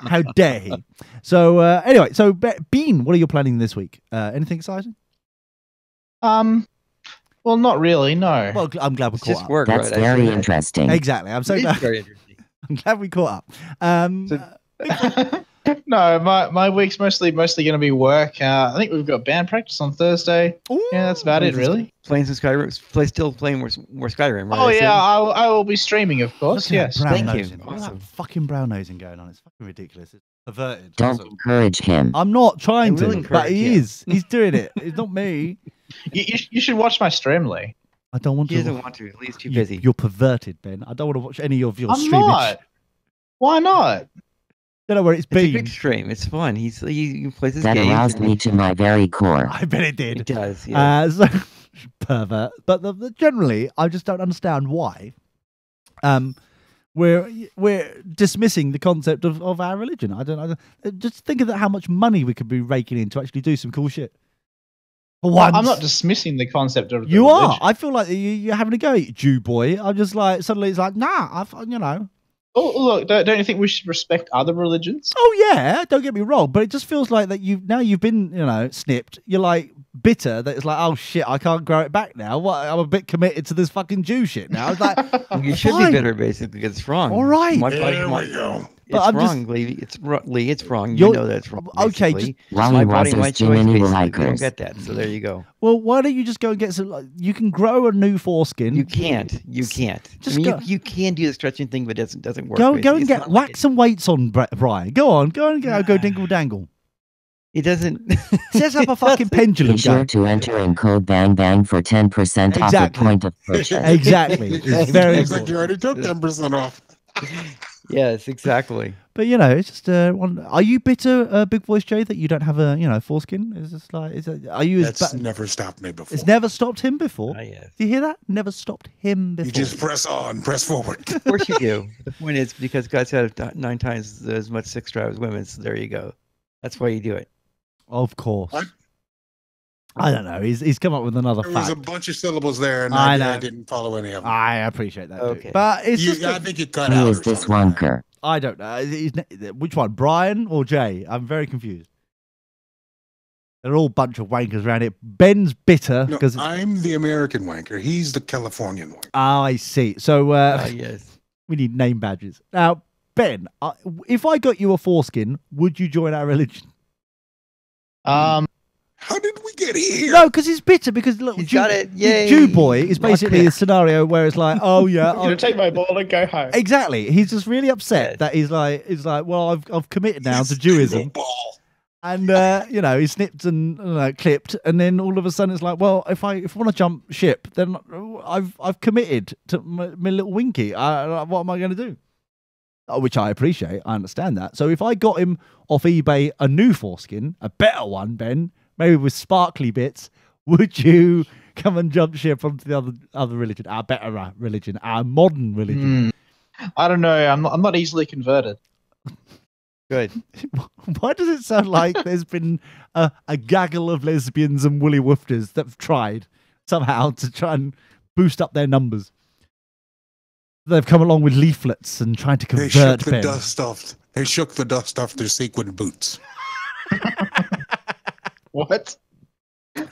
How dare he? So, anyway, Bean, what are you planning this week? Anything exciting? Well, not really, no. Well, I'm glad we caught up. Work, That's right? very interesting. Exactly. I'm so glad. Very interesting. I'm glad we caught up. No, my week's mostly going to be work. I think we've got band practice on Thursday. Ooh, yeah, that's about it, really. Playing some Skyrim. Still playing more Skyrim, right? Oh, yeah, I will be streaming, of course. Yes. Thank you. Awesome. What's that fucking brown nosing going on? It's fucking ridiculous. It's perverted. Don't encourage him. I'm not trying to, but he is. He's doing it. It's not me. You should watch my stream, Lee. I don't want to. He doesn't want to. Lee's too busy. You're perverted, Ben. I don't want to watch any of your I'm streamage. not. Why not? Don't know where it's been. It's a big stream. It's fun. He plays his that games. That aroused me to my very core. I bet it did. It does. Yeah. Pervert. But generally, I just don't understand why. We're dismissing the concept of our religion. I don't just think of how much money we could be raking in to actually do some cool shit. I'm not dismissing the concept of you religion. are. I feel like you're having a go at Jew boy. I'm just like suddenly it's like nah. Oh look! Don't you think we should respect other religions? Oh yeah, don't get me wrong, but it just feels like that you've been snipped. You're like bitter that it's like oh shit, I can't grow it back now. What? I'm a bit committed to this fucking Jew shit now. It's like you should be bitter basically because it's wrong. All right, there we go. It's wrong, Lee. It's wrong. You know that's wrong. Okay, just, my body, my choice. You don't get that. So there you go. Well, why don't you just go and get some? You can grow a new foreskin. You can't. You can't. Just you can do the stretching thing, but it doesn't work. Go and get whack some weights on, Brian. Go on, go dingle dangle. It doesn't. Set up a fucking pendulum. Be sure to enter in code bang bang for 10% off at point of purchase. Exactly. It's very important. Like you already took 10% off. Yes, exactly. But it's just are you bitter, Big Voice Jay, that you don't have a foreskin? Is this like are you? That's never stopped me before. It's never stopped him before. Yes. Do you hear that? Never stopped him before. You just press on, press forward. Of course you do. The point is because guys have 9 times as much sex drive as women. So there you go. That's why you do it. Of course. I don't know. He's come up with another fact. There was a bunch of syllables there, and I didn't follow any of them. I appreciate that. Okay. But it's I think you cut Who out. is this wanker? I don't know. Which one, Brian or Jay? I'm very confused. They're all a bunch of wankers around here. Ben's bitter because I'm the American wanker. He's the Californian wanker. Oh, I see. So yes, we need name badges now. Ben, if I got you a foreskin, would you join our religion? How did we get here? No, because he's bitter. Because look, got it. Yay. Jew boy is basically a scenario where it's like, oh yeah, I'm gonna take my ball and go home. Exactly. He's just really upset that he's like, well, I've committed now to Jewism, and he snipped and clipped, and then all of a sudden it's like, well, if I want to jump ship, then I've committed to my little Winky. What am I going to do? Which I appreciate. I understand that. So if I got him off eBay a new foreskin, a better one, Ben, maybe with sparkly bits, would you come and jump ship onto the other religion, our better religion, our modern religion? I don't know. I'm not easily converted. Good. Why does it sound like there's been a gaggle of lesbians and woolly woofers that have tried somehow to try and boost up their numbers? They've come along with leaflets and trying to convert Ben. They shook the dust off their sequin boots. What?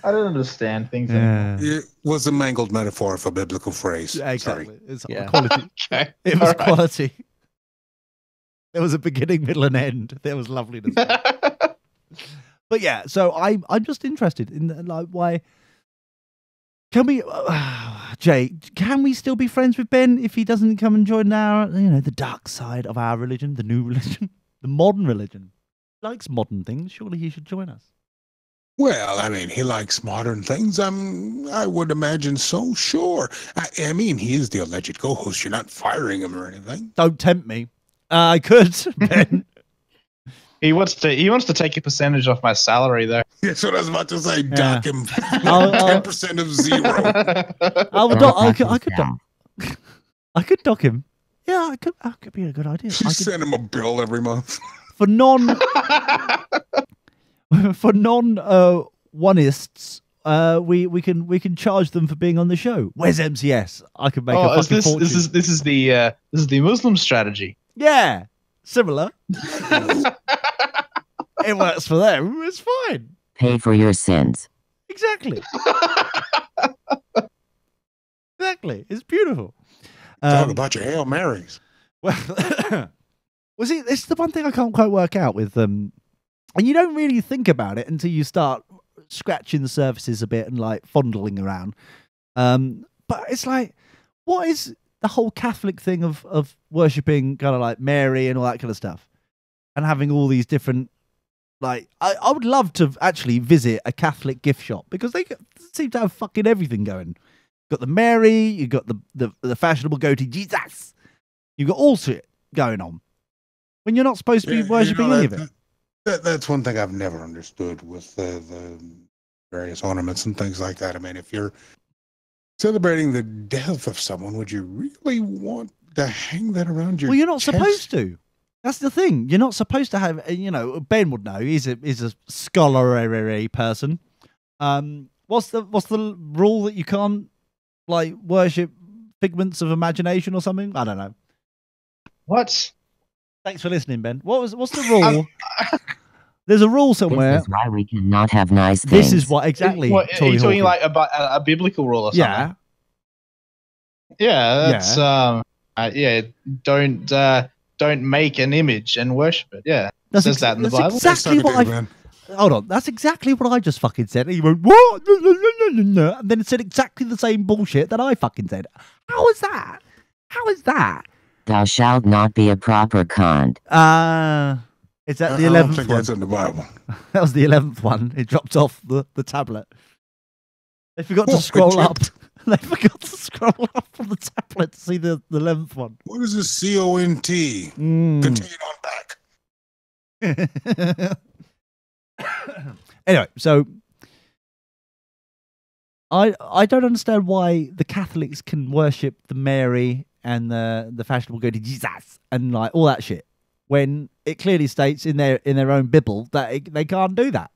I don't understand things. It was a mangled metaphor for a biblical phrase. Yeah, exactly. Sorry. It's quality. Okay. It was quality. There was a beginning, middle, and end. There was loveliness. But yeah, so I'm just interested in why. Can we, Jay? Can we still be friends with Ben if he doesn't come and join our, the dark side of our religion, the new religion, the modern religion? He likes modern things. Surely he should join us. Well, I mean, he likes modern things. I would imagine so. Sure. I mean, he is the alleged co-host. You're not firing him or anything. Don't tempt me. I could, Ben. He wants to take a percentage off my salary, though. That's what I was about to say. Dock him 10% of zero. I could dock him. Yeah, that could be a good idea. You send him a bill every month for non-oneists. We can charge them for being on the show. Where's MCS? I could make a fucking fortune. This is the Muslim strategy. Yeah, similar. It works for them. It's fine. Pay for your sins. Exactly. Exactly. It's beautiful. Talk about your Hail Marys. Well, it's the one thing I can't quite work out with and you don't really think about it until you start scratching the surfaces a bit and like fondling around. But it's like, what is the whole Catholic thing of worshipping kind of like Mary and all that kind of stuff, and having all these different I would love to actually visit a Catholic gift shop because they seem to have fucking everything going. You've got the Mary, you got the fashionable goatee Jesus, you've got all shit going on when you're not supposed to be worshipping any of it. That's one thing I've never understood with the various ornaments and things like that. I mean, if you're celebrating the death of someone, would you really want to hang that around your chest? You're not supposed to. That's the thing. You're not supposed to have, Ben would know. He's a scholarly person. What's the rule that you can't worship figments of imagination or something? I don't know. What? Thanks for listening, Ben. What's the rule? There's a rule somewhere. This is why we cannot have nice things. This is what exactly. Are you talking like about a biblical rule or something? Yeah. Yeah, that's don't make an image and worship it. Yeah, it says that in the Bible. Exactly what hold on, that's exactly what I just fucking said. And he went, what? And then it said exactly the same bullshit that I fucking said. How is that? How is that? Thou shalt not be a proper cunt. Is that the 11th one? I don't think that's in the Bible. That was the 11th one. It dropped off the tablet. They forgot to scroll up. They forgot to scroll up on the tablet to see the 11th one. What is this CONT? Contain on back. Anyway, so I don't understand why the Catholics can worship the Mary and the fashionable go to Jesus and like all that shit when it clearly states in their own Bible that they can't do that,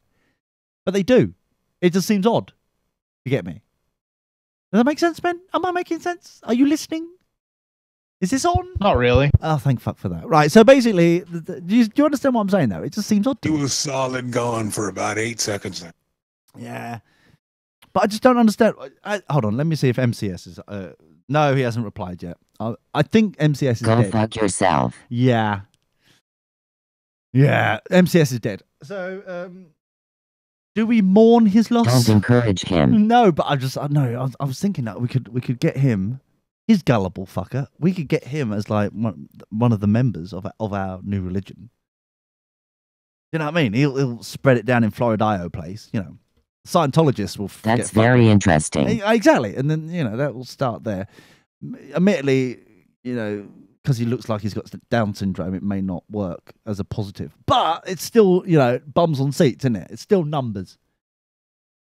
but they do. It just seems odd. You get me? Does that make sense, Ben? Am I making sense? Are you listening? Is this on? Not really. Oh, thank fuck for that. Right, so basically, do you understand what I'm saying, though? It just seems odd to He me. was solid gone for about 8 seconds. Yeah. But I just don't understand. Hold on, let me see if MCS is... no, he hasn't replied yet. I think MCS is dead. Go fuck yourself. Yeah. Yeah, MCS is dead. So, do we mourn his loss? Don't encourage him. No, but I was thinking that we could get him... He's gullible fucker. We could get him as like one of the members of our new religion. You know what I mean? He'll spread it down in Floridio place. You know, Scientologists will. That's very interesting. Exactly, and then that will start there. Admittedly, because he looks like he's got Down syndrome, it may not work as a positive. But it's still bums on seats, isn't it? It's still numbers.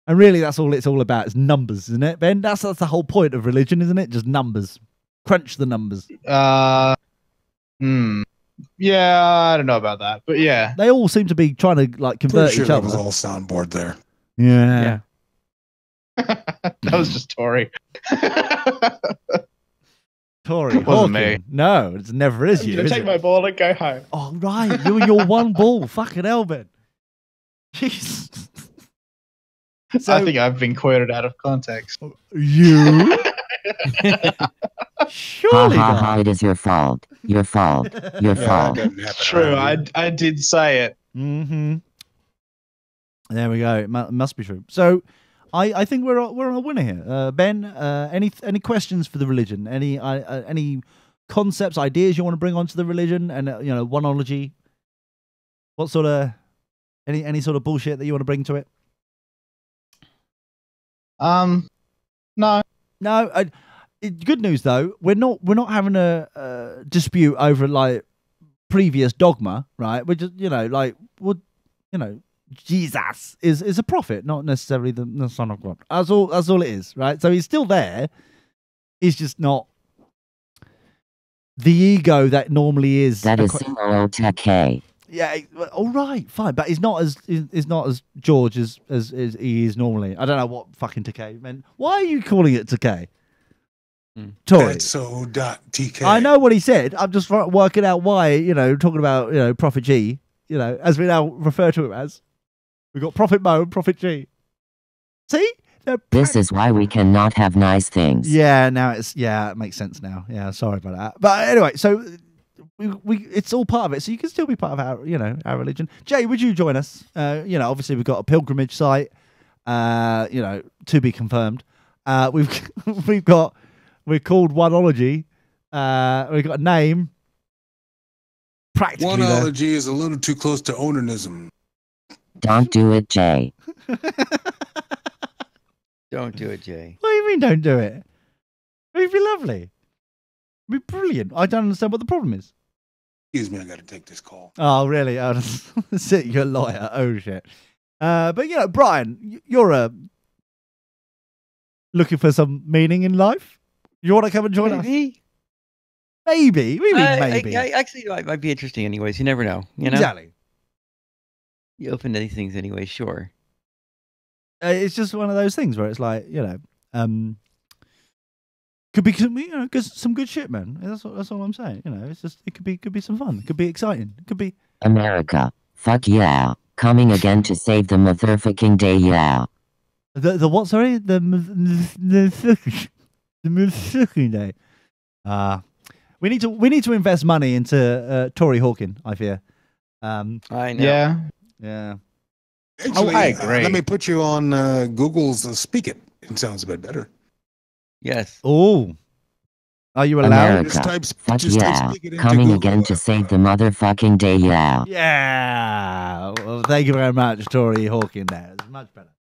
And really, that's all it's all about. It's numbers, isn't it, Ben? That's the whole point of religion, isn't it? Just numbers. Crunch the numbers. Yeah, I don't know about that, but yeah. They all seem to be trying to like convert Pretty sure each other. that was all soundboard there. Yeah. That was just Tori. Tori. It wasn't me. No, it never is you. Take my ball and go home. Oh, right. You and your one ball. Fucking hell, Ben. Jeez. So, I think I've been quoted out of context. You? Surely not. It is your fault. Your fault. Your fault. True, I did say it. Mm-hmm. There we go. It must be true. So, I think we're on a winner here. Ben, any questions for the religion? Any concepts, ideas you want to bring onto the religion? And oneology. What sort of any sort of bullshit that you want to bring to it? No. Good news though. We're not having a dispute over like previous dogma, right? We're just Jesus is a prophet, not necessarily the Son of God. That's all it is, right? So he's still there. He's just not the ego that normally is. That is Teke. Yeah, all right, fine, but he's not as George as he is normally. I don't know what fucking TK meant. Why are you calling it TK? Tori. That's so .tk. I know what he said. I'm just working out why. Talking about Prophet G. As we now refer to him as. We've got Prophet Mo and Prophet G. See, this is why we cannot have nice things. Yeah, it makes sense now. Yeah, sorry about that. But anyway, so. It's all part of it, so you can still be part of our religion. Jay, would you join us? Obviously we've got a pilgrimage site, to be confirmed. We're called Oneology. We've got a name. Practically, Oneology is a little too close to onanism. Don't do it, Jay. Don't do it, Jay. What do you mean? Don't do it? It'd be lovely. It'd be brilliant. I don't understand what the problem is. Excuse me, I got to take this call. Oh, really? Oh, sit, you're a lawyer. Oh, shit. But, Brian, you're looking for some meaning in life? You want to come and join us? Maybe. Maybe. Actually, it might be interesting anyways. You never know. Exactly. You open to these things anyway, sure. It's just one of those things where it's like, could be some good shit, man. That's all I'm saying. It's just it could be some fun. It could be exciting. It could be America. Fuck yeah. Coming again to save the motherfucking day, yeah. The what? Sorry, the motherfucking day. We need to invest money into Tory Hawking, I fear. I know. Yeah. Actually, I agree. Let me put you on Google's Speak It. It sounds a bit better. Yes. Oh. Are you allowed? America. Fuck yeah. Coming Google. again to save the motherfucking day, yeah. Yeah. Well, thank you very much, Tory Hawking. There, it's much better.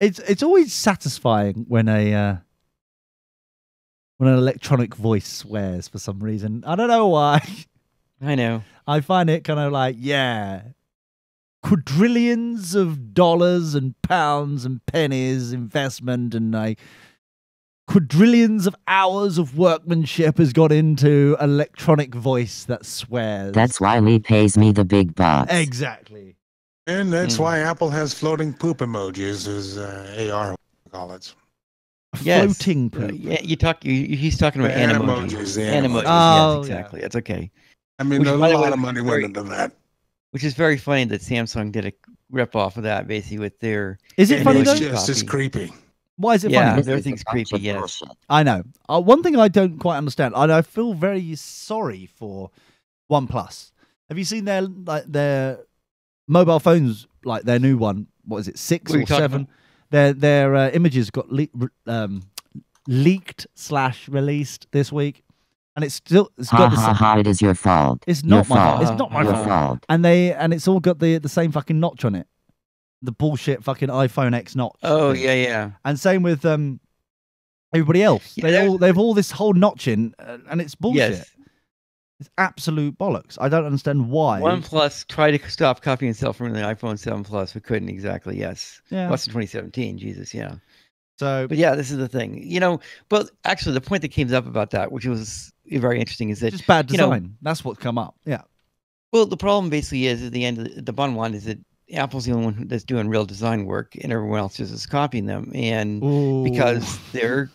It's always satisfying when an electronic voice swears for some reason. I don't know why. I know. I find it kind of like, yeah, quadrillions of dollars and pounds and pennies investment and like quadrillions of hours of workmanship has got into electronic voice that swears. That's why Lee pays me the big bucks. Exactly. And that's why Apple has floating poop emojis, as AR call it. Yes. Floating poop. Yeah, he's talking about animojis. Animojis. Oh, yes, exactly. yeah. That's okay. I mean, a lot of money went into that. Which is very funny that Samsung did a rip off of that, basically with their. Is it funny though? It's just as creepy. Why is it yeah, funny? everything's creepy. Yes, I know. One thing I don't quite understand, and I feel very sorry for OnePlus. Have you seen their mobile phones, like their new one? What is it, 6 or 7? Their images got leaked/released this week, and it's got it is your fault. It's not my fault. It's It's not my fault. And it's all got the same fucking notch on it. The bullshit fucking iPhone X notch. Oh thing. yeah. And same with everybody else. Yeah, they have all this whole notch in, and it's bullshit. Yes. It's absolute bollocks. I don't understand why. OnePlus tried to stop copying itself from the iPhone 7 Plus, but couldn't exactly. Yes. Yeah. Plus in 2017. Jesus. Yeah. So, but yeah, this is the thing. But actually, the point that came up about that, which was very interesting, is that just bad design. That's what's come up. Yeah. Well, the problem basically is at the end, the bottom line is that Apple's the only one that's doing real design work, and everyone else just is copying them. And because they're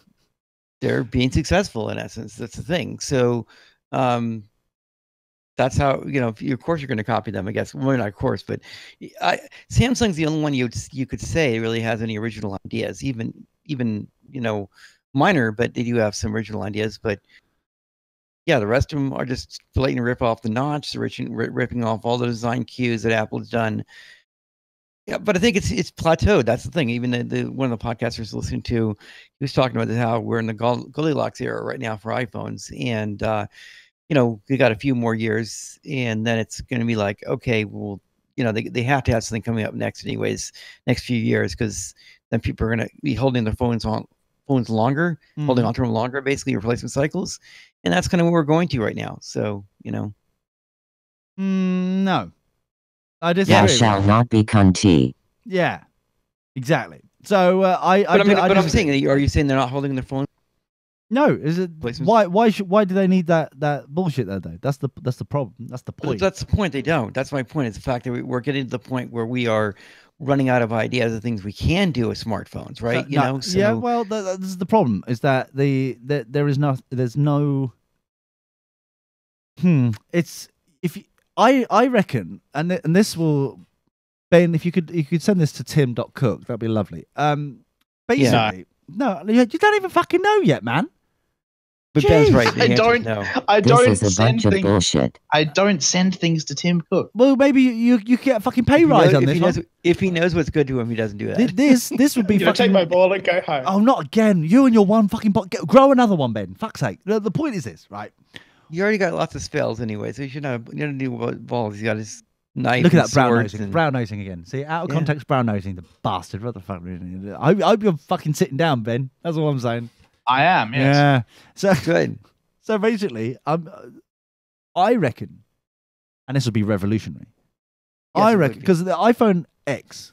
being successful in essence, that's the thing. So, that's how of course you're going to copy them. I guess, well, not of course, but Samsung's the only one you could say really has any original ideas, even minor, but they do have some original ideas. But yeah, the rest of them are just blatant rip off the notch, ripping off all the design cues that Apple's done. Yeah, but I think it's plateaued. That's the thing. Even one of the podcasters listening to, he was talking about how we're in the Goldilocks era right now for iPhones, and we got a few more years, and then it's going to be like, okay, well, they have to have something coming up next few years, because then people are going to be holding their phones longer, holding on to them longer, basically replacement cycles, and that's kind of what we're going to right now. So, no, I disagree. Thou shall not be cunty. Yeah, exactly. So I'm saying, are you saying they're not holding their phones? No, is it why do they need that bullshit there though? That's the problem. That's the point. That's the point. They don't. That's my point. It's the fact that we're getting to the point where we are running out of ideas of things we can do with smartphones, right? So, yeah. Well, this is the problem. Is that there's no. It's I reckon, and this will, Ben, if you could send this to tim.cook, that'd be lovely. Basically, no, you don't even fucking know yet, man. But Ben's right. I don't this is a bunch of bullshit. I don't send things to Tim Cook. Well, maybe you get a fucking pay rise on this. If he knows what's good to him, he doesn't do that. This would be fucking. Take my ball and go home. Oh, not again! You and your one fucking ball. Grow another one, Ben. Fuck's sake. The point is this, right? You already got lots of spells anyway, so you should not. You don't need balls. He's got his knife. Look at that brown swords nosing. Brown nosing again. See, out of context, brown nosing. The bastard. What the fuck? I hope you're fucking sitting down, Ben. That's all I'm saying. I am. Yes. Yeah. So good. So basically, I reckon, and this will be revolutionary. Yes, I reckon because the iPhone X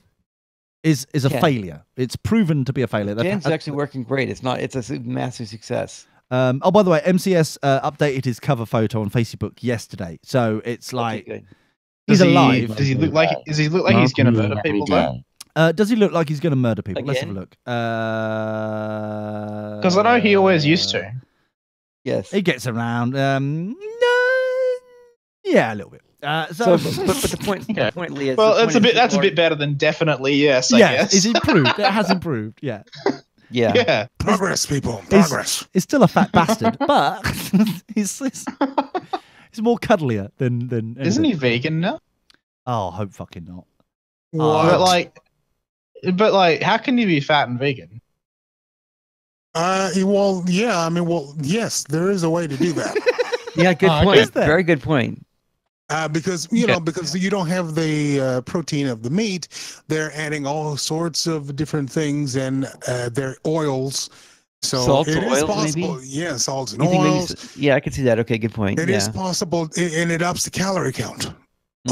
is a failure. It's proven to be a failure. It's actually working great. It's a massive success. Oh, by the way, MCS updated his cover photo on Facebook yesterday, so it's like he's alive. Does he look like he's going to murder people though? Does he look like he's going to murder people? Again? Let's have a look. Because I know he always used to. Yes, he gets around. No, yeah, a little bit. But the point, okay. The point, Lee, is well, that's a bit better than definitely yes. I guess it's improved. It has improved. Yeah. Yeah. Progress, people. Progress. He's still a fat bastard, but he's more cuddlier than anything. Isn't he vegan now? Oh, I hope fucking not. But like, how can you be fat and vegan? Well, yeah. I mean, well, yes, there is a way to do that. Yeah, good point. Very good point. Because you know, because you don't have the protein of the meat, they're adding all sorts of different things and their oils. So salts, it is oils, possible. maybe? Yeah, salts and oils. Yeah, I can see that. Okay, good point. It is possible, and it ups the calorie count a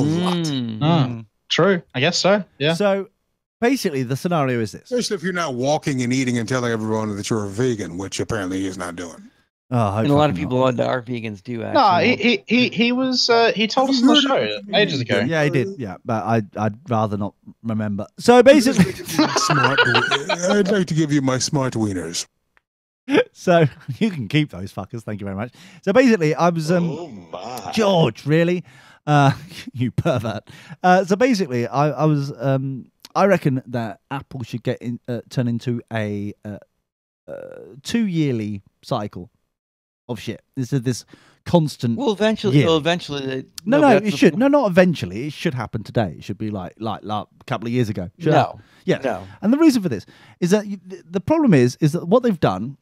Mm. lot. True. I guess so. Yeah. So basically, the scenario is this. Especially if you're not walking and eating and telling everyone that you're a vegan, which apparently he's not doing. Oh, and a lot of people that are vegans do actually. No, he told us on the show ages ago. Yeah, he did. Yeah, but I'd rather not remember. So basically, I'd like to give you my smart wieners. So you can keep those fuckers. Thank you very much. So basically, I was George, really, you pervert. So basically, I was I reckon that Apple should turn into a 2-yearly cycle of shit. This constant. Well, eventually. No, it should. No, not eventually. It should happen today. It should be like a couple of years ago. No. And the reason for this is that the problem is that what they've done,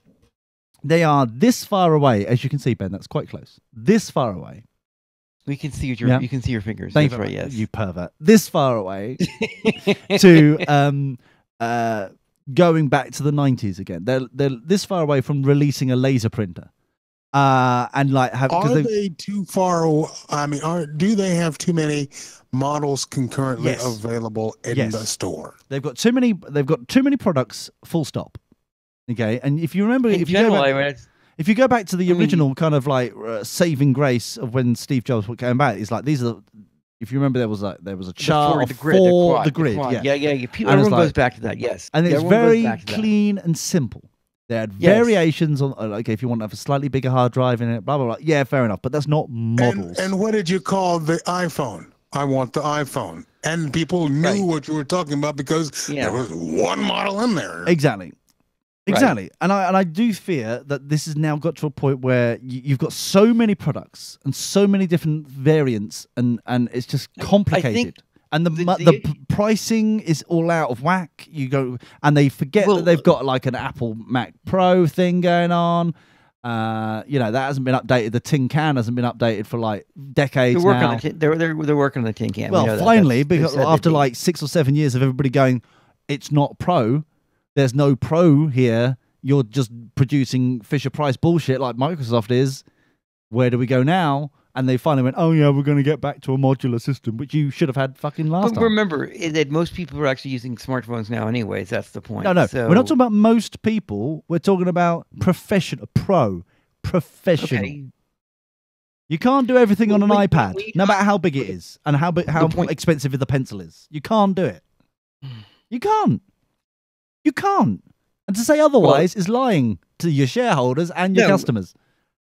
they are this far away, as you can see, Ben. That's quite close. This far away. We can see you can see your fingers. That's right. Yes, you pervert. This far away to going back to the 90s again. They're this far away from releasing a laser printer. And like are they too far away? I mean, do they have too many models concurrently available in the store? They've got too many products, full stop. Okay, and if you remember, if you go back to the original kind of like saving grace of when Steve Jobs came back, it's like these are. If you remember, there was a chart the grid. Yeah. Everyone goes back to that. Yes, and it's very clean and simple. They had variations on, like, if you want to have a slightly bigger hard drive in it, blah, blah, blah. Yeah, fair enough. But that's not models. And what did you call the iPhone? I want the iPhone. And people knew what you were talking about because there was one model in there. Exactly. Right. And I do fear that this has now got to a point where you've got so many products and so many different variants and it's just complicated. And the pricing is all out of whack. You go and they forget that they've got like an Apple Mac Pro thing going on. That hasn't been updated. The tin can hasn't been updated for like decades now. They're working on the tin can. Well, finally, because after like 6 or 7 years of everybody going, it's not Pro. There's no Pro here. You're just producing Fisher-Price bullshit like Microsoft is. Where do we go now? And they finally went, oh, yeah, we're going to get back to a modular system, which you should have had fucking last time. Remember that most people are actually using smartphones now anyways. That's the point. No. So... We're not talking about most people. We're talking about professional. Okay. You can't do everything on an iPad, no matter how big it is and how expensive the pencil is. You can't do it. You can't. And to say otherwise is lying to your shareholders and your customers.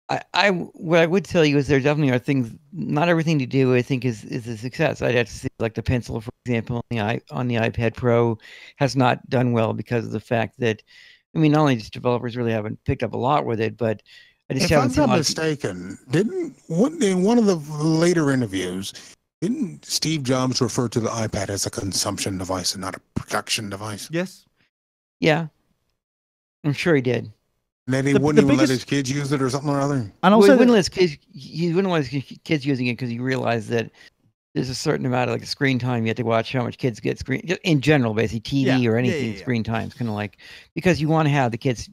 What I would tell you is there definitely are things. Not everything to do, I think, is a success. I'd have to say, like the pencil, for example, on the iPad Pro has not done well because of the fact that, I mean, not only just developers really haven't picked up a lot with it, but I just haven't seen. If I'm not mistaken, in one of the later interviews, didn't Steve Jobs refer to the iPad as a consumption device and not a production device? Yes. Yeah, I'm sure he did. And then he wouldn't even let his kids use it or something or other. And also, he wouldn't let his kids using it because he realized that there's a certain amount of like screen time you have to watch. How much kids get screen in general, basically TV or anything. Screen time is kind of like because you want to have the kids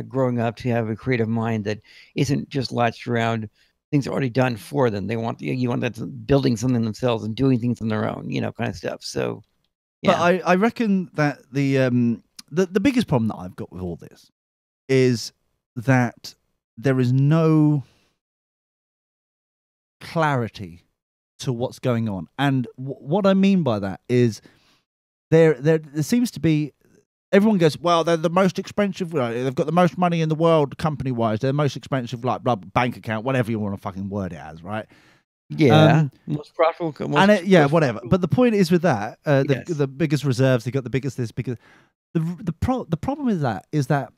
growing up to have a creative mind that isn't just latched around things already done for them. You want that building something themselves and doing things on their own, kind of stuff. So, yeah. But I reckon that the biggest problem that I've got with all this is that there is no clarity to what's going on. And what I mean by that is there seems to be, everyone goes, well, they're the most expensive, they've got the most money in the world company-wise, they're the most expensive like bank account, whatever you want to fucking word it as, right? Yeah, most profitable. Whatever. But the point is with that, the biggest reserves, they got the biggest this, biggest. the problem is that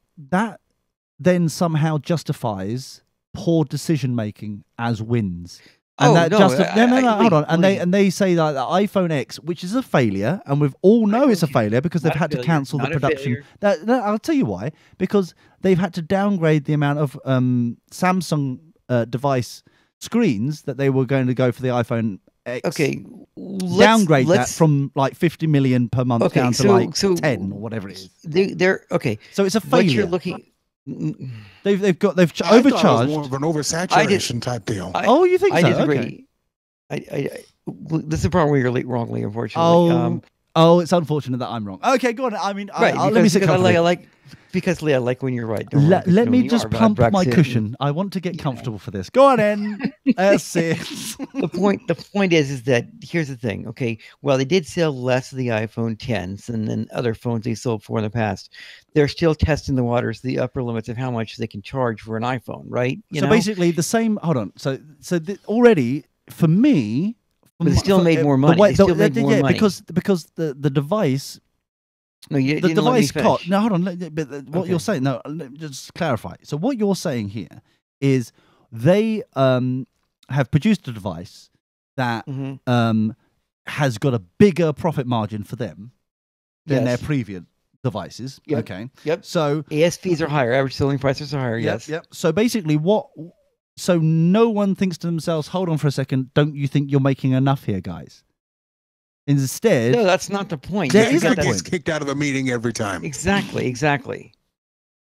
then somehow justifies poor decision making as wins. And hold on. And they say that the iPhone X, which is a failure, and we've all know it's a failure because they've had to cancel the production. I'll tell you why. Because they've had to downgrade the amount of Samsung device screens that they were going to go for the iPhone X. Okay, downgrade that from like 50 million per month down to 10 or whatever it is. They're okay. So it's a failure. What you're looking. They've overcharged. It was more of an oversaturation type deal. You think so? I disagree. Okay. This is the part where you're wrongly, unfortunately. It's unfortunate that I'm wrong. Okay, go on. I mean, let me sit comfortably. Because Leah, I like when you're right. Let me just plump my cushion. I want to get comfortable for this. Go on, in. That's it. The point is that here's the thing. Okay, well, they did sell less of the iPhone 10s than other phones they sold for in the past. They're still testing the waters, the upper limits of how much they can charge for an iPhone, right? Basically, the same. Hold on. So already for me, but they still made more money. Because the device. No, the device cost. No, hold on. What you're saying? No, just clarify. So what you're saying here is they have produced a device that has got a bigger profit margin for them than their previous devices. Yep. Okay. Yep. So ASPs are higher. Average selling prices are higher. Yep. So basically, so no one thinks to themselves, "Hold on for a second. Don't you think you're making enough here, guys?" Instead, no, that's not the point. He's gets kicked out of a meeting every time. Exactly.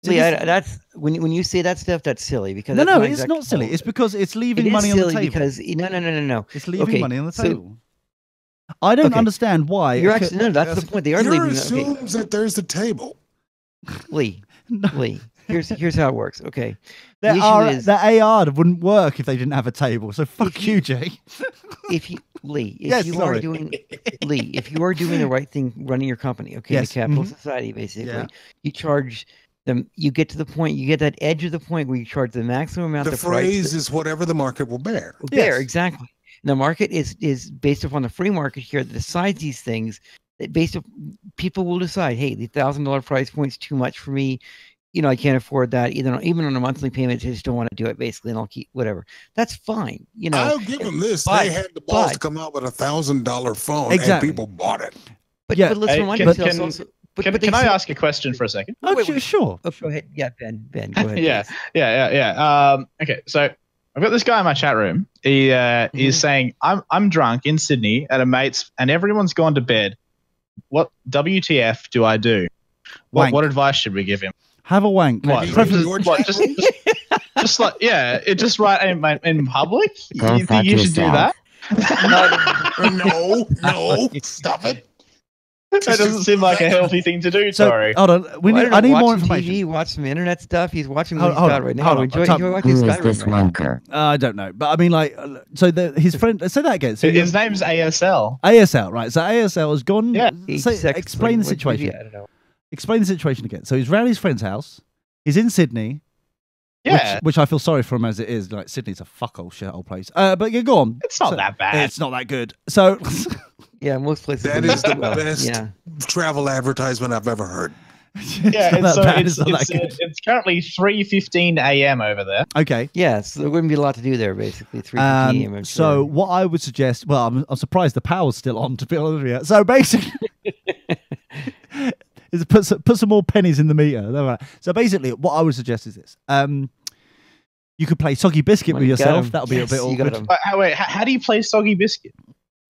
See, that's when you say that stuff, that's silly because it's not silly. It's because it's leaving money on the table. Because no. It's leaving money on the table. I don't understand why. You're actually that's the point. They are leaving. Assumes that there's the table. Lee, here's how it works. Okay, the AR wouldn't work if they didn't have a table. So fuck you, Jay. If you are doing the right thing, running your company, okay, in a capitalist society, basically, you charge them. You get to the point, you get that edge of the point where you charge the maximum amount. The phrase is whatever the market will bear. Exactly. And the market is based upon the free market here that decides these things. People will decide, hey, the $1,000 price point's too much for me. I can't afford that even on a monthly payment. I just don't want to do it, basically, and I'll keep whatever. That's fine. I'll give them this. They had the balls to come out with $1,000 phone, and people bought it. But let's remind ourselves also. Can I ask a question for a second? Sure. Oh, go ahead. Yeah, Ben. Go ahead. Yeah. Okay, so I've got this guy in my chat room. He is saying I'm drunk in Sydney at a mate's, and everyone's gone to bed. What WTF do I do? What advice should we give him? Have a wank. Just like just right in public. You think you should do that? No, stop it. That doesn't seem like a healthy thing to do, Tori. Hold on. I need more information. TV, watch some internet stuff. He's watching what he's got right now. Enjoy watching Who is this wanker? I don't know. But I mean, his friend... Say that again. So his name's ASL. ASL, right. So ASL has gone... Yeah. Explain the situation. I don't know. Explain the situation again. So he's round his friend's house. He's in Sydney. Yeah. Which I feel sorry for him as it is. Like, Sydney's a fuckhole shithole place. But go on. It's not that bad. It's not that good. So... Yeah, most places. That is the best travel advertisement I've ever heard. Yeah, it's currently 3:15 a.m. over there. Okay. Yeah, so there wouldn't be a lot to do there, basically. 3:15 a.m. So what I would suggest, I'm surprised the power's still on, to be honest with you. So basically, is put some more pennies in the meter. So basically, what I would suggest is this. You could play Soggy Biscuit with yourself. That'll be a bit awkward. Wait, how do you play Soggy Biscuit?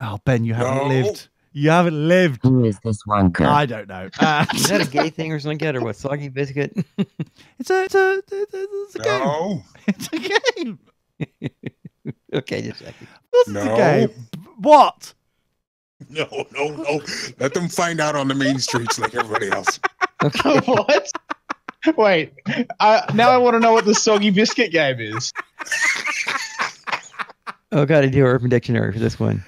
Oh, Ben, you haven't lived. You haven't lived. Who is this wanker? I don't know. Is that a gay thing or something? Or what? Soggy Biscuit? It's a game. It's a game. Okay, just checking. What's the game? What? No. Let them find out on the main streets like everybody else. Okay. What? Wait. Now I want to know what the Soggy Biscuit game is. Oh, got to do Urban Dictionary for this one.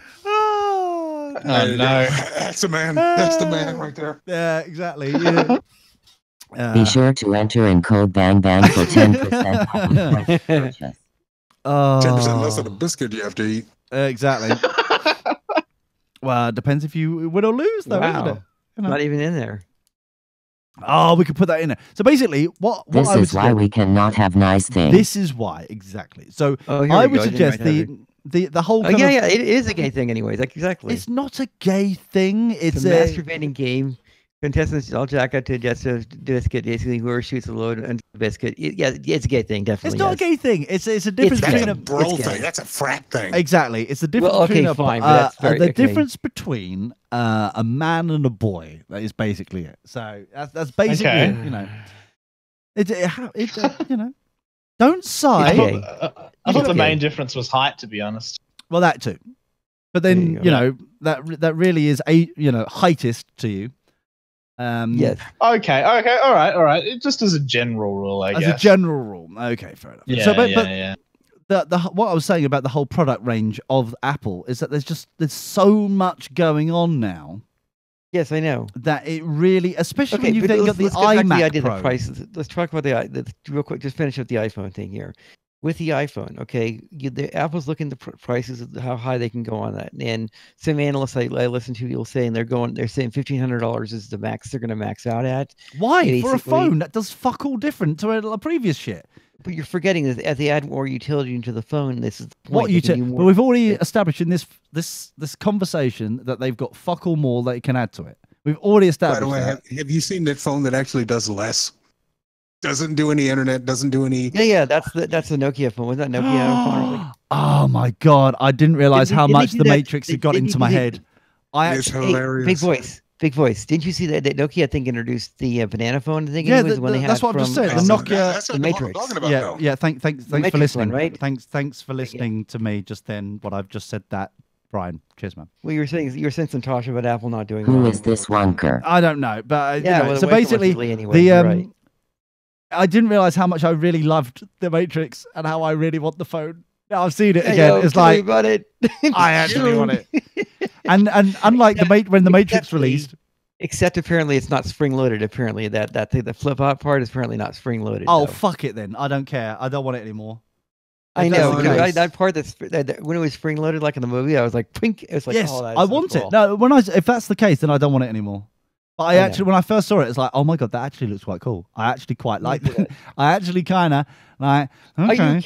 Oh no, that's the man. That's the man right there. Yeah, exactly. Yeah. Be sure to enter in code BANG BANG for 10% purchase. 10% less than a biscuit you have to eat. Exactly. Well, it depends if you win or lose, though, isn't it? Not even in there. Oh, we could put that in there. So basically, what This I would is why suggest- we cannot have nice things. This is why, exactly. So Oh, here I we would go. I didn't suggest write the whole Oh kind yeah, of, yeah, it is a gay thing, anyways. Like exactly. it's not a gay thing. It's It's a a masturbating game. Contestants all jack out to a biscuit. Basically, whoever shoots the load and the biscuit. Yeah, it's a gay thing, definitely. it's not a gay thing. It's a difference gay. between That's a a bro it's gay. thing. That's a frat thing. exactly. It's the difference Well, between okay, fine, but that's very- the okay. difference between a man and a boy. That is basically it. So that's basically Okay. it, you know. You know. Don't sigh. Okay. I thought the Okay. main difference was height, to be honest. Well, that too. But There then you go. you know that really is heightist to you. Yes. Okay, all right. It just as a general rule, I As guess. a general rule. Okay, fair enough. Yeah, So, but yeah. what I was saying about the whole product range of Apple is that there's so much going on now Yes, I know. that it really, especially Okay, when you've but then got let's, the let's get back to iMac the idea Pro. of the prices. Let's talk about real quick. Just finish up the iPhone thing here. With the iPhone, okay, the Apple's looking at the prices of how high they can go on that, and some analysts I listen to will saying they're saying $1,500 is the max they're going to max out at. Why? For a Basically- phone that does fuck all different to a previous shit. But you're forgetting that as they add more utility into the phone, this is the point. What they you can do? do But more- we've already established in this conversation that they've got fuck all more that you can add to it. We've already By established the way, that. have you seen that phone that actually does less? Doesn't do any internet, doesn't do any. Yeah, that's the Nokia phone. Was that Nokia phone? Or something? Oh my god! I didn't realize Didn't- how didn't they much do the that- Matrix they- had got didn't into you- my they- head. I It's actually, hilarious. Big voice. Didn't you see that Nokia thing introduced the banana phone thing? Yeah, anyways, when they that's had what I've just from, said. The Nokia, That's the what I'm Matrix. talking about, yeah, though. yeah. Thanks for Matrix listening. one, right? Thanks for listening to me just then. What I've just said, that Brian. Cheers, man. Well, you were saying some Tosh about Apple not doing. Who well. is this wonker? I don't know, but Yeah, you know, well, so it went basically, commercially anyway, the you're right. I didn't realize how much I really loved the Matrix and how I really want the phone. Now I've seen it Hey, again. yo, It's tell me like about it. I actually want it. And unlike when the Matrix Exactly. released, Except apparently it's not spring loaded. Apparently that thing, the flip out part is apparently not spring loaded. oh though. fuck it then. I don't care. I don't want it anymore. I If know that's the because case. that part when it was spring loaded, like in the movie, I was like, pink. It was like, Yes, oh, that's I so want cool. it. No, if that's the case, then I don't want it anymore. But I I know. actually, when I first saw it, it's like, oh my god, that actually looks quite cool. I actually quite like do it. I actually kind of like. Okay. I would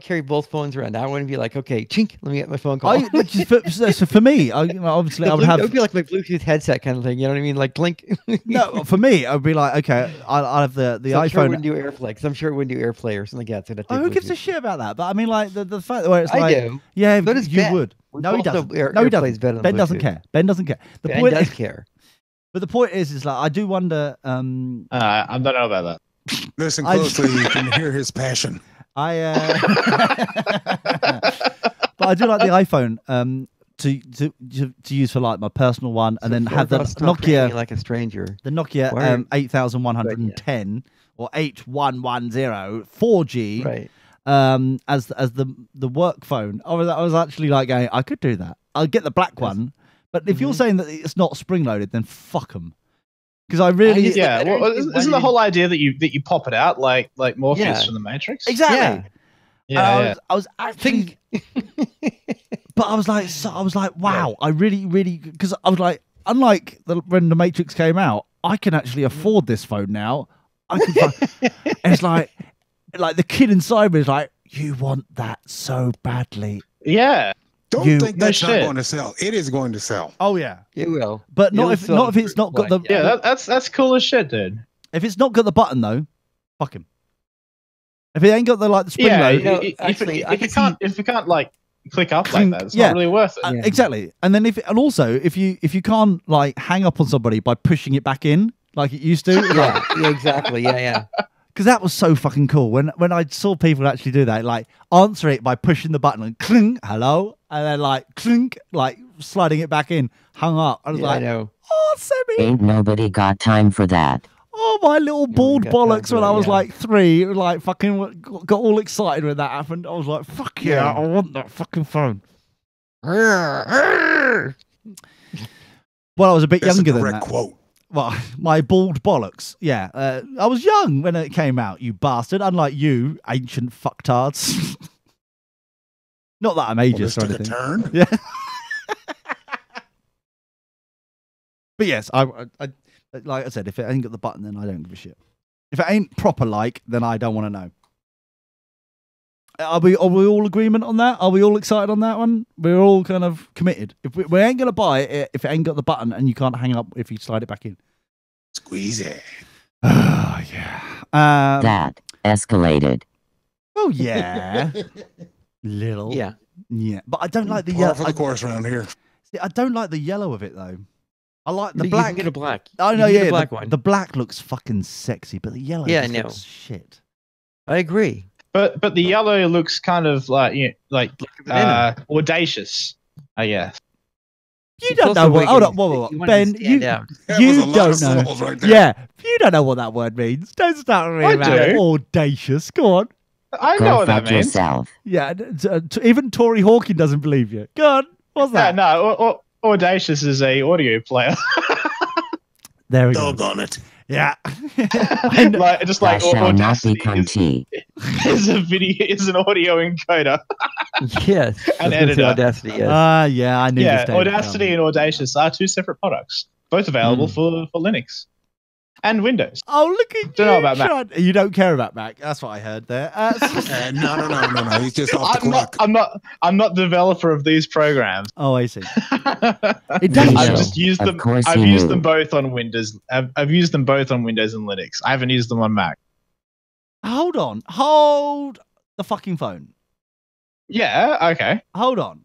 carry both phones around. I wouldn't be like, okay, chink, let me get my phone call. So for me, obviously, I would It have would be like my Bluetooth headset kind of thing. You know what I mean? Like blink. no. For me, I would be like, okay, I'll have the So I'm sure it iPhone. wouldn't do AirPlay. 'Cause I'm sure it wouldn't do AirPlay or something like that. So that'd Oh, do who gives a Bluetooth. shit about that? But I mean, like the fact where it's I like, do. yeah, So does you Ben. would. We No, he both know doesn't. Air- No, he AirPlay's doesn't. better than Ben doesn't Bluetooth. care. Ben doesn't care. The Ben point does is, care. but the point is like I do wonder. I don't know about that. Listen I- closely, you can hear his passion. But I do like the iPhone to use for like my personal one, and then have the Stop treating me Nokia, like a stranger. the Nokia Why? 8110 or 8110 4G Right. as the work phone. I was actually like going, I could do that. I'll get the black one, but if you're saying that it's not spring loaded, then fuck them. Because I really just- Yeah, I don't well, understand why isn't they the whole idea that you pop it out like Morpheus Yeah. from the Matrix? exactly. Yeah. I was actually, but I was like, wow, I really, because I was like, unlike when the Matrix came out, I can actually afford this phone now. I can, and it's like the kid inside me is like, you want that so badly. Yeah. Don't You- think no that's not shit. going to sell. It is going to sell. Oh yeah, It will. but not It'll if sell it's not got the like- Yeah, that's cool as shit, dude. if it's not got the button though, fuck him. If it ain't got the spring Yeah, load, know, if actually, I if can you can't like click up like that, it's Yeah. not really worth it. Yeah. exactly. And then and also if you can't like hang up on somebody by pushing it back in like it used to, Yeah, yeah, exactly. Yeah. because that was so fucking cool. When I saw people actually do that, like answer it by pushing the button and clink, hello, and then like clink, like sliding it back in, hung up. I was Yeah, like, I know. oh, Semi, Ain't nobody got time for that. oh my little bald got time bollocks for when that, I was yeah. like 3, like fucking got all excited when that happened. I was like, fuck yeah, Yeah. I want that fucking phone. Well, I was a bit That's younger a than direct that. quote. Well, my bald bollocks. Yeah, I was young when it came out, you bastard. Unlike you, ancient fucktards. Not that I'm Well, this ageist or took a anything. turn. Yeah. But yes, Like I said, if it ain't got the button, then I don't give a shit. If it ain't proper like, then I don't want to know. Are we all agreement on that? Are we all excited on that one? We're all kind of committed. If we ain't gonna buy it if it ain't got the button and you can't hang up if you slide it back in. Squeeze it. Oh yeah. That escalated. Oh yeah. Little. Yeah. Yeah. But I don't like the Par yellow. for the course around here. I don't like the yellow of it though. I like the You black. can get a black. Oh You no, can get yeah. a black one. The black looks fucking sexy, but the yellow Yeah, I just know. looks shit. I agree. But the yellow looks kind of like audacious, I guess. You It's don't also know what. way Hold good. on, whoa. You want it to Ben, stand out. That was a you lot of don't know. syllables right there. Yeah, you don't know what that word means. Don't start reading I about it. do. Audacious. Go on. I know Go what that fuck means. yourself. Yeah, even Tory Hawking doesn't believe you. Go on. What's Yeah, that? no, audacious is a audio player. There we go. Doggone it. Yeah. like just like Thou shalt not Audacity become is, tea. is a video is an audio encoder. Yes. An that's what editor. Audacity is. Yeah, I knew Yeah, this day would Audacity come. and Audacious are two separate products, both available for Linux and Windows. Oh, look at Don't you. know about Mac. Sean. You don't care about Mac. That's what I heard there. No. He's just off the clock. I'm not developer of these programs. Oh, I see. It does I've show. just used Of them. course I've you used knew. them both on Windows. I've used them both on Windows and Linux. I haven't used them on Mac. Hold on. Hold the fucking phone. Yeah. Okay. Hold on.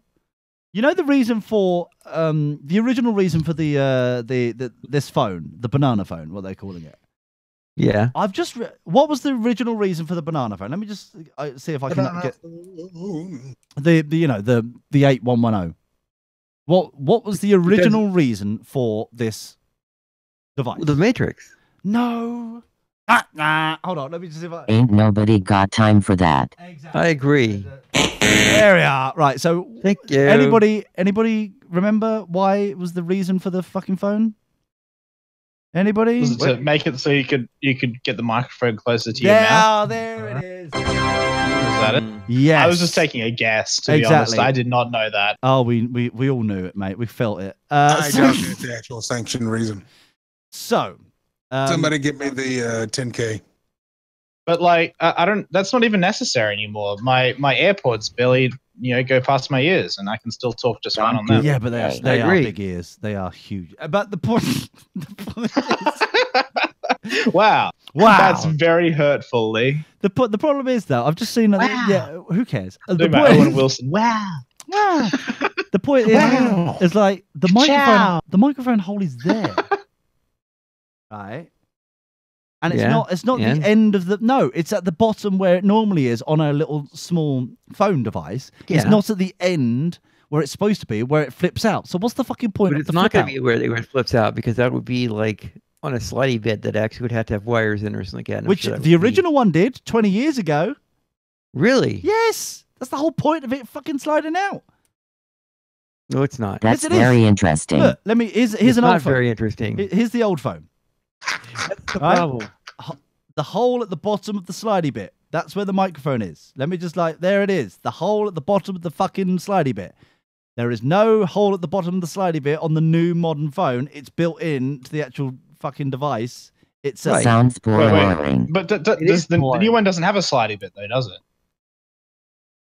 You know the reason for the original reason for the this phone, the banana phone, what they're calling it. Yeah. I've just what was the original reason for the banana phone? Let me just see if I can get the 8110. What was the original reason for this device? The Matrix. No. Hold on. Let me just see if I. Ain't nobody got time for that. Exactly. I agree. There we are. Right. So, Thank you. anybody remember why it was the reason for the fucking phone? Anybody? Was it to make it so you could get the microphone closer to your mouth? Yeah, there it is. Is that it? Yes. I was just taking a guess. To be honest, I did not know that. Oh, we all knew it, mate. We felt it. I doubt that's the actual sanctioned reason. So, Somebody get me the 10K. But like, I don't. That's not even necessary anymore. My AirPods barely, go past my ears, and I can still talk just fine on them. yeah, but they are agree. big ears. They are huge. But the point is, Wow, that's very hurtful, Lee. the problem is though, I've just seen that. Yeah, who cares? The Do my point Owen is, Wilson. Wow. the point is like the microphone. The microphone hole is there, right? And it's not the end of the it's at the bottom where it normally is on a little small phone device. It's not at the end where it's supposed to be, where it flips out. So what's the fucking point But of it's the not flip going out? to be where it flips out, because that would be like on a slidey bit that actually would have to have wires in or something like that. and I'm Which sure that the would be- original one did 20 years ago. Really? Yes, that's the whole point of it fucking sliding out. No, it's not. That's Yes, it is. very interesting. Look, let me. Here's It's an not old phone. very interesting. Here's the old phone. That's the Right? problem. The hole at the bottom of the slidey bit. That's where the microphone is. Let me just there it is. The hole at the bottom of the fucking slidey bit. There is no hole at the bottom of the slidey bit on the new modern phone. It's built in to the actual fucking device itself. Sounds boring. But the boring. new one doesn't have a slidey bit though, does it?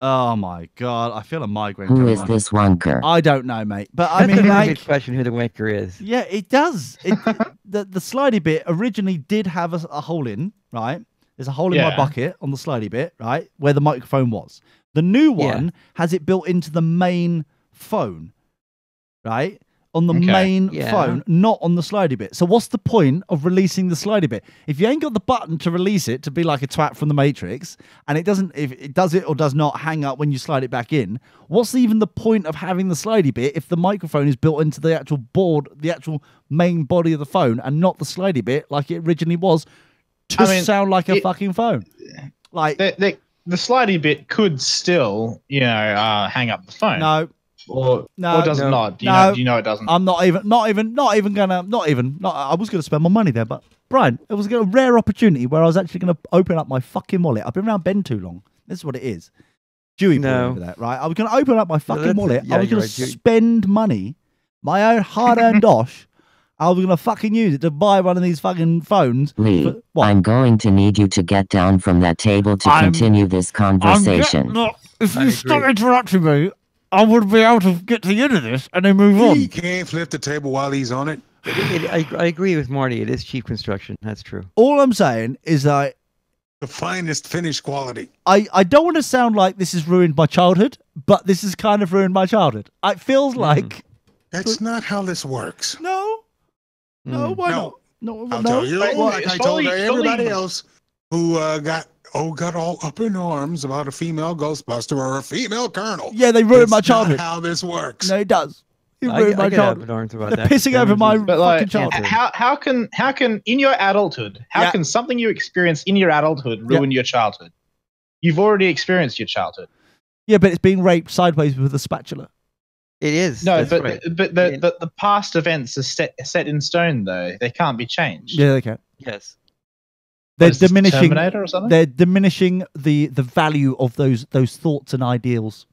Oh my god, I feel a migraine. Who coming is on. this wanker? I don't know, mate. But I That's a mean, very good like, question who the wanker is. yeah, it does. The slidey bit originally did have a hole in, right? There's a hole in my Yeah. bucket on the slidey bit, right, where the microphone was. The new one has it built into the main phone, right? On the Okay. main Yeah. phone, not on the slidey bit. So what's the point of releasing the slidey bit? If you ain't got the button to release it to be like a twat from the Matrix, and it doesn't, if it does it or does not hang up when you slide it back in, what's even the point of having the slidey bit if the microphone is built into the actual board, the actual main body of the phone, and not the slidey bit like it originally was to sound like a fucking phone? Like The slidey bit could still, hang up the phone. no. Or does it not? Do you know it doesn't? I'm not even gonna. I was gonna spend my money there, but Brian, it was a rare opportunity where I was actually gonna open up my fucking wallet. I've been around Ben too long. This is what it is. Dewey boy over that, right? I was gonna open up my fucking wallet. I was gonna spend money, my own hard-earned dosh, I was gonna fucking use it to buy one of these fucking phones. Lee, What? I'm going to need you to get down from that table to continue this conversation. If I you stop agree. interrupting me, I would be able to get to the end of this and then move He on. can't flip the table while he's on it. I agree with Marty. It is cheap construction. That's true. All I'm saying is that The finest finished quality. I don't want to sound like this has ruined my childhood, but this has kind of ruined my childhood. It feels like That's not how this works. no, why No. not? No, I'll no. tell you, Well, like I told fully- everybody fully- else who got all up in arms about a female Ghostbuster or a female Colonel. Yeah, they ruined That's my not childhood. how this works. No, it does. It I ruined my get up childhood. in arms about They're that. pissing over my But fucking like, childhood. how can in your adulthood, how Yeah. can something you experience in your adulthood ruin your childhood? You've already experienced your childhood. Yeah, but it's being raped sideways with a spatula. It is. No, that's but right. the past events are set in stone though. They can't be changed. Yeah, they can. Yes. They're What is this, diminishing. Terminator or something? They're diminishing the value of those thoughts and ideals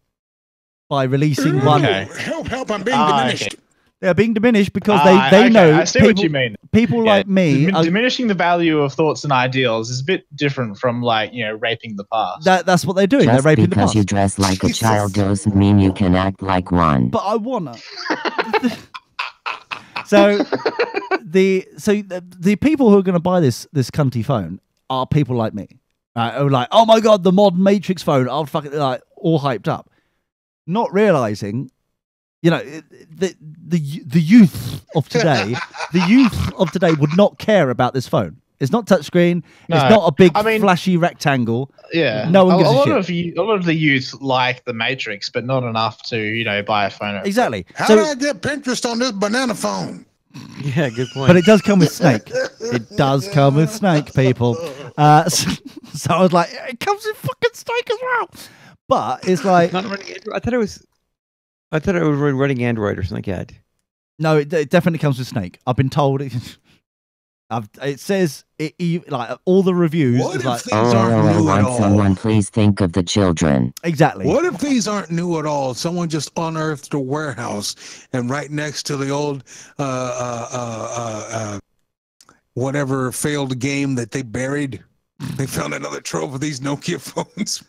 by releasing one. Okay. Help! I'm being Ah, diminished. okay. They're being diminished because Ah, they okay, know I see people, what you mean. people Yeah, like me. are- diminishing the value of thoughts and ideals is a bit different from raping the past. that's what they're doing. They're Just raping the because past. you dress like a child doesn't mean you can act like one. But I wanna. so the people who are going to buy this cunty phone are people like me, right? Who are like, oh my god, the modern Matrix phone. I'll fucking like all hyped up, not realizing, the youth of today, would not care about this phone. It's not touchscreen. No. It's not a big I mean- flashy rectangle. Yeah, No one gives a lot shit. a lot of the youth like the Matrix, but not enough to buy a phone. Exactly. How So- do I get Pinterest on this banana phone? Yeah, good point. But it does come with Snake. It does come with Snake, people. So I was like, it comes with fucking Snake as well. But it's like, Not running Android. I thought it was running Android or something like that. no, it definitely comes with Snake. I've been told it. It says like all the reviews. What is if like these aren't Oh, I new at want all? someone please think of the children. exactly. What if these aren't new at all? Someone just unearthed a warehouse, and right next to the old whatever failed game that they buried, they found another trove of these Nokia phones.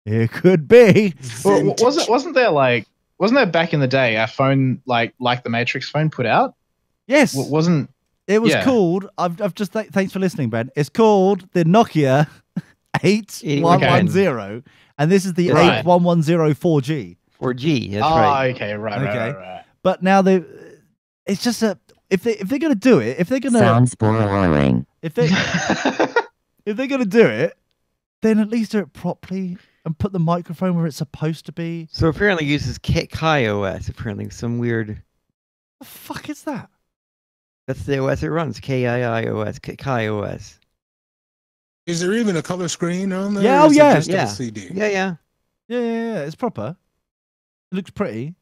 It could be. Well, Vintage. wasn't there back in the day a phone like the Matrix phone put out? Yes, Wasn't it was yeah. called. I've just thanks for listening, Ben. It's called the Nokia 8110, and this is the Right. 8110 4G. 4G. That's oh, right. okay, right, Okay. right. But now it's just if they're gonna do it, if they're gonna Sounds boring. if they if they're gonna do it, then at least do it properly and put the microphone where it's supposed to be. So apparently it uses Kai OS. Apparently some weird. The fuck is that? That's the OS it runs. KIOS. Kai OS. Is there even a color screen on there? Yeah, or oh, is it yeah. just Yeah. LCD? Yeah. Yeah, it's proper. It looks pretty.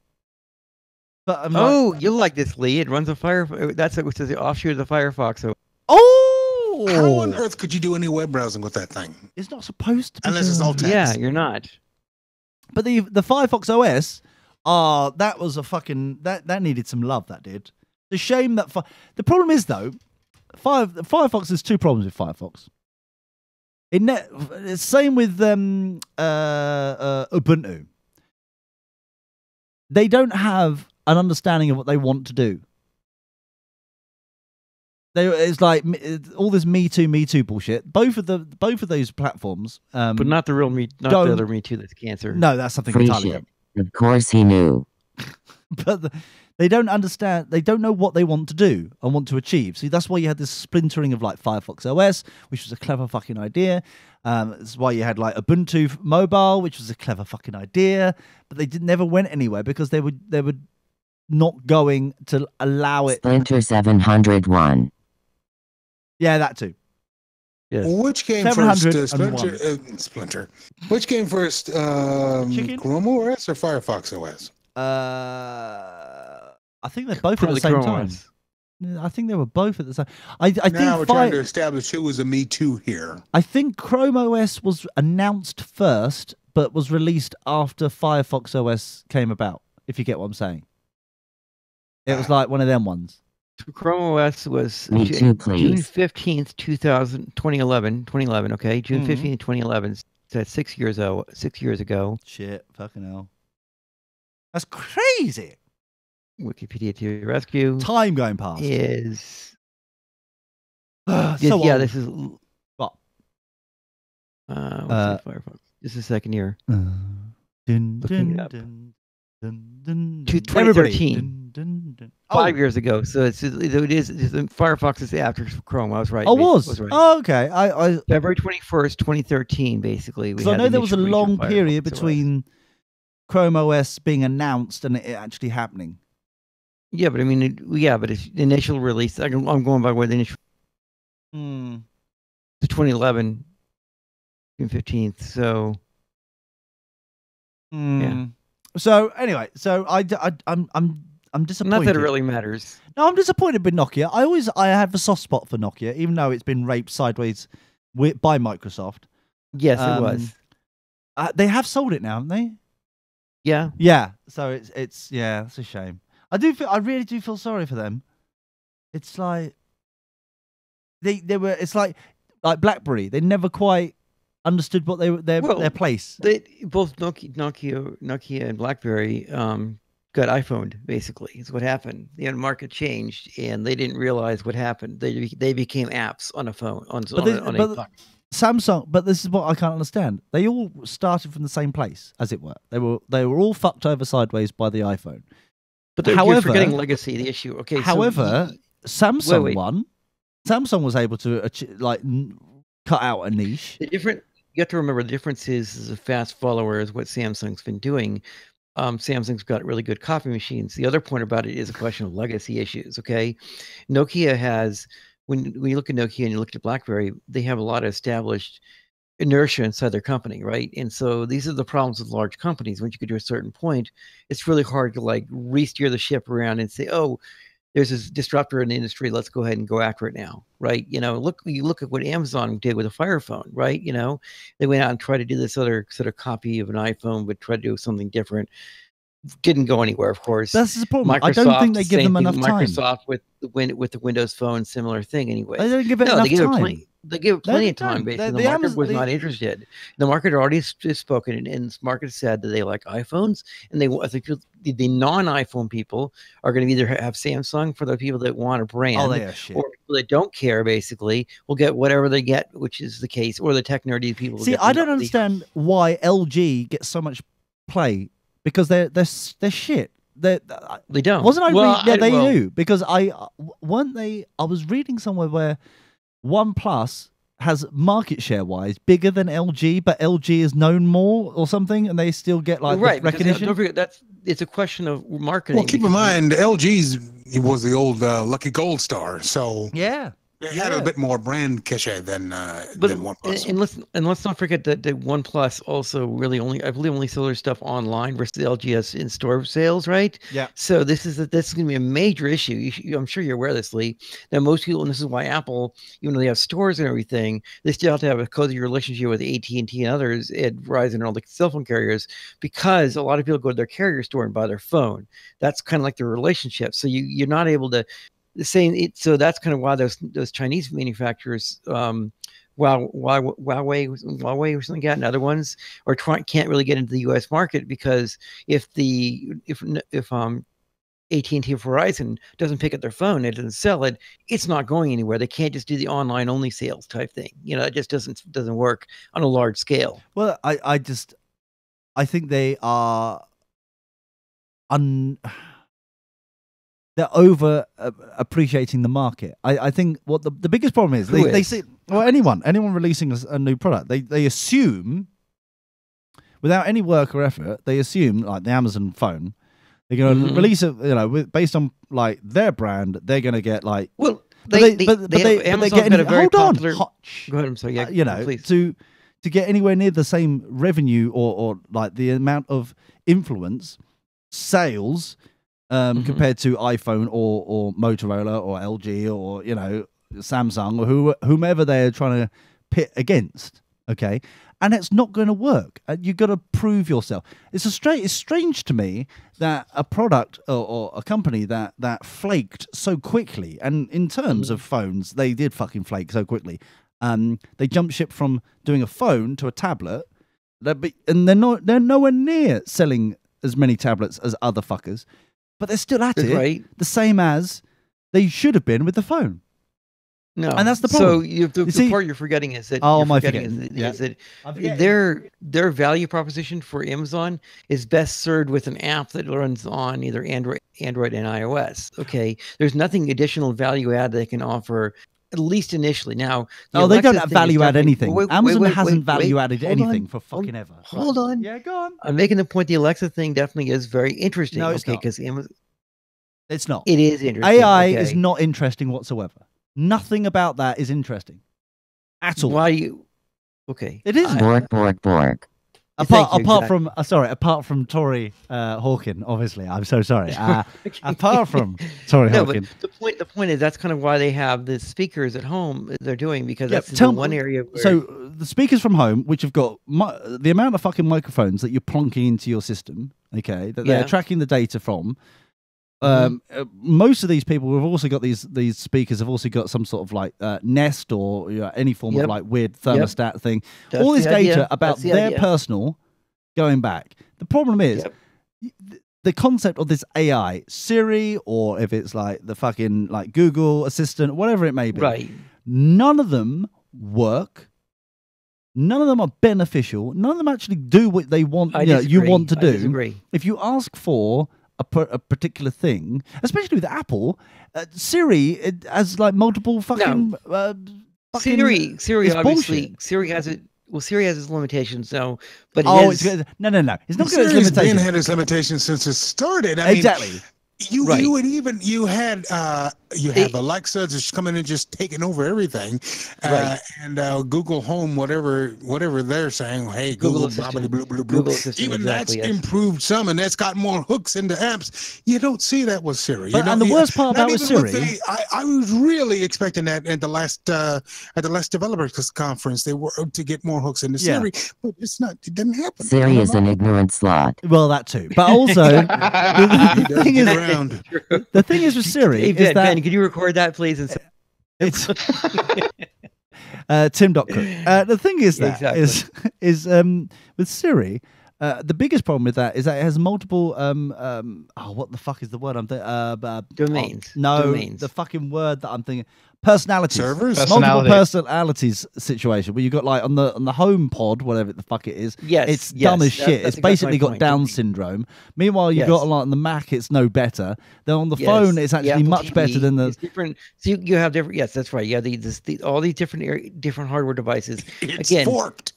But I'm like, Oh, you'll like this, Lee. It runs a Fire. That's it. Which is the offshoot of the Firefox. So How on earth could you do any web browsing with that thing? It's not supposed to be. Unless it's all done. text. yeah, you're not. But the Firefox OS, that was a fucking that needed some love. That did. The shame that the problem is though, Firefox. There's two problems with Firefox. It's same with Ubuntu. They don't have an understanding of what they want to do. It's like all this Me Too bullshit. Both of those platforms, But not the real me. Not don't- the other Me Too. That's cancer. no, that's something Free entirely shit. different. Of course he knew. But they don't understand. They don't know what they want to do and want to achieve. See, that's why you had this splintering of like Firefox OS, which was a clever fucking idea. That's why you had like Ubuntu Mobile, which was a clever fucking idea. But they never went anywhere because they were not going to allow it. Splinter 701. Yeah, that too. Yes. Which came first? 701. Splinter. Which came first? Chicken? Chrome OS or Firefox OS? I think they're both at Probably the same Chrome time. OS. I think they were both at the same. I Now think we're trying to establish who was a Me Too here. I think Chrome OS was announced first, but was released after Firefox OS came about. If you get what I'm saying. It was like one of them ones. Chrome OS was Me too, June please. 15th, 2011. Okay, June Mhm. 15th, 2011. So that's 6 years ago. 6 years ago. Shit, fucking hell. That's crazy. Wikipedia to your rescue Time going past. is So yeah. old. This is What? what's the Firefox? Just a second here. Dun, Looking it dun, up. dun, dun, dun, To dun. Everybody. 2013. Dun, dun, dun. 5 years ago. So it is Firefox is after Chrome. I was right. Oh, was? right. Oh, okay. I February 21st, 2013. Basically, we So I had know the there was a initial reach of long period Firefox OS. between Chrome OS being announced and it actually happening. Yeah, but I mean, but it's the initial release. I'm going by where the initial Hmm. to 2011, June 15th. So Yeah. So anyway, so I'm disappointed. not that it really matters. No, I'm disappointed with Nokia. I have a soft spot for Nokia, even though it's been raped sideways by Microsoft. Yes, it was. They have sold it now, haven't they? Yeah. Yeah. So it's it's a shame. I really do feel sorry for them. It's like they were. It's like BlackBerry. They never quite understood what their place. Both Nokia and BlackBerry got iPhoned. Basically, is what happened. The market changed, and they didn't realize what happened. They became apps on a phone on a Samsung, but this is what I can't understand. They all started from the same place, as it were. They were all fucked over sideways by the iPhone. But you're forgetting legacy, the issue. Okay. However, Samsung wait. won. Samsung was able to cut out a niche. You have to remember the difference is a fast follower is what Samsung's been doing. Samsung's got really good copy machines. The other point about it is a question of legacy issues. Okay, Nokia has when you look at Nokia and you look at BlackBerry, they have a lot of established inertia inside their company, right? And so these are the problems with large companies. Once you get to a certain point, it's really hard to re-steer the ship around and say, oh, there's this disruptor in the industry. Let's go ahead and go after it now, right? You look at what Amazon did with a Fire Phone, right? They went out and tried to do this other sort of copy of an iPhone, but tried to do something different. Didn't go anywhere, of course. That's the problem. Microsoft, I don't think they give them enough time. Microsoft with the Windows Phone, similar thing. Anyway, They don't give it enough time. They give it plenty of don't. time. Basically, The the market Amazon- was the- not interested. The market already spoken, and the market said that they like iPhones, and I think the non-iPhone people are going to either have Samsung for the people that want a brand, Oh, they are shit. or people that don't care. Basically, will get whatever they get, which is the case, or the tech nerdy people. will See, get I the- don't understand why LG gets so much play because they're shit. They don't. Wasn't I? Well, Yeah, they well, do because weren't they? I was reading somewhere where OnePlus has market share wise bigger than LG, but LG is known more or something, and they still get the right, because recognition. don't forget it's a question of marketing. Well, keep in mind, it was the old Lucky Gold Star, so Yeah. it had a bit more brand cachet than OnePlus. And let's not forget that the OnePlus also really I believe only sells their stuff online versus the LG has in-store sales, right? Yeah. So this is going to be a major issue. I'm sure you're aware of this, Lee. That most people, and this is why Apple, even though they have stores and everything, they still have to have a cozy relationship with AT&T and others, at Verizon and all the cell phone carriers, because a lot of people go to their carrier store and buy their phone. That's kind of like the relationship. So you're not able to. So that's kind of why those Chinese manufacturers, Huawei or something like that, and other ones can't really get into the U.S. market, because if AT&T or Verizon doesn't pick up their phone, it doesn't sell it, it's not going anywhere. They can't just do the online only sales type thing. It just doesn't work on a large scale. Well, I think they are they're over appreciating the market. I think what the biggest problem is, they see, well, anyone releasing a new product, they assume, without any work or effort, they assume, like the Amazon phone, they're going to release it, based on their brand, they're going to get Amazon's got a very popular. Go ahead, I'm sorry. Yeah, please. to get anywhere near the same revenue or like the amount of influence, sales, compared to iPhone or Motorola or LG or Samsung or whomever they're trying to pit against. Okay, and it's not going to work. You've got to prove yourself. It's strange to me that a product or a company that flaked so quickly, and in terms of phones, they did fucking flake so quickly. They jumped ship from doing a phone to a tablet, and they're nowhere near selling as many tablets as other fuckers, but they're still at it, right. the same as they should have been with the phone. No, and that's the problem. So the part you're forgetting is that their value proposition for Amazon is best served with an app that runs on either Android and iOS. Okay, there's nothing additional value add they can offer, at least initially. Now, they don't value add anything. Amazon hasn't value added anything for fucking ever. Hold on. Yeah, go on. I'm making the point. The Alexa thing definitely is very interesting. No, it's not. Because Amazon. It's not. It is interesting. AI is not interesting whatsoever. Nothing about that is interesting at all. Why you? Okay. It is. Borg. Apart from Tori Hawkin, obviously. I'm so sorry. Apart from Tori Hawkin. But the point is that's kind of why they have the speakers at home they're doing, because that's the one area where... So the speakers from home, which have got the amount of fucking microphones that you're plonking into your system, okay, that they're tracking the data from. Most of these people have also got these speakers have also got some sort of like Nest or any form of like weird thermostat thing. That's all this the data idea. about That's the their idea. personal going back. The problem is the concept of this AI, Siri, or if it's like the fucking like Google Assistant, whatever it may be. Right. None of them work. None of them are beneficial. None of them actually do what they want. You want to do. I disagree. If you ask for a particular thing, especially with Apple, Siri it has like multiple fucking. Siri it's obviously bullshit. Siri has it. Well, Siri has its limitations, no, but no. It's not going to have Siri's limitations. been had its limitations since it started. I Exactly. mean, you had Alexa just coming and just taking over everything, and Google Home, whatever they're saying. Hey, Google Assistant. blah, blah, blah, Google Assistant, even exactly, that's yes. improved some, and that's got more hooks into apps. You don't see that with Siri. And the worst part about with Siri, I was really expecting that at the last developers conference they were to get more hooks into Siri, but it's not. It didn't happen. Siri is an ignorant slut. Well, that too, but also the thing is. The thing is with Siri is that Ben, could you record that, please? And it's Tim Cook. The thing is that is with Siri, the biggest problem with that is that it has multiple what the fuck is the word I'm thinking? Domains. Domains. The fucking word that I'm thinking. Personalities. Servers. Multiple personalities situation where you got like on the home pod, whatever the fuck it is. It's dumb as shit. It's basically got Down syndrome. Meanwhile, you've got a lot on the Mac. It's no better. Then on the phone, it's actually much better than the. It's different. So you have different. Yes, that's right. Yeah, all these different hardware devices. It's again, forked.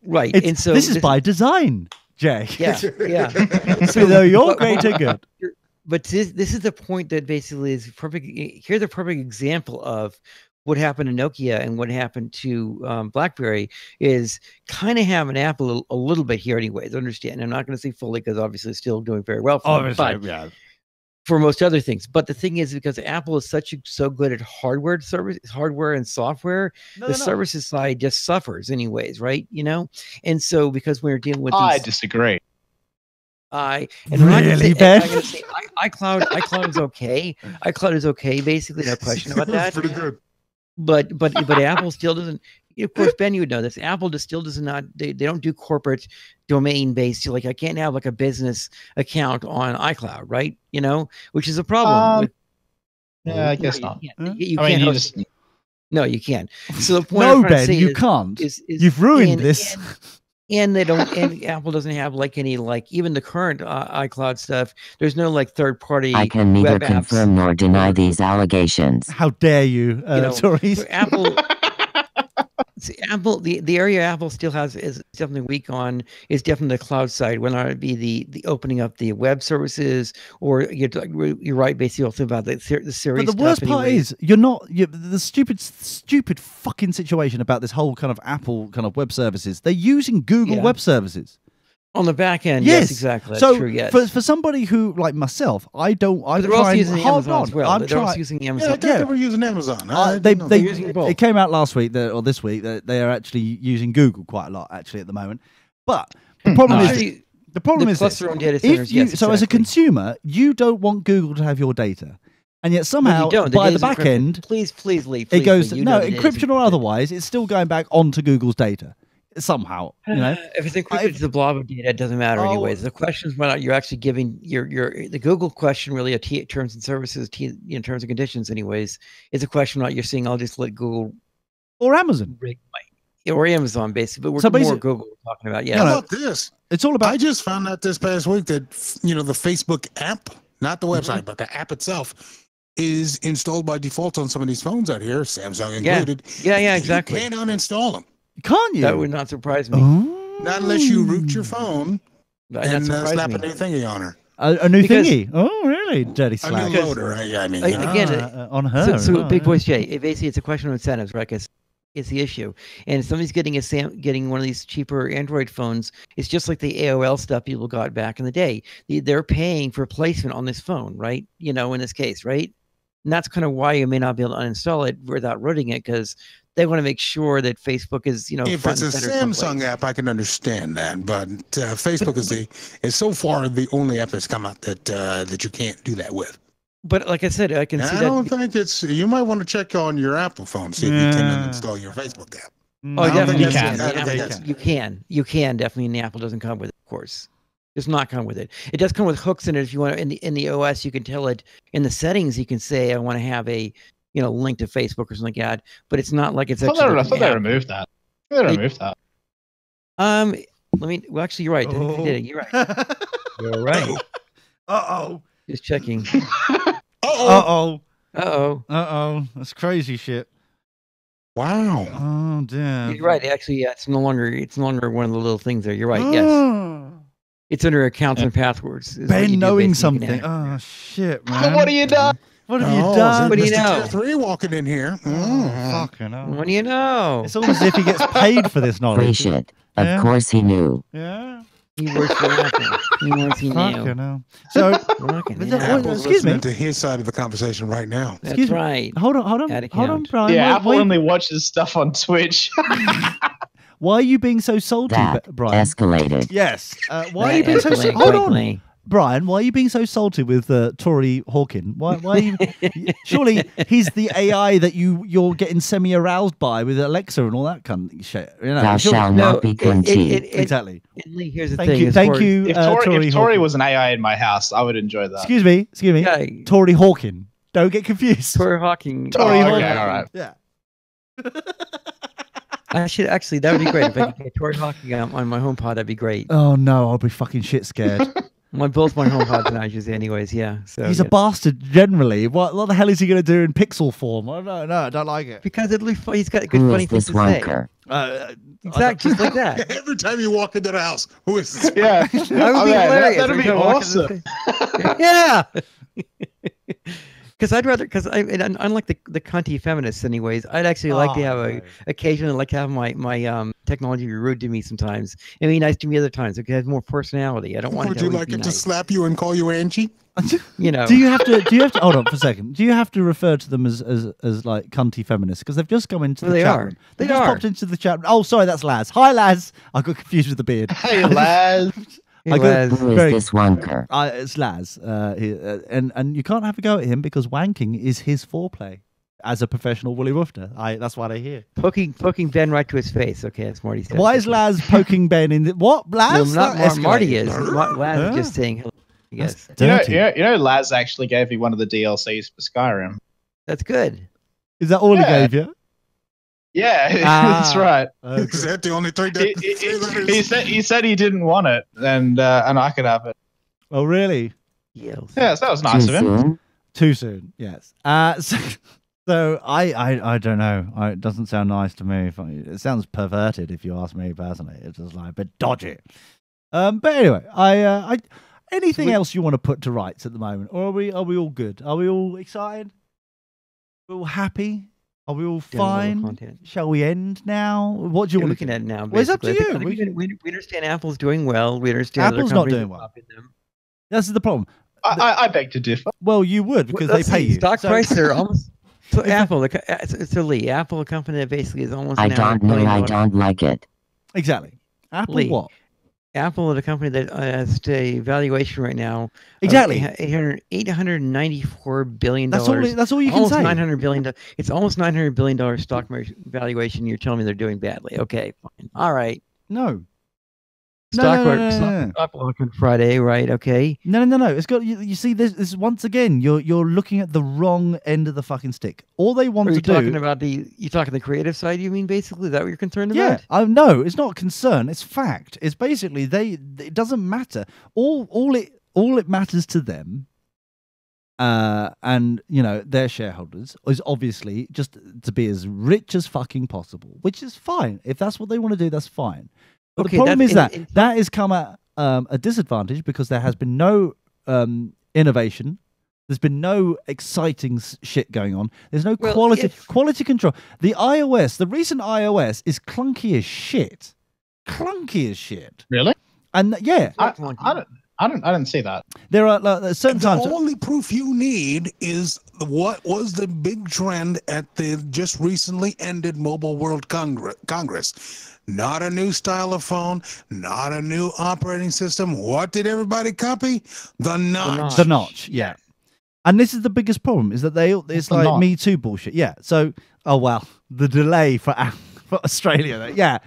Right, and so this is by design, Jay. Yeah. So though you're greater good. But this is the point that basically is perfect. Here's a perfect example of what happened to Nokia and what happened to BlackBerry is kind of having Apple a little bit here anyways. Understand? I'm not going to say fully because obviously it's still doing very well for them, for most other things. But the thing is, because Apple is so good at hardware and software, services side just suffers anyways, right? And so because we're dealing with I disagree. And really, Ben? I'm gonna say iCloud is okay. iCloud is okay, basically, no question about that. Pretty good. But Apple still doesn't. Of course, Ben, you would know this. Apple still does not. They don't do corporate domain based. Like I can't have like a business account on iCloud, right? Which is a problem. I guess not. You can't. No, you can't. So the point no, Ben, you can't. You've ruined this. And they don't. And Apple doesn't have even the current iCloud stuff. There's no third party. I can neither web confirm nor deny these allegations. How dare you, Tories? Apple, the area Apple still has is definitely weak on is definitely the cloud side. Whether it be the opening up the web services, or you're right, basically also about the Siri. But the worst part is the stupid fucking situation about this whole kind of Apple kind of web services. They're using Google web services. On the back end, Yes. yes, exactly. That's So true. Yes. for somebody who like myself, I'm But they're also trying using hold Amazon on. as well. I'm They're also trying. using Yeah, I Amazon. thought they were using Amazon. They using both. it came out last week or this week that they are actually using Google quite a lot actually at the moment. But the problem is Actually, the problem they is plus this. their own data If centers. you, Yes, so as a exactly. consumer, you don't want Google to have your data, and yet Well, somehow you don't. by the data's back encrypted. end Please, Lee. it Please, goes Lee, you no know the data's encryption or encrypted. otherwise, it's still going back onto Google's data somehow. You know, If it's encrypted to the blob of data, it doesn't matter Oh. anyways. The question is whether or not you're actually giving the Google question really a terms and services, terms and conditions anyways, is a question whether or not you're saying I'll just let Google or Amazon. rig my, or Amazon basically, but we're So more basically- Google we're talking about. How Yeah. about this? It's all about I just found out this past week that the Facebook app, not the website, but the app itself, is installed by default on some of these phones out here, Samsung Yeah. included. Yeah, exactly. You can't uninstall them. can't you? That would not surprise me. Oh. Not unless you root your phone That and surprise slap me. a new thingy on her. A new Because- thingy. Oh, really? Dirty A slag. new loader, I mean. Again, On her. So oh, Big yeah. Voice Jay, basically it's a question of incentives, right? Because it's the issue. And if somebody's getting getting one of these cheaper Android phones, it's just like the AOL stuff people got back in the day. They're paying for placement on this phone, right? You know, in this case, right? And that's kind of why you may not be able to uninstall it without rooting it, because they want to make sure that Facebook is, If front it's a and center Samsung someplace. app, I can understand that, but Facebook is so far the only app that's come out that you can't do that with. But like I said, I can And see I that. don't think it's. You might want to check on your Apple phone, see if you can uninstall your Facebook app. Oh, I don't think definitely you that's- can. I don't think You that's- You can definitely. And the Apple doesn't come with it, of course. Does not come with it. It does come with hooks in it. If you want in the OS, you can tell it in the settings. You can say I want to have a link to Facebook or something like that. But it's not like it's I actually. thought, like I thought an they app. removed that. They removed that. Let me. Well, actually, you're right. I think they did it. You're right. You're right. Uh-oh. Just checking. Uh-oh. Uh-oh. Uh-oh. That's crazy shit. Wow. Oh, damn. You're right. Actually, yeah, it's no longer one of the little things there. You're right. Yes. Oh. It's under accounts and passwords. is what you Ben do knowing basically. You can something. add. Oh, shit, man. What have you done? What have you Oh, done? What do you Mr. know? Tier 3 walking in here. Oh, fucking hell. What do you know? It's almost as if he gets paid for this knowledge. Bullshit. Of Yeah. course he knew. Yeah. He works for Apple. He wants he knew. Fucking hell. So, Fucking But hell. that- Apple's excuse me. listening to his side of the conversation right now. That's excuse me. right. hold on, Out of hold on, count. Brian. Yeah, why, Apple only watches stuff on Twitch. why are you being so salty, That Brian? escalated. Yes. Why are you being so Quickly, salty? Hold on, quickly. Brian. Why are you being so salty with Tory Hawkin? Why are you? Surely he's the AI that you're getting semi-aroused by with Alexa and all that kind of shit. You know, Thou surely- shalt No, not be cunty. exactly. And Lee, here's the Thank thing. you, as thank far as- you, if Tory Tory Hawkin. was an AI in my house, I would enjoy that. Excuse me. Yeah, Tory Hawkin. Don't get confused. Tory Hawking. Tory Oh, Hawking. okay, all right. Yeah. I should actually. That would be great if I could get Tory Hawking on my HomePod. That'd be great. Oh no, I'll be fucking shit scared. Both my HomePods and I use anyways. Yeah. So He's a yeah. bastard generally. What the hell is he going to do in pixel form? I don't know. I don't like it. Because it'll be fun. He's got good Who funny is things this to say. wanker? Exactly, just like that. Every time you walk into the house, who is this? Yeah, That would Oh, be man, hilarious. that'd Every be time I walk into awesome. the- Yeah. Because I'd rather, unlike the cunty feminists, anyways, I'd actually like to have occasionally like to have my technology be rude to me sometimes, and be nice to me other times. It has more personality. I don't want Would it to you always like be it to nice. slap you and call you Angie? You know. Do you have to hold on for a second? Do you have to refer to them as like cunty feminists? Because they've just come into Well, the they chat are. room. They just are. popped into the chat room. Oh, sorry, that's Laz. Hi, Laz. I got confused with the beard. Hey, Laz. I got- Who is Very- this wanker? It's Laz, and you can't have a go at him because wanking is his foreplay as a professional woolly woofter. That's what I hear. poking Ben right to his face. Okay, that's Marty said. Why is Laz poking Ben in the what? No, Laz? not That Marty escalated. is. Laz is just saying hello. Yes, Dirty. You know, Laz actually gave me one of the DLCs for Skyrim. that's good. Is that all he Yeah. gave you? Yeah, Ah. that's right. Is that the only three letters? He said he didn't want it, and I could have it. Oh, really? Yes. Yeah, so that was nice Too of him. soon? Too soon. Yes. So I don't know. It doesn't sound nice to me. It sounds perverted, if you ask me personally. It's just like a bit dodgy. But anyway, I anything else you want to put to rights at the moment, or are we all good? Are we all excited? We're all happy? Are we all downloadable fine? content. Shall we end now? What do you Yeah, want we to can do? end now. Well, it's up to basically. I you. think we understand Apple's doing well. We understand Apple's other not companies doing are well. copying them. This is the problem. I beg to differ. Well, you would because they Let's pay see, you. stock So- price. They're almost. So Apple, so Lee, Apple, a company that basically is almost. I now don't know, I don't like it. Exactly. Apple Lee, what? Apple is a company that has a valuation right now. of Exactly. $894 billion. That's all you can almost say. $900 billion. It's almost $900 billion stock valuation. You're telling me they're doing badly. Okay, fine. All right. No. Stock No. up on Friday, right? Okay. No. It's got you see this once again. You're looking at the wrong end of the fucking stick. All they want Are to you do. talking about you talking the creative side? You mean basically is that what you're concerned Yeah, about? no, it's not concern. It's fact. It's basically it doesn't matter. All it matters to them, and their shareholders is obviously just to be as rich as fucking possible, which is fine. If that's what they want to do, that's fine. But Okay, the problem is that's that has come at a disadvantage because there has been no innovation. There's been no exciting shit going on. There's no quality control. The recent iOS is clunky as shit. Clunky as shit. Really? And yeah, I didn't see that. there are certain times. The only proof you need is what was the big trend at the just recently ended Mobile World Congress. Not a new style of phone, not a new operating system. What did everybody copy? The notch. The notch, yeah. And this is the biggest problem: is that it's like notch? Me Too bullshit. Yeah. So, the delay for Australia. Yeah,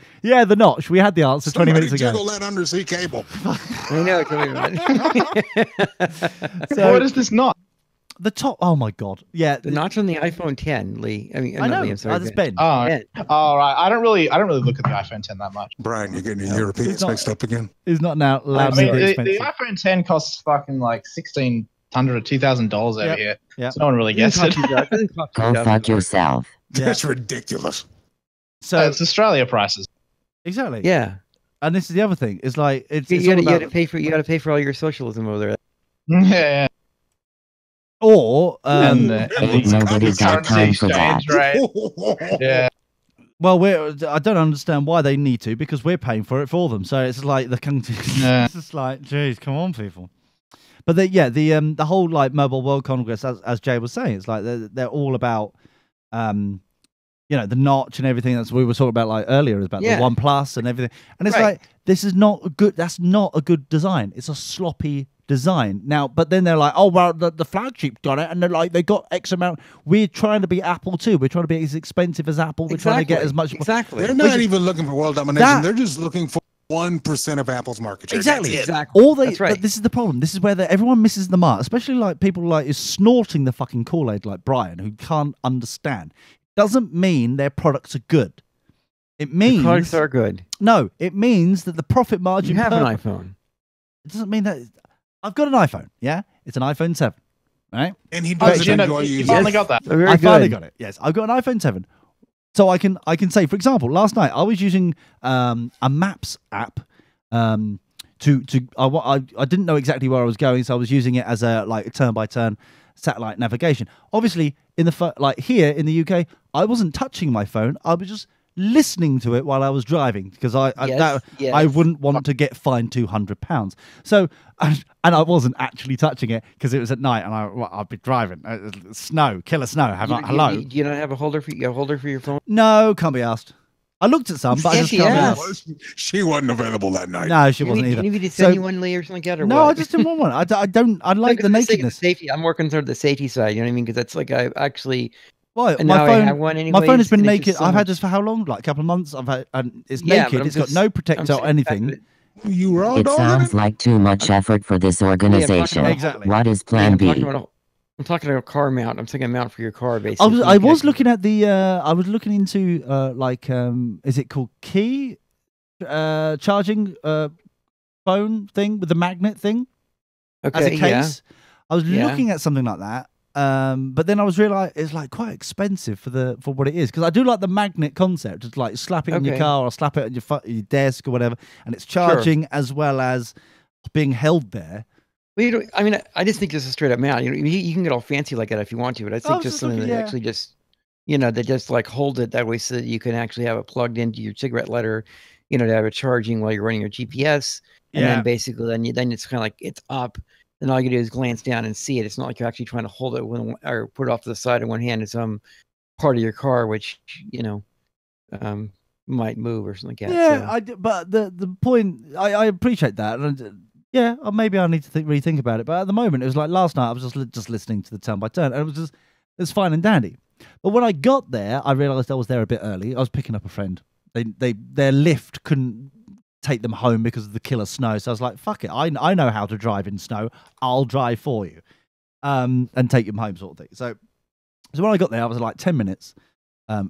the notch. We had the answer 20 minutes ago. Jiggle that undersea cable. I know. Tell me about it. So What is this not? the top. Oh my god. Yeah. The notch on the iPhone 10, Lee. I mean, I not know. Lee, I'm sorry. That's Ben. Ben. Oh, Ben. all right. I don't really look at the iPhone 10 that much. Brian, you're getting your Europeans it's not- mixed up again. Is not now I loudly mean, the expensive. iPhone 10 costs fucking like $1,600 or $2,000 over Yep. here. Yep. So no one really gets it. Go fuck yourself. Yeah. That's ridiculous. So It's Australia prices. exactly. Yeah. And this is the other thing. It's like it's You all got about, to pay for all your socialism over there. Yeah. or And Ain't nobody got time for that. Right? Yeah. well, I don't understand why they need to because we're paying for it for them. So it's like the country. Yeah. It's just like, geez, come on, people. But the whole like Mobile World Congress, as Jay was saying, it's like they're all about the notch and everything that's we were talking about like earlier is about Yeah. the OnePlus and everything. And it's Right. like this is not a good. That's not a good design. It's a sloppy design now. But then they're like, oh well, the flagship got it, and they're like they got X amount. We're trying to be Apple too. We're trying to be as expensive as Apple. We're trying to get as much. Exactly. They're not even looking for world domination. That- They're just looking for 1% of Apple's market share. Exactly. That's it. Exactly. All they, That's right. but this is the problem. This is where everyone misses the mark, especially like people like is snorting the fucking Kool-Aid like Brian, who can't understand. Doesn't mean their products are good. It means The products are good. no. It means that the profit margin. You have per- an iPhone. It doesn't mean that I've got an iPhone. Yeah, it's an iPhone 7, right? And he Oh, doesn't you enjoy you using finally it. got that. Very I good. finally got it. Yes, I've got an iPhone 7. So I can say, for example, last night I was using a Maps app. I didn't know exactly where I was going, so I was using it as a like turn by turn satellite navigation. Obviously, in the like here in the UK, I wasn't touching my phone. I was just listening to it while I was driving because I wouldn't want to get fined £200. So and I wasn't actually touching it because it was at night and I'd be driving. Snow, killer snow. Hello. Do you not have a holder for your phone? No, can't be asked. I looked at some, but I Yes, just can't be yeah. asked. She wasn't available that night. No, she wasn't either. Can you So- send you one, Lee, or something like that? Or No, what? I just didn't want one. I don't. I like the For sake of nakedness. safety. I'm more concerned with the safety side. You know what I mean? Because that's like I actually. Why? And My now I phone. have one My anyways, phone has been and it's naked. just so I've had much- this for how long? Like a couple of months. I've had, and it's Yeah, naked. but It's I'm got just- no I'm protector saying or the anything. fact You were all It sounds like too much effort for this organization. about- Exactly. What is that- plan I'm B? talking about a car mount. I'm saying a mount for your car, basically. I was looking at the. I was looking into is it called Key charging phone thing with the magnet thing as a Okay, case. yeah. I was Yeah. looking at something like that. But then I was realizing it's like quite expensive for what it is because I do like the magnet concept. It's like slap it in your Okay. car or slap it on your desk or whatever, and it's charging as well as being held there. Well, you don't, I mean, I just think just a straight up mount. You can get all fancy like that if you want to, but I think was just just something looking- that yeah. actually just They just like hold it that way so that you can actually have it plugged into your cigarette lighter, to have it charging while you're running your GPS. And then basically then it's kind of like it's up. And all you do is glance down and see it. It's not like you're actually trying to hold it or put it off to the side in one hand in some part of your car, which, might move or something like that. Yeah, but the point, I appreciate that. And maybe I need to rethink about it. But at the moment, it was like last night, I was just listening to the turn by turn, and it's fine and dandy. But when I got there, I realised I was there a bit early. I was picking up a friend. Their lift couldn't take them home because of the killer snow. So I was like, fuck it. I know how to drive in snow. I'll drive for you, and take them home, sort of thing. So when I got there, I was like 10 minutes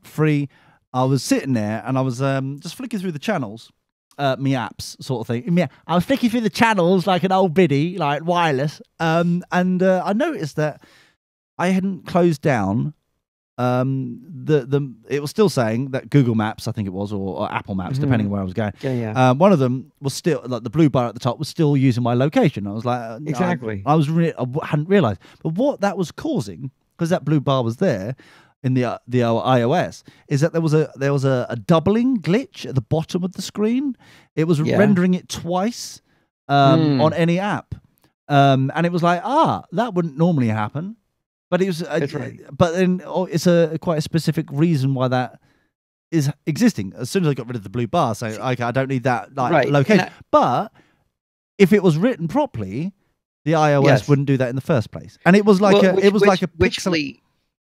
free. I was sitting there and I was just flicking through the channels, me apps sort of thing. Yeah, I was flicking through the channels like an old biddy, like wireless. And I noticed that I hadn't closed down. It was still saying that Google Maps, I think it was, or Apple Maps, depending on where I was going. Yeah. One of them was still like the blue bar at the top was still using my location. I was like, exactly. I hadn't realized, but what that was causing, because that blue bar was there in the iOS, is that there was a doubling glitch at the bottom of the screen. It was rendering it twice on any app, and it was like, that wouldn't normally happen. But it was, right. But then it's quite a specific reason why that is existing. As soon as I got rid of the blue bar, saying, okay, I don't need that location. But if it was written properly, the iOS wouldn't do that in the first place. And it was like a pixel.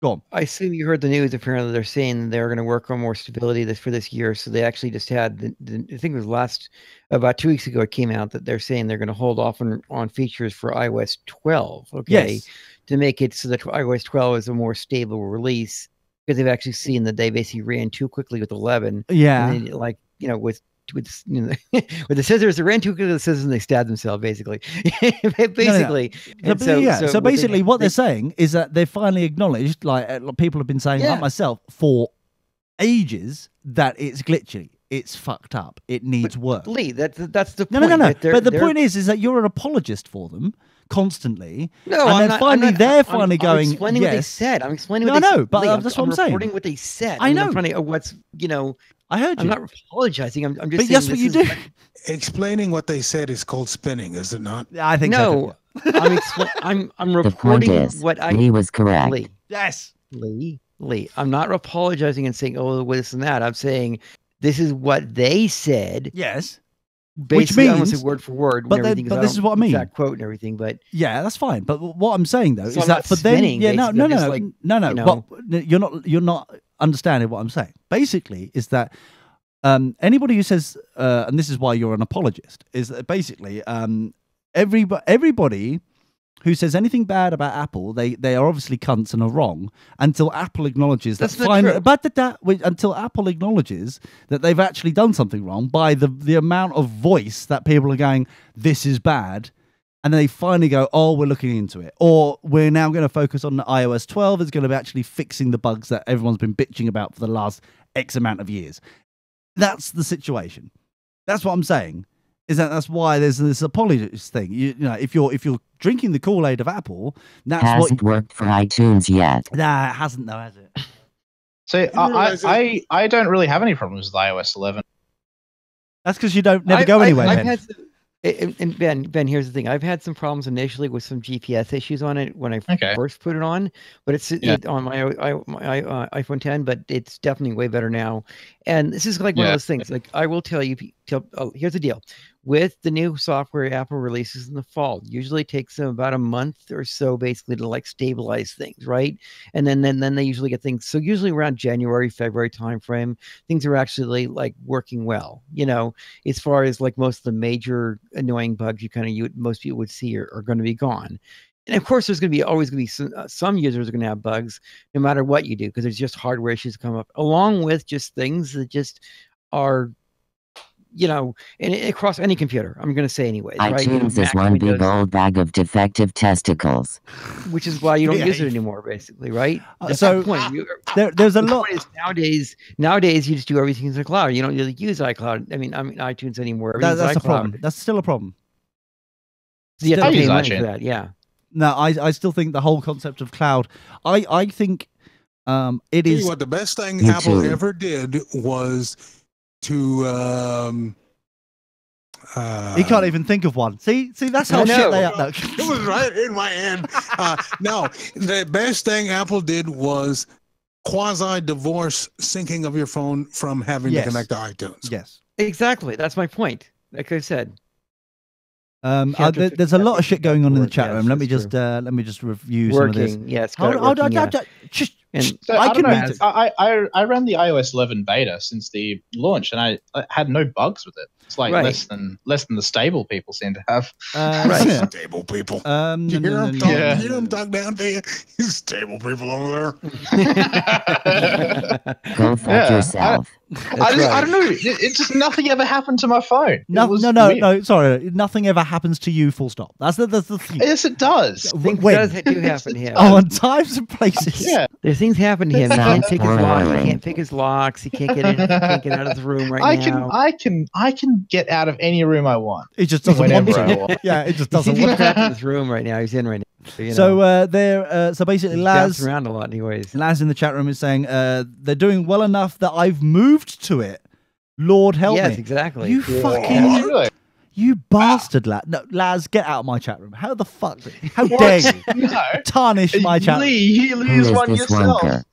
Go on. I assume you heard the news. Apparently, they're saying they're going to work on more stability for this year. So they actually just had, I think it was about 2 weeks ago, it came out that they're saying they're going to hold off on features for iOS 12. Okay. Yes. To make it so that iOS 12 is a more stable release, because they've actually seen that they basically ran too quickly with 11. Yeah. And then, with with the scissors, they ran too quickly with the scissors and they stabbed themselves, basically. Basically. No. So basically what they're saying is that they finally acknowledged, like people have been saying, like myself, for ages, that it's glitchy. It's fucked up. It needs work. Lee, that's the point. No. But the point is that you're an apologist for them constantly. No, and then they're finally going. I'm explaining what they said. I'm explaining what they said. No, but that's what I'm saying. I'm reporting what they said. I know. I'm trying to, what's, I heard you. I'm not apologizing. I'm just but saying. Yes, what you do. Explaining what they said is called spinning, is it not? I think no. So. I'm reporting what Lee was correct. Lee. Yes. Lee. I'm not apologizing and saying, oh, this and that. I'm saying this is what they said. Yes. Basically, which means, I don't say word for word, but this is what I mean. Exact quote and everything, but yeah, that's fine. But what I'm saying though so is I'm that for spinning, them, no. Well, you're not understanding what I'm saying. Basically, is that anybody who says, and this is why you're an apologist, is that basically everybody who says anything bad about Apple, they are obviously cunts and are wrong until Apple acknowledges that. Until Apple acknowledges that they've actually done something wrong by the amount of voice that people are going, this is bad, and then they finally go, oh, we're looking into it, or we're now going to focus on iOS 12. It's going to be actually fixing the bugs that everyone's been bitching about for the last X amount of years. That's the situation. That's what I'm saying. That's why there's this apologies thing. You know, if you're drinking the Kool-Aid of Apple, that's hasn't worked for iTunes yet. Nah, it hasn't though, has it? So I don't really have any problems with iOS 11. That's because you never go anywhere. And Ben, here's the thing. I've had some problems initially with some GPS issues on it when I first put it on, but it's on my iPhone 10, but it's definitely way better now. And this is like one of those things. Like I will tell you, here's the deal. With the new software Apple releases in the fall, usually takes them about a month or so basically to like stabilize things, right? And then they usually get things. So usually around January, February timeframe, things are actually like working well, as far as like most of the major annoying bugs most people would see are going to be gone. And of course, there's always going to be some users are going to have bugs no matter what you do, because there's just hardware issues come up, along with just things that just are, and across any computer, I'm going to say anyways. iTunes is one big old bag of defective testicles. Which is why you don't use it anymore, basically, right? So there's a lot. Nowadays, you just do everything in the cloud. You don't really use iCloud. I mean iTunes anymore. That's a problem. That's still a problem. So you have to pay money for that, yeah. No, I still think the whole concept of cloud. I think It Tell you is. what, the best thing You Apple too. ever did was to He can't even think of one. See, that's how I shit know. they are. No. It was right in my hand. No, the best thing Apple did was quasi-divorce syncing of your phone from having Yes. to connect to iTunes. Yes. Exactly. That's my point. Like I said. There's a lot of shit going on in the chat Yes, room. Let me that's just true. let me just review some of this. Working. Yeah, it's Hold got on, it working, yeah. just- And- So, I I can don't know. read it. I ran the iOS 11 beta since the launch, and I had no bugs with it. It's like Right. less than the stable people seem to have. Right. Yeah. Stable people. No, You hear no, him no, talk? Yeah. You hear him talk down to you? He's stable people over there. Go fuck Yeah, yourself. I don't know. It just nothing ever happened to my phone. No, It was no, weird. sorry. Nothing ever happens to you. Full stop. That's the thing. Yes, it does. Things When? do happen to him. Oh, on times and places. Yeah. There's things happen to him. He can't Sounds pick his lock. He boring. can't pick his locks. He can't get in. He can't get out of the room right now. I can get out of any room I want. It just doesn't want Whenever I to. want. Yeah, it just He's doesn't want trapped in this room right now. He's in right now. So, you So know, so basically, he Laz bounces around a lot, anyways. in the chat room is saying they're doing well enough that I've moved to it. Lord help Yes, me. exactly. You Yeah. fucking Really? you bastard, Laz. No, Laz, get out of my chat room. How the fuck? How dare you No. tarnish my chat room? You Who lose is one this yourself. wanker?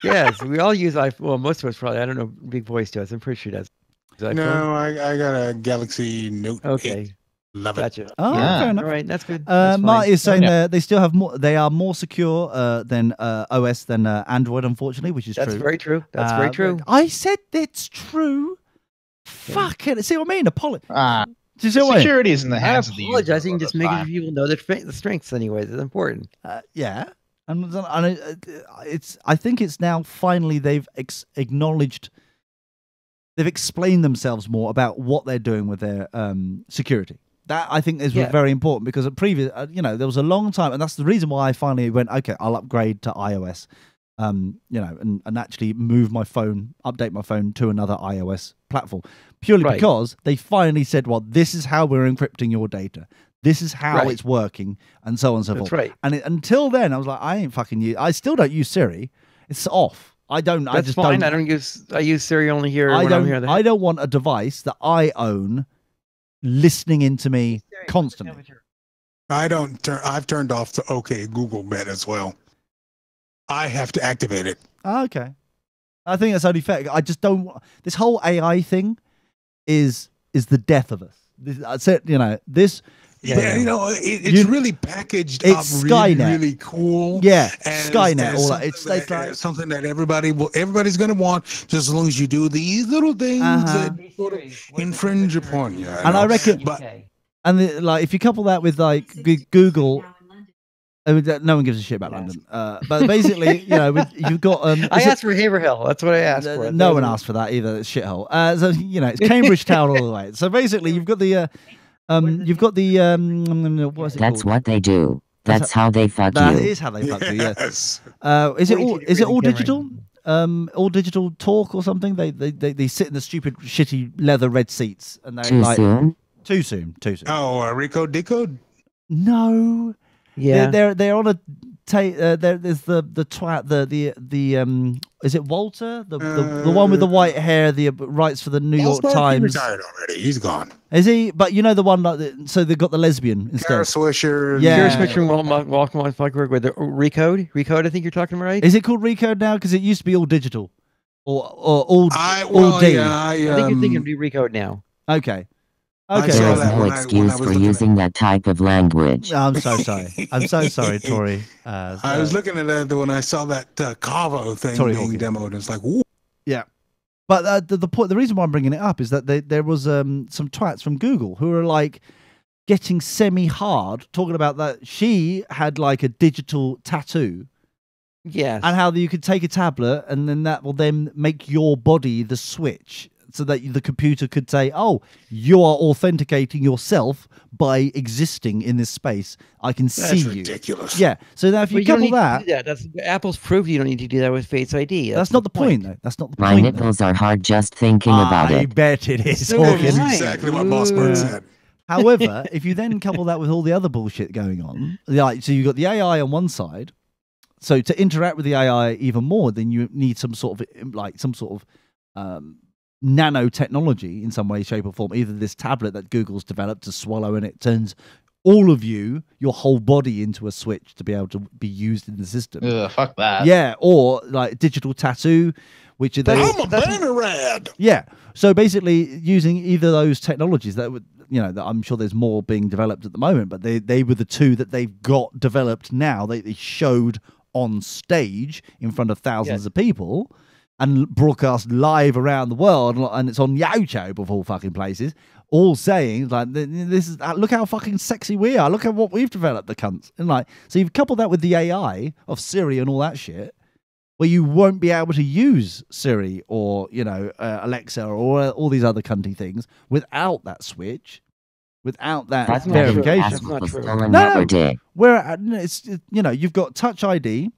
Yes, we all use iPhone. Well, most of us probably. I don't know. Big Voice does. I'm pretty sure he does. Is iPhone? No, I got a Galaxy Note 8. Okay. Love it. Gotcha. Oh, Yeah. fair enough. All right, that's good. That's Marty fine. is saying Yeah. they still have more. They are more secure than OS than Android, unfortunately, which is That's true. very true. That's very true. I said it's true. Fuck it. See what I mean? Do you see what I mean? Security is in the I'm hands of the user. apologizing. a lot Just of the making time. people know the strengths. Anyways, it's important. Yeah. And it's. I think it's now finally they've acknowledged. They've explained themselves more about what they're doing with their security. That I think is Yeah. very important because at previous, there was a long time, and that's the reason why I finally went, okay, I'll upgrade to iOS, and actually update my phone to another iOS platform, purely Right. because they finally said, well, this is how we're encrypting your data. This is how Right. it's working, and so on and so That's forth. right. And until then, I was like, I ain't fucking use. I still don't use Siri. It's off. I don't. I That's just fine. don't. I use Siri only here when I'm here. I don't want a device that I own listening into me constantly. I've turned off the OK Google Bet as well. I have to activate it. Okay. I think that's only fair. I just don't. This whole AI thing is the death of us. That's it. This. Yeah, it's really packaged up It's really, Skynet. really cool. Yeah, as- Skynet, as all that. something It's like something that everybody's going to want, just as long as you do these little things Uh-huh. that sort of infringe upon you. And I reckon- But if you couple that with like Google. No one gives a shit about London. But basically, you've got. I asked for Haverhill. That's what I asked for. No one asked for that either. It's shithole. So it's Cambridge Town all the way. So basically, you've got the. What's it That's called? what they do. That's how they fuck That you. is how they fuck you. Yes. yes. Is it all? Is it all Cameron. digital? All digital talk or something? They sit in the stupid shitty leather red seats and they Too like soon? too soon. Oh, Recode Decode? No. Yeah. They're on a there's the twat the is it Walter the one with the white hair writes for the New York He Times. retired already. He's gone. Is he? But the one so they've got the lesbian instead. Kara Swisher. Yeah. Here's picturing Walking on Fuckwork with the Recode. Recode, I think you're talking about, right? Is it called Recode now? Because it used to be all digital or all Well, D. yeah, I think you're thinking it'd be Recode now. Okay. I Okay. saw There is that no when I excuse was for looking at- using that type of language. I'm so sorry. I'm so sorry, Tori. I was looking at that when I saw that Cavo thing Sorry, being Hawking. demoed. And it's like, ooh. Yeah. But the point, the reason why I'm bringing it up is that there was some twats from Google who are like getting semi-hard talking about that she had like a digital tattoo Yes. and how you could take a tablet and then that will then make your body the switch so that the computer could say, oh, you are authenticating yourself by existing in this space. I can see That's you. ridiculous. Yeah. So now if you But don't couple need to that, do that. That's Apple's proved you don't need to do that with Face ID. that's not the point though. That's not the My point. though. nipples are hard just thinking about I it. bet it is. So am Hawkins. I. Exactly what Boss Bird said. However, if you then couple that with all the other bullshit going on, like so you've got the AI on one side, So to interact with the AI even more, then you need some sort of nanotechnology in some way, shape, or form. Either this tablet that Google's developed to swallow, and it turns all of you, your whole body, into a switch to be able to be used in the system. Ugh, fuck that. Yeah, or like digital tattoo, which are I'm a banner rad. Yeah. So basically, using either of those technologies that would, that I'm sure there's more being developed at the moment, but they were the two that they've got developed now. They showed on stage in front of thousands of people and broadcast live around the world, and it's on YouTube of all fucking places, all saying like, "This is look how fucking sexy we are. Look at what we've developed, the cunts." And like, so you've coupled that with the AI of Siri and all that shit, where you won't be able to use Siri or Alexa or all these other cunty things without that switch, without that verification. That's not true. Where it's you've got Touch ID,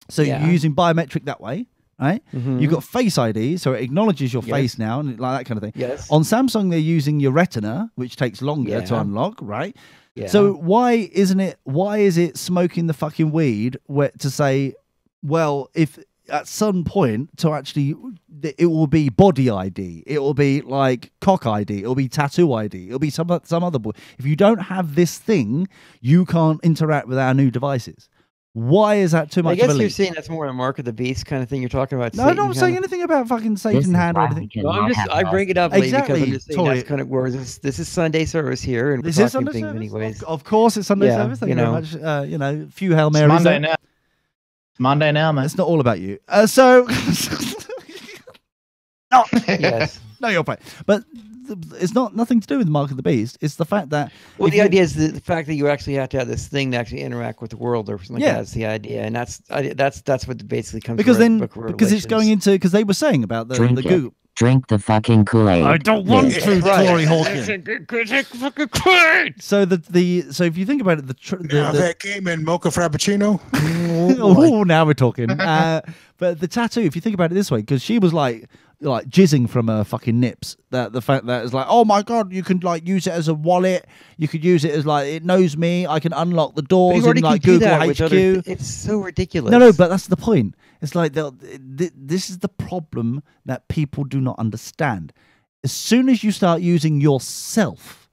so you're using biometric that way. Right, you've got Face ID, so it acknowledges your face now, and like that kind of thing. Yes. On Samsung, they're using your Retina, which takes longer to unlock. Right. Yeah. So why is it smoking the fucking weed to say, well, if at some point to actually, it will be body ID, it will be like cock ID, it will be tattoo ID, it will be some other boy. If you don't have this thing, you can't interact with our new devices. Why is that too much? I guess of a you're leap? saying that's more a mark of the beast kind of thing. You're talking about. No, I'm not saying anything about fucking Satan hand or anything. No, I bring it up Lee, Exactly, because I'm just saying Tori. that's kind of where this is Sunday service here, and This we're is talking Sunday things service. anyways. Of course, it's Sunday service. Thank you very much. A few Hail Marys. Monday there. now. Monday now, man. It's not all about you. So, no, Yes. no, you're fine. But it's nothing to do with Mark of the Beast. It's the fact that Well, the idea is the fact that you actually have to have this thing to actually interact with the world, or something like that. That's the idea, and that's what basically comes. because from then because it's going into because they were saying about the Google. Drink the fucking Kool-Aid. I don't want Yes. to, Tory Hawkins. So so if you think about it, That came in mocha frappuccino. oh, now we're talking. But the tattoo, if you think about it this way, because she was like jizzing from her fucking nips. That the fact that it's like, oh my god, you can like use it as a wallet. You could use it as like, it knows me. I can unlock the doors in like Google HQ. It's so ridiculous. No, but that's the point. It's like this is the problem that people do not understand. As soon as you start using yourself,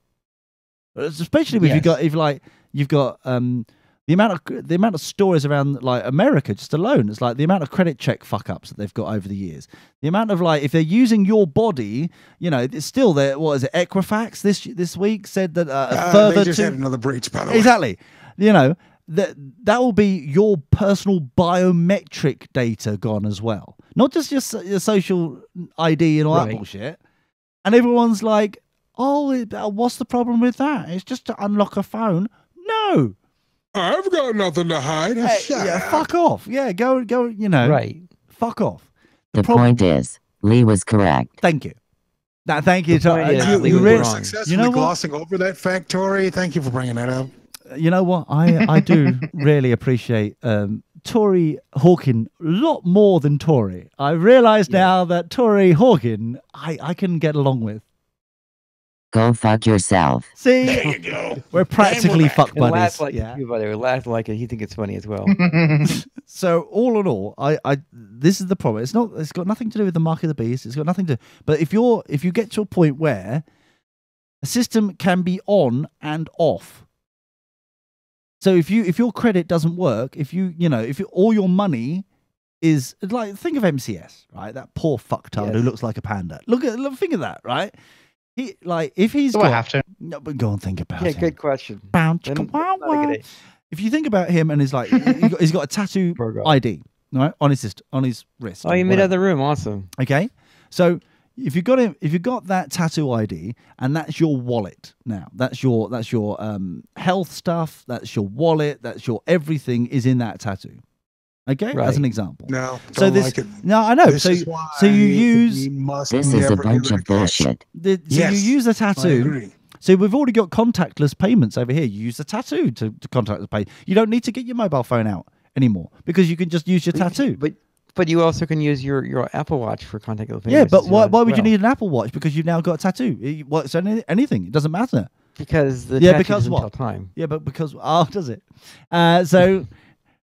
especially if you've got the amount of stories around like America just alone, it's like the amount of credit check fuck ups that they've got over the years. The amount of like, if they're using your body, it's still there. What is it? Equifax this week said that further they just had another breach, by the way. Exactly. That will be your personal biometric data gone as well, not just your social ID and all that bullshit. And everyone's like, "Oh, what's the problem with that? It's just to unlock a phone." No, I've got nothing to hide. fuck off. Yeah, go. Right. Fuck off. The point is, Lee was correct. Thank you. Thank you. Lee was really, wrong. Successfully glossing over that fact, Tori. Thank you for bringing that up. You know what? I do really appreciate Tory Hawkin a lot more than Tory. I realise now that Tory Hawkin I can get along with. Go fuck yourself. See, There you go. we're practically fuck And laugh buddies. like you, by the way. Laugh like it. He think it's funny as well. So all in all, I this is the problem. It's got nothing to do with the mark of the beast. It's got nothing to. But if you get to a point where a system can be on and off. So if your credit doesn't work, if all your money is like, think of MCS, right? That poor fucktard who looks like a panda. Think of that, right? If he's Do I have to? No, but go and think about Yeah, it. good question. Bounce, Then- wow, not a good wow. idea. If you think about him and he's like, he's got a tattoo ID, right, on his wrist. Oh, you made out of the room. Awesome. Okay, so if you've got that tattoo ID and that's your wallet now, that's your health stuff, that's your wallet, that's your everything is in that tattoo. Okay, as an example. No, so don't like it. No, I know. This is why so you use This is a bunch of bullshit. you use the I tattoo. agree. So we've already got contactless payments over here. You use the tattoo to contactless pay. You don't need to get your mobile phone out anymore because you can just use your tattoo. But you also can use your Apple Watch for contactless payments. Yeah, but as why well. would you need an Apple Watch? Because you've now got a tattoo. It works on anything. It doesn't matter. Because the Yeah, tattoo because doesn't what? tell time. Yeah, but because does it? So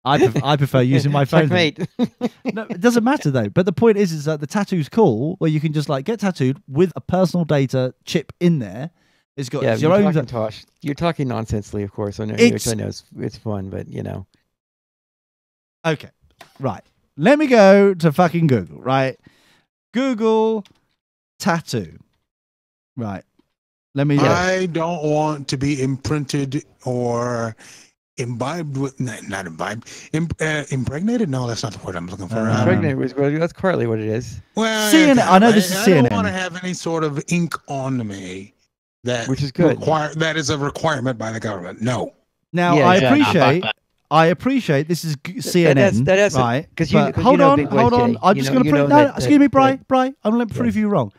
I prefer using my phone. Checkmate. No, it doesn't matter though. But the point is that the tattoo's cool, where you can just like get tattooed with a personal data chip in there. It's got it's your you're own. talking tosh. You're talking nonsensely, of course. I know, which I know it's fun, but you know. Okay, right. Let me go to fucking Google. Right, Google tattoo. Right. Let me. I don't want to be imprinted or imbibed with not imbibed, impregnated. No, that's not the word I'm looking for. Impregnated was that's partly what it is. Well, CNN. I know this is CNN. I don't want to have any sort of ink on me. That which is good. That is a requirement by the government. No. Now I appreciate this is CNN, right? Because hold on. I'm just going to prove. No, excuse me, Bri. I'm going to prove you wrong.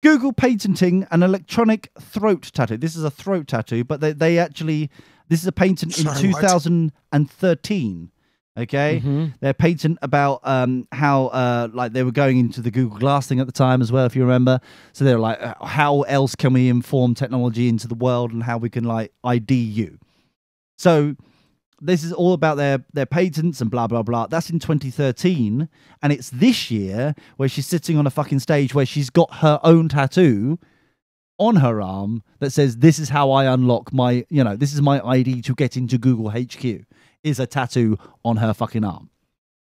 Google patenting an electronic throat tattoo. This is a throat tattoo, but they actually this is a patent in 2013. Okay, their patent about how like they were going into the Google Glass thing at the time as well, if you remember. So they were like, how else can we inform technology into the world and how we can like ID you? So this is all about their patents and blah blah blah. That's in 2013, and it's this year where she's sitting on a fucking stage where she's got her own tattoo on her arm that says, "This is how I unlock my, this is my ID to get into Google HQ." Is a tattoo on her fucking arm.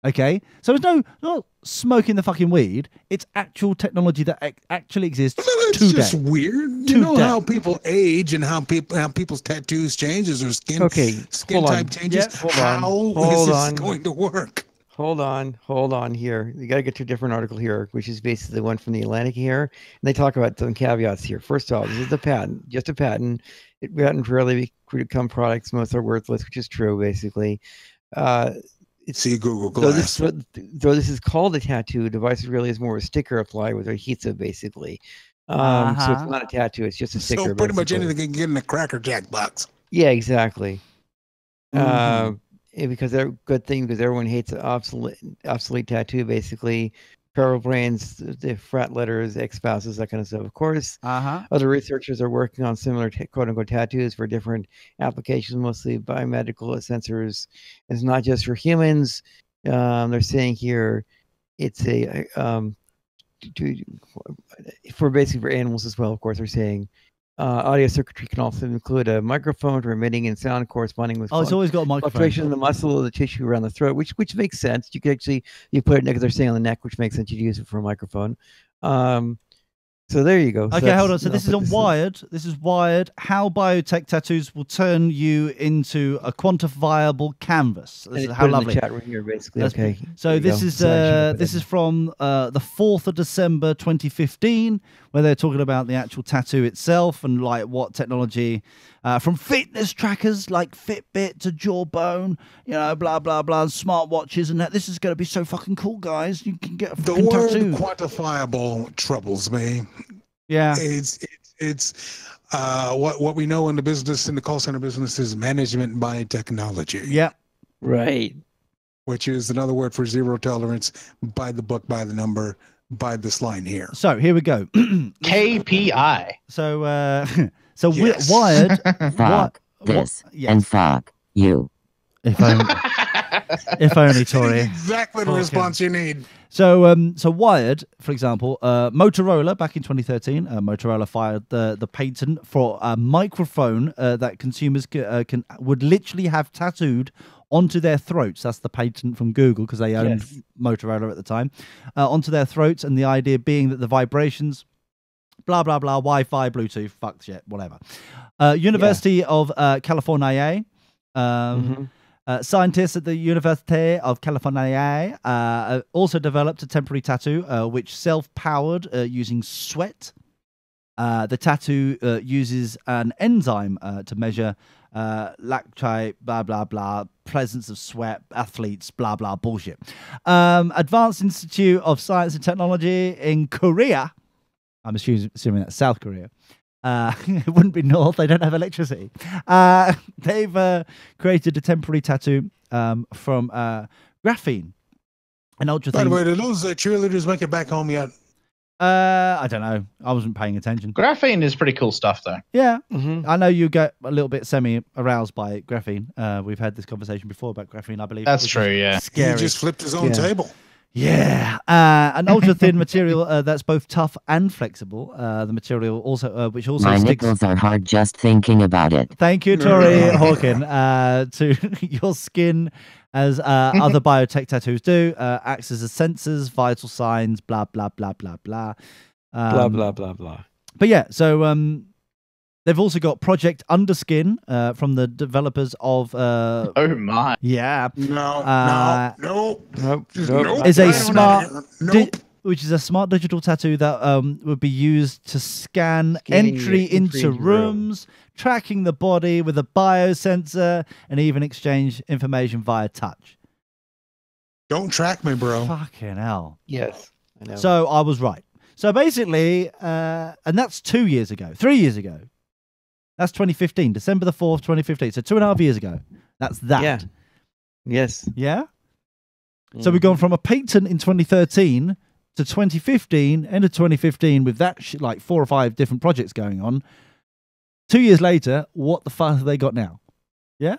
Okay, so it's not smoking the fucking weed. It's actual technology that actually exists. It's just weird. You know how people age and how people's tattoos changes or skin type changes. How is this going to work? Hold on here. You got to get to a different article here, which is basically the one from the Atlantic here. And they talk about some caveats here. First off, this is the patent, just a patent. Patent rarely become products. Most are worthless, which is true, basically. See Google Glass. Though this is called a tattoo, device really is more a sticker applied with adhesive, basically. So it's not a tattoo; it's just a sticker. So pretty much anything can get in a Cracker Jack box. Yeah, exactly. Because they're a good thing because everyone hates obsolete tattoo, basically. Feral brains, the frat letters, ex-spouses, that kind of stuff. Of course, other researchers are working on similar quote-unquote tattoos for different applications, mostly biomedical sensors. It's not just for humans. They're saying here it's a for basically for animals as well. Of course, they're saying audio circuitry can also include a microphone for emitting in sound corresponding with it's always got a microphone. Fluctuation in the muscle of the tissue around the throat, which makes sense. You could actually put it, because they're saying on the neck, which makes sense. You'd use it for a microphone. So there you go. Okay, hold on. So this is on Wired. This is Wired. How biotech tattoos will turn you into a quantifiable canvas. This is how lovely. In the chat room here, basically. Okay. So this is from the 4th of December 2015, where they're talking about the actual tattoo itself and like what technology, from fitness trackers like Fitbit to Jawbone, blah blah blah, smartwatches and that. This is going to be so fucking cool, guys. You can get a fucking tattoo. The word quantifiable troubles me. Yeah, it's what we know in the call center business is management by technology. Yeah, right. Which is another word for zero tolerance, by the book, by the number, by this line here. So here we go. KPI. So yes. Wired. Fuck this and fuck you. If only, Tori. Exactly the response you need. So Wired, for example, Motorola back in 2013, Motorola fired the patent for a microphone that consumers would literally have tattooed onto their throats. That's the patent from Google, because they owned Motorola at the time, onto their throats, and the idea being that the vibrations, blah blah blah, Wi-Fi, Bluetooth, fuck shit, whatever. University of California. Scientists at the University of California also developed a temporary tattoo which self-powered using sweat. The tattoo uses an enzyme to measure lactate, blah, blah, blah, presence of sweat, athletes, blah, blah, bullshit. Advanced Institute of Science and Technology in Korea. I'm assuming that's South Korea. It wouldn't be North. They don't have electricity. They've created a temporary tattoo from graphene, an ultra. By the way, did those cheerleaders make it back home yet? I don't know. I wasn't paying attention. Graphene is pretty cool stuff, though. Yeah, Mhm. I know you get a little bit semi-aroused by graphene. We've had this conversation before about graphene, I believe. That's which true, is yeah. Scary. He just flipped his own table. Yeah, an ultra-thin material that's both tough and flexible. The material also, which also My sticks. nipples are hard just thinking about it. Thank you, Tori Hawkin. To your skin, as other biotech tattoos do, acts as a sensors, vital signs, blah blah blah blah blah. Blah blah blah blah. But yeah, so they've also got Project Underskin from the developers of. Oh my! Yeah, Nope. Nope. is a Nope. smart, Nope. which is a smart digital tattoo that would be used to scan Scanning entry your entry into into rooms, tracking the body with a biosensor, and even exchange information via touch. Don't track me, bro. Fucking hell! Yes. I know. So I was right. So basically, and that's 2 years ago, 3 years ago. That's 2015, December the 4th, 2015. So 2.5 years ago. That's that. Yeah. Yes. Yeah? So we've gone from a patent in 2013 to 2015, end of 2015, with that shit, like 4 or 5 different projects going on. 2 years later, what the fuck have they got now? Yeah?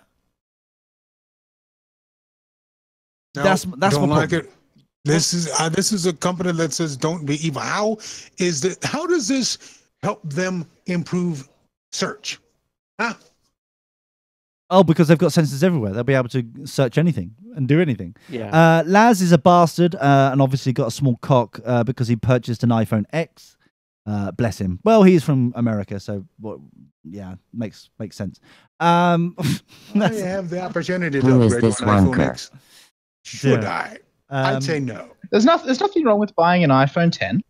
No, That's don't my like problem. it. This is a company that says don't be evil. How does this help them improve search? Huh? Oh, because they've got sensors everywhere. They'll be able to search anything and do anything. Yeah. Laz is a bastard and obviously got a small cock because he purchased an iPhone X. Bless him. Well, he's from America, so yeah, makes sense. I have the opportunity to Who is upgrade this my iPhone wanker? X. Should Yeah. I? I'd say no. There's nothing wrong with buying an iPhone 10.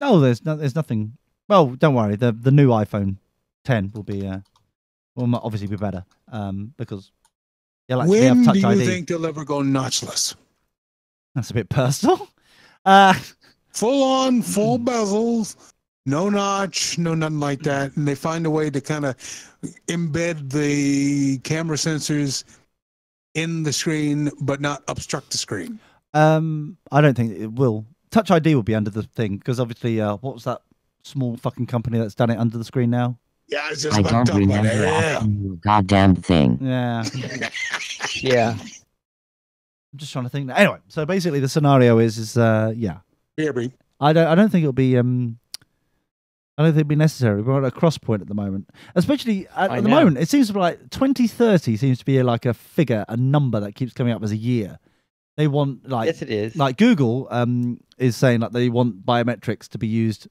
No, there's nothing. Well, don't worry. The new iPhone 10 will be will obviously be better because you'll actually have When Touch do you ID. think they'll ever go notchless? That's a bit personal. Full on, full bezels, no notch, no nothing like that. And they find a way to kind of embed the camera sensors in the screen, but not obstruct the screen. I don't think it will. Touch ID will be under the thing because obviously, what was that small fucking company that's done it under the screen now? Yeah, I was just I about to don't talk about remember that. asking you goddamn thing. Yeah. Yeah. I'm just trying to think now. Anyway, so basically the scenario is yeah. Yeah, Bree. I don't think it'll be I don't think it'll be necessary. We're at a cross point at the moment. Especially at the know. moment, it seems like 2030 seems to be like a figure, a number that keeps coming up as a year. They want like Yes, it is. like Google is saying like they want biometrics to be used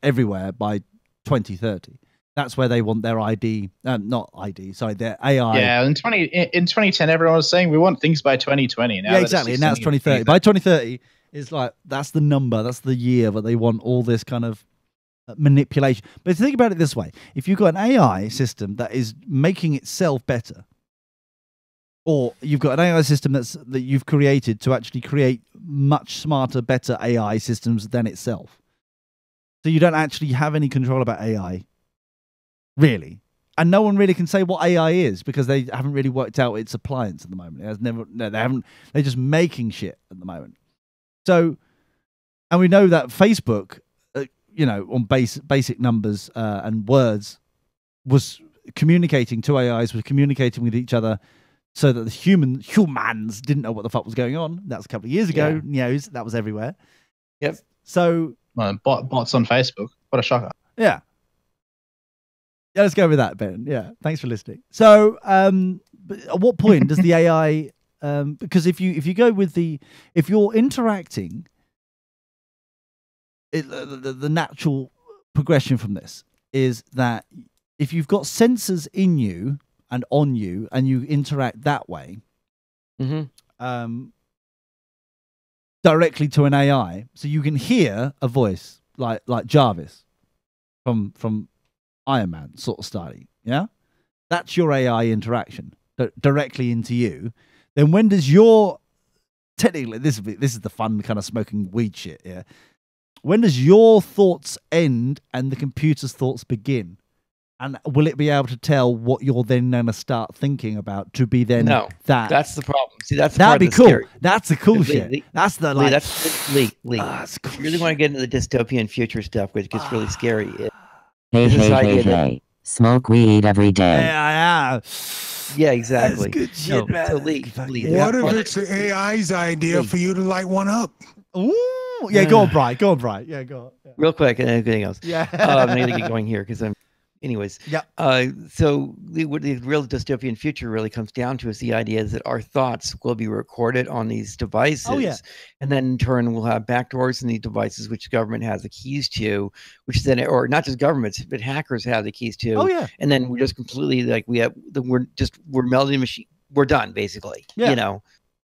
everywhere by 2030. That's where they want their ID, not ID, sorry, their AI. Yeah, in 2010, everyone was saying we want things by 2020. Now Yeah, exactly. And now it's 2030. By 2030, it's like that's the number, that's the year that they want all this kind of manipulation. But think about it this way: if you've got an AI system that is making itself better, or you've got an AI system that you've created to actually create much smarter, better AI systems than itself, so you don't actually have any control about AI, really. And no one really can say what AI is because they haven't really worked out its appliance at the moment. It has never. No, they haven't. They're just making shit at the moment. So, and we know that Facebook, on basic numbers and words, was communicating to AIs, was communicating with each other, so that the humans didn't know what the fuck was going on. That was a couple of years ago. News that was everywhere. Yep. So, bots on Facebook. What a shocker. yeah. Yeah, let's go with that, Ben. Yeah, thanks for listening. So, but at what point does the AI? Because if you go with if you're interacting, the natural progression from this is that if you've got sensors in you and on you, and you interact that way, directly to an AI, so you can hear a voice like Jarvis from Iron Man sort of style, yeah? That's your AI interaction directly into you. Then when does your technically this is the fun kind of smoking weed shit, yeah? When does your thoughts end and the computer's thoughts begin? And will it be able to tell what you're then going to start thinking about to be then No, that? that's the problem. See, that's the That'd part be that's cool. scary. That's the cool Lee, shit. Lee, That's the Lee, like. that's Lee. That's cool If you really want to get into the dystopian future stuff, which gets really scary. Hey, This hey, idea hey, that- hey. Smoke weed every day. Yeah. Yeah, exactly. That's good shit, No, man. so Lee, Yeah. What if it's the AI's idea for you to light one up? Ooh. Yeah, go on, Brian. Go on, Brian. Yeah, go on. Yeah. Real quick, and anything else. Yeah. I'm going to get going here because I'm. Anyways. Yeah. So what the real dystopian future really comes down to is the idea is that our thoughts will be recorded on these devices. Oh, yeah. And then in turn we'll have backdoors in these devices, which government has the keys to, which then, or not just governments, but hackers have the keys to. Oh, yeah. And then we're just completely like we're melding the machine. We're done basically. Yeah. You know.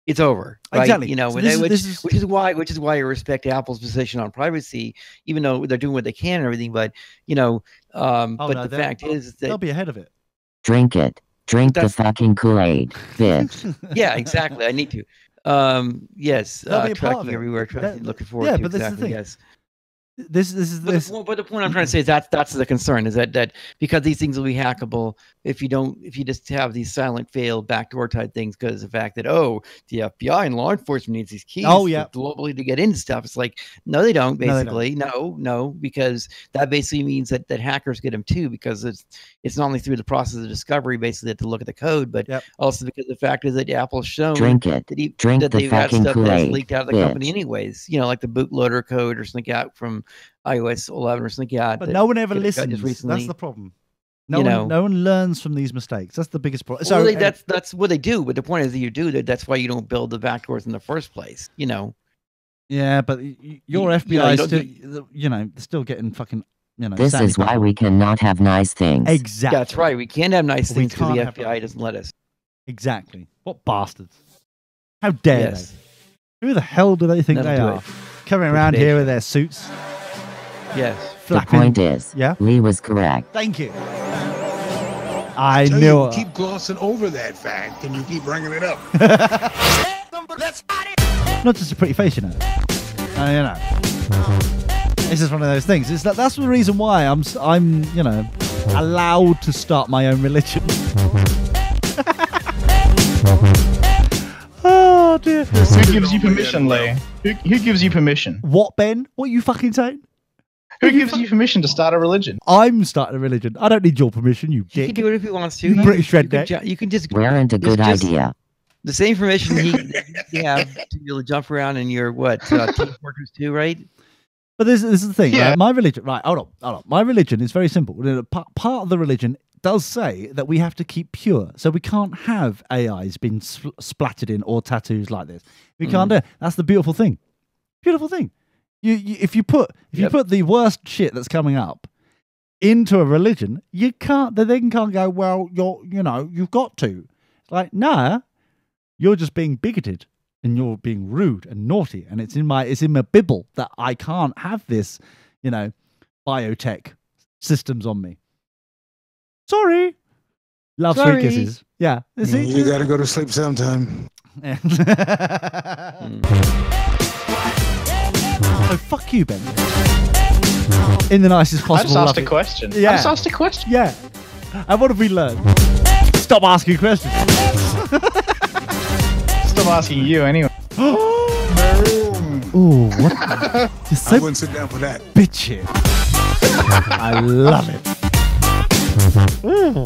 It's over, right? Exactly. You know, So which is why I respect Apple's position on privacy, even though they're doing what they can and everything. But you know, the fact is that they'll be ahead of it. Drink it. Drink the fucking Kool-Aid, bitch. Yeah, exactly. I need to. Yes, They'll be a part of tracking it. everywhere. Tracking, looking forward yeah, to. but this is the exactly. thing. Yes. This is But the point I'm trying to say is that's the concern is that because these things will be hackable if you just have these silent fail backdoor type things because of the fact that the FBI and law enforcement needs these keys globally to get into stuff. It's like no they don't basically no because that basically means that hackers get them too because it's not only through the process of discovery basically to look at the code but also because the fact is that Apple's shown Drink it. that they've got stuff that's leaked out of the bitch. company anyways, you know, like the bootloader code or something out from iOS 11 or something. Yeah, but no one ever listens. That's the problem. No one learns from these mistakes. That's the biggest problem. So really, that's what they do. But the point is that you do that. That's why you don't build the backdoors in the first place. You know. Yeah, but your FBI still, still getting fucking. This is why we cannot have nice things. Exactly. That's right. We can't have nice things because the FBI doesn't let us. Exactly. What bastards? How dare they? Who the hell do they think they are? Coming around here with their suits. Yes. The point is, Lee was correct. Thank you. I knew it. You keep glossing over that fact and you keep bringing it up. Not just a pretty face, you know. It's just one of those things. It's that's the reason why I'm allowed to start my own religion. Oh dear. Who gives you permission, Lee? Who gives you permission? What, Ben? What are you fucking saying? Who gives you permission to start a religion? I'm starting a religion. I don't need your permission, you dick. He can do it if he wants to. British redneck. You can just. Weren't a good idea. The same information you have to be able to jump around in your Team Fortress 2, right? But this is the thing. Yeah. Right? My religion. Right. Hold on. My religion is very simple. Part of the religion does say that we have to keep pure, so we can't have AIs being splattered in or tattoos like this. We can't do it. That's the beautiful thing. Beautiful thing. If you put the worst shit that's coming up into a religion, you can't. They then can't go. Well, you've got to. Like, nah, you're just being bigoted and you're being rude and naughty, and it's in my Bible that I can't have this, biotech systems on me. Sorry. Love, sweet kisses. Yeah. See? You got to go to sleep sometime. Oh, fuck you, Ben. In the nicest possible way. I just asked a question. Yeah. I just asked a question. Yeah. And what have we learned? Stop asking questions. Stop asking you anyway. Ooh, what? You're so I wouldn't sit down for that. bitchy. I love it. Ooh.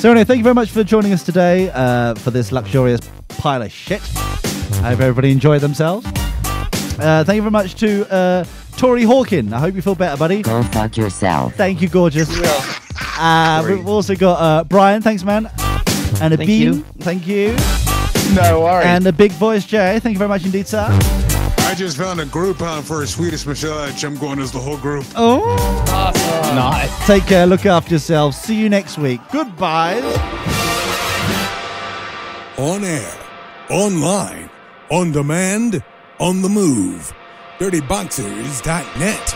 So anyway, thank you very much for joining us today for this luxurious pile of shit. I hope everybody enjoyed themselves. Thank you very much to Tori Hawkin. I hope you feel better, buddy. Go fuck yourself. Thank you, gorgeous. We've also got Brian. Thanks, man. And a Bean. Thank you. No worries. And a big voice, Jay. Thank you very much indeed, sir. I just found a Groupon for a Swedish massage. I'm going as the whole group. Oh, awesome. Nice. Take care. Look after yourselves. See you next week. Goodbye. On air, online, on demand, on the move. DirtyBoxers.net.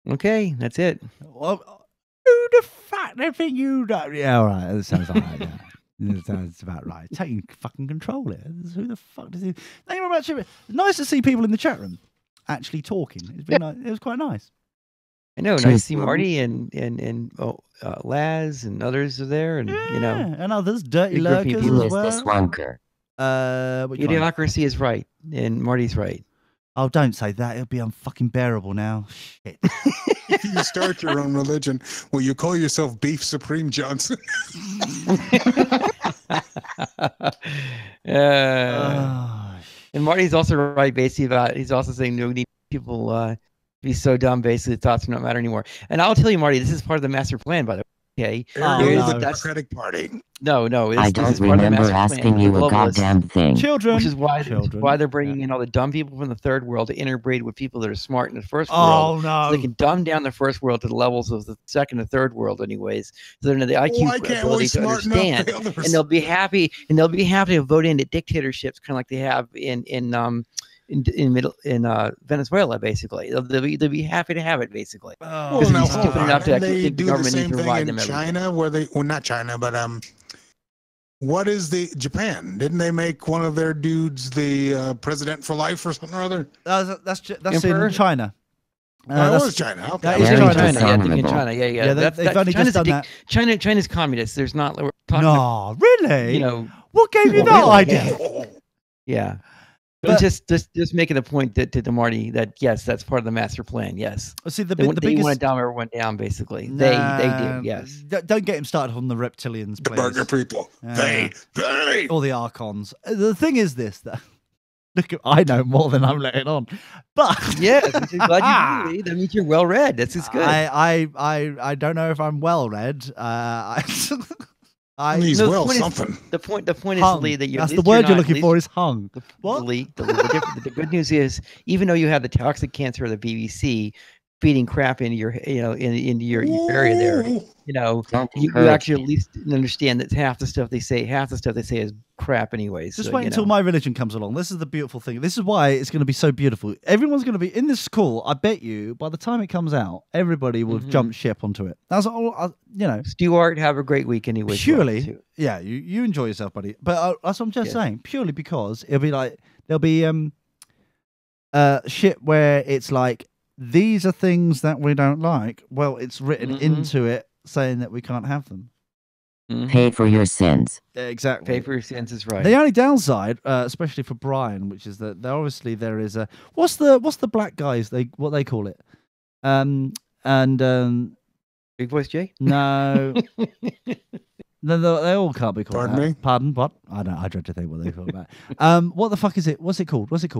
Okay, that's it. Well, who the fuck they think you don't? Yeah, all right. That sounds all right. Yeah. That sounds about right. Taking fucking control here. Who the fuck does he? Thank you very much. Nice to see people in the chat room actually talking. It's been it was quite nice. I know. Nice to see Marty and Laz and others are there, and and others, dirty big group of lurkers people. as well. This wanker. Which one? Idiocracy is right, and Marty's right. Oh, don't say that. It'll be unfucking bearable now. Shit. If you start your own religion, will you call yourself Beef Supreme Johnson? And Marty's also right, basically, about he's also saying no need people be so dumb, basically, thoughts do not matter anymore. And I'll tell you, Marty, this is part of the master plan, by the way. Okay. The Democratic Party. No. I don't remember asking you a goddamn thing. Children. Which is why they're bringing in all the dumb people from the third world to interbreed with people that are smart in the first world. Oh, no. So they can dumb down the first world to the levels of the second and third world, anyways. So they're the IQ ability to understand. And they'll be happy. And they'll be happy to vote into dictatorships, kind of like they have in Venezuela, basically. They'll be happy to have it, basically. Well, now, stupid enough to they do the government same needs to thing provide in them China, where they not China, but what is the Japan? Didn't they make one of their dudes the president for life or something or other? That's in China. That was China. Okay. That is China. Yeah. They've only just done that. China's communist. There's not. No, really? What gave you that really? idea? Yeah. But just making the point to Marty that yes, that's part of the master plan. Yes. See, they biggest... want to dumb everyone down. Basically, they do. Yes. Don't get him started on the reptilians, please. The burger people. They. All the archons. The thing is this. That I know more than I'm letting on, but yes, I'm glad you do. That means you're well read. That's just good. I don't know if I'm well read. He's something. The point is, Lee, that that's the word you're looking for is hung. What? Lee, the good news is, even though you have the toxic cancer of the BBC feeding crap into your, into your area there, you actually at least understand that half the stuff they say is crap anyways. Just wait until my religion comes along. This is the beautiful thing. This is why it's going to be so beautiful. Everyone's going to be in this school. I bet you by the time it comes out, everybody will jump ship onto it. That's all. Stuart, have a great week anyway. Purely, yeah, you enjoy yourself, buddy. But that's what I'm just saying. Purely because it'll be like there'll be shit where it's like these are things that we don't like. Well, it's written into it saying that we can't have them. Pay for your sins. Exactly. Pay for your sins is right. The only downside, especially for Brian, which is that there is a what's the black guys what they call it, Big Voice Jay? No. No, they all can't be called Pardon that. me? Pardon? What? I dread to think what they call that. What the fuck is it? What's it called? Is it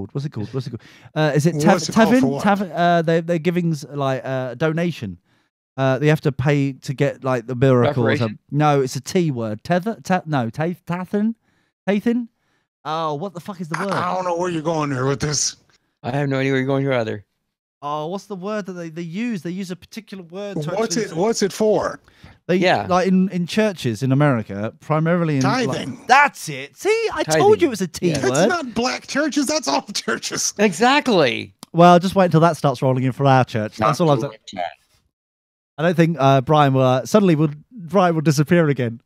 Tavin? They're giving like donation. They have to pay to get like the miracles. No, it's a T word. Tathan? Oh, what the fuck is the word? I don't know where you're going here with this. I have no idea where you're going here either. Oh, what's the word that they use? They use a particular word. What's it for? Like in churches in America, primarily in tithing. That's it. See, I told you it was a T word. That's not black churches. That's all churches. Exactly. Well, just wait until that starts rolling in for our church. That's all I'm saying. I don't think Brian will disappear again.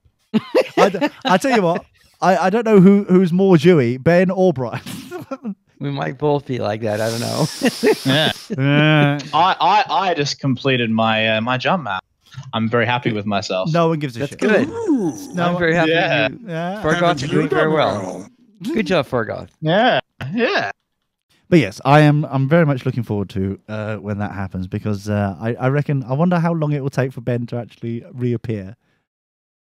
I tell you what, I don't know who's more Jewy, Ben or Brian. We might both be like that. I don't know. I just completed my my jump map. I'm very happy with myself. No one gives a shit. That's good. No, I'm very happy with you. Yeah. Fargoth, you're doing very well. Good job, Fargoth. Yeah. But yes, I'm very much looking forward to when that happens because I wonder how long it will take for Ben to actually reappear.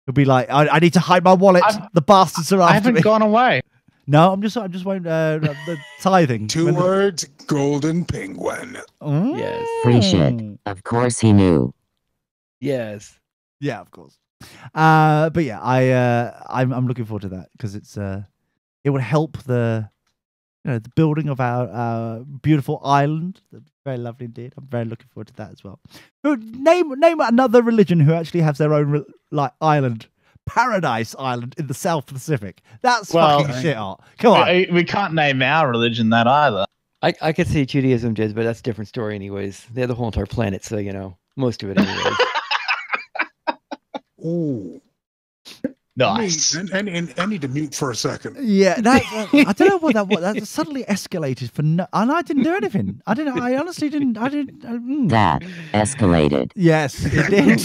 He'll be like, I need to hide my wallet. The bastards are after me. I haven't gone away. No, I'm just waiting. The tithing. 2 words: golden penguin. Yes. Free shit. Of course he knew. Yes. Yeah, of course. But yeah, I'm looking forward to that because it would help the building of our beautiful island. Very lovely indeed. I'm very looking forward to that as well. Name another religion who actually has their own island. Paradise Island in the South Pacific. That's fucking shit art. Come on. We can't name our religion that either. I could see Judaism did, but that's a different story, anyways. They had the whole entire planet, so most of it, anyways. Ooh. Nice. I need to mute for a second. Yeah, I don't know what that suddenly escalated for no, and I didn't do anything. I honestly didn't. That escalated. Yes, it did.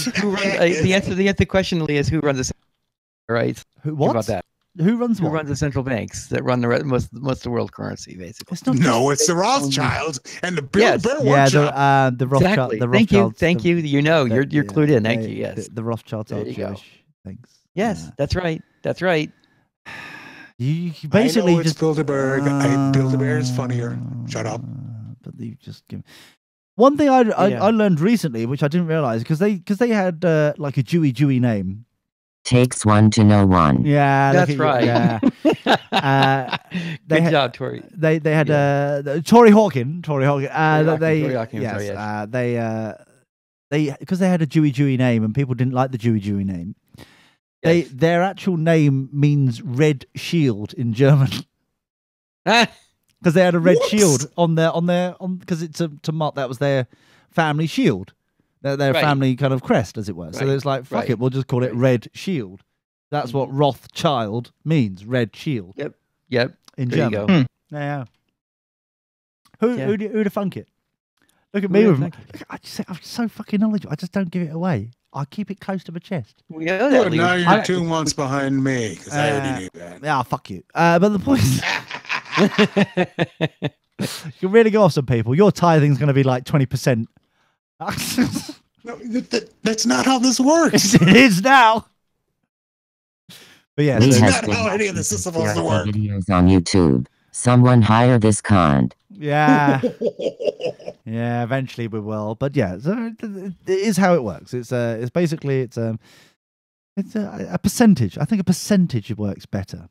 The answer to the question, Lee, is who runs the right? What about that? Who runs Who what? runs the central banks that run the most of the world currency, basically? It's not No, it's the Rothschilds and the Bill Yes. Bear Yeah, Workshop. the Rothschild. Exactly. The Thank you. Rothschilds, Thank you. You know, you're clued in. Thank you. Yes. The Rothschilds are There you go. Jewish. Thanks. Yes, that's right. That's right. You basically I know it's just Bilderberg. Bilderberg is funnier. Shut up. But you just give. One thing I Yeah. learned recently, which I didn't realize, because they had like a Jewy name. Takes one to know one. Yeah, That's look at you. right. Yeah. They Good had- job, Tori. They had Tory Hawkin. Tory Hawkin, They Tory Hawkin, yes, sorry, they because they had a Jewy name and people didn't like the Jewy name. Yes. Their actual name means red shield in German Ah, because they had a red Whoops. shield on because it's to mark that was their family shield, their Right. family kind of crest, as it were. So Right, it's like fuck right, it, we'll just call it right. red shield. That's what Rothschild means, red shield yep. in There you German. go. Yeah. Yeah. Who'd have thunk it? Look at Who'd me have with thunk I'm so fucking knowledgeable. I just don't give it away. I keep it close to my chest. We know Well, that, Lee. now you're I- 2 months behind me because I already knew that. Yeah, fuck you. But the point is, you can really go off some people. Your tithing's going to be like 20%. No, that's not how this works. It is now. But yeah, Lee so- has not been how any of this is supposed to watching work. videos on YouTube. Someone hire this cunt. yeah, yeah. Eventually we will. But yeah, so it is how it works. It's basically it's a percentage. I think a percentage works better.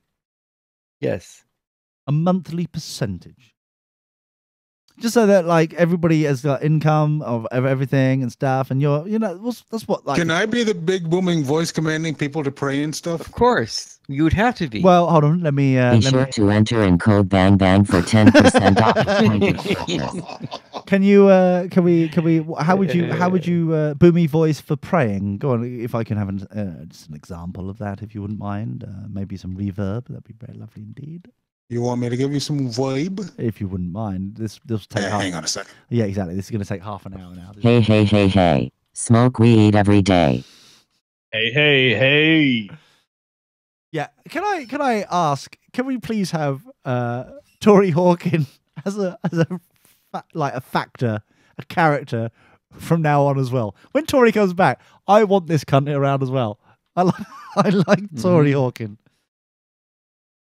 Yes. A monthly percentage. Just so that like everybody has got income of everything and stuff, and that's what like. Can I be the big booming voice commanding people to pray and stuff? Of course. You would have to be. Well, hold on. Let me. Be Let sure me to enter in code bang bang for 10% off. can you? Can we? How would you? Boomy voice for praying? Go on. If I can have just an example of that, if you wouldn't mind. Maybe some reverb. That'd be very lovely indeed. You want me to give you some vibe? If you wouldn't mind. This take half. Hang on a second. Yeah, exactly. This is going to take half an hour now. Hey, hey, hey, hey. Smoke weed every day. Hey. Yeah. Can I ask? Can we please have Tory Hawkin as a factor, a character from now on as well? When Tory comes back, I want this cunt around as well. I like Tory Hawkin.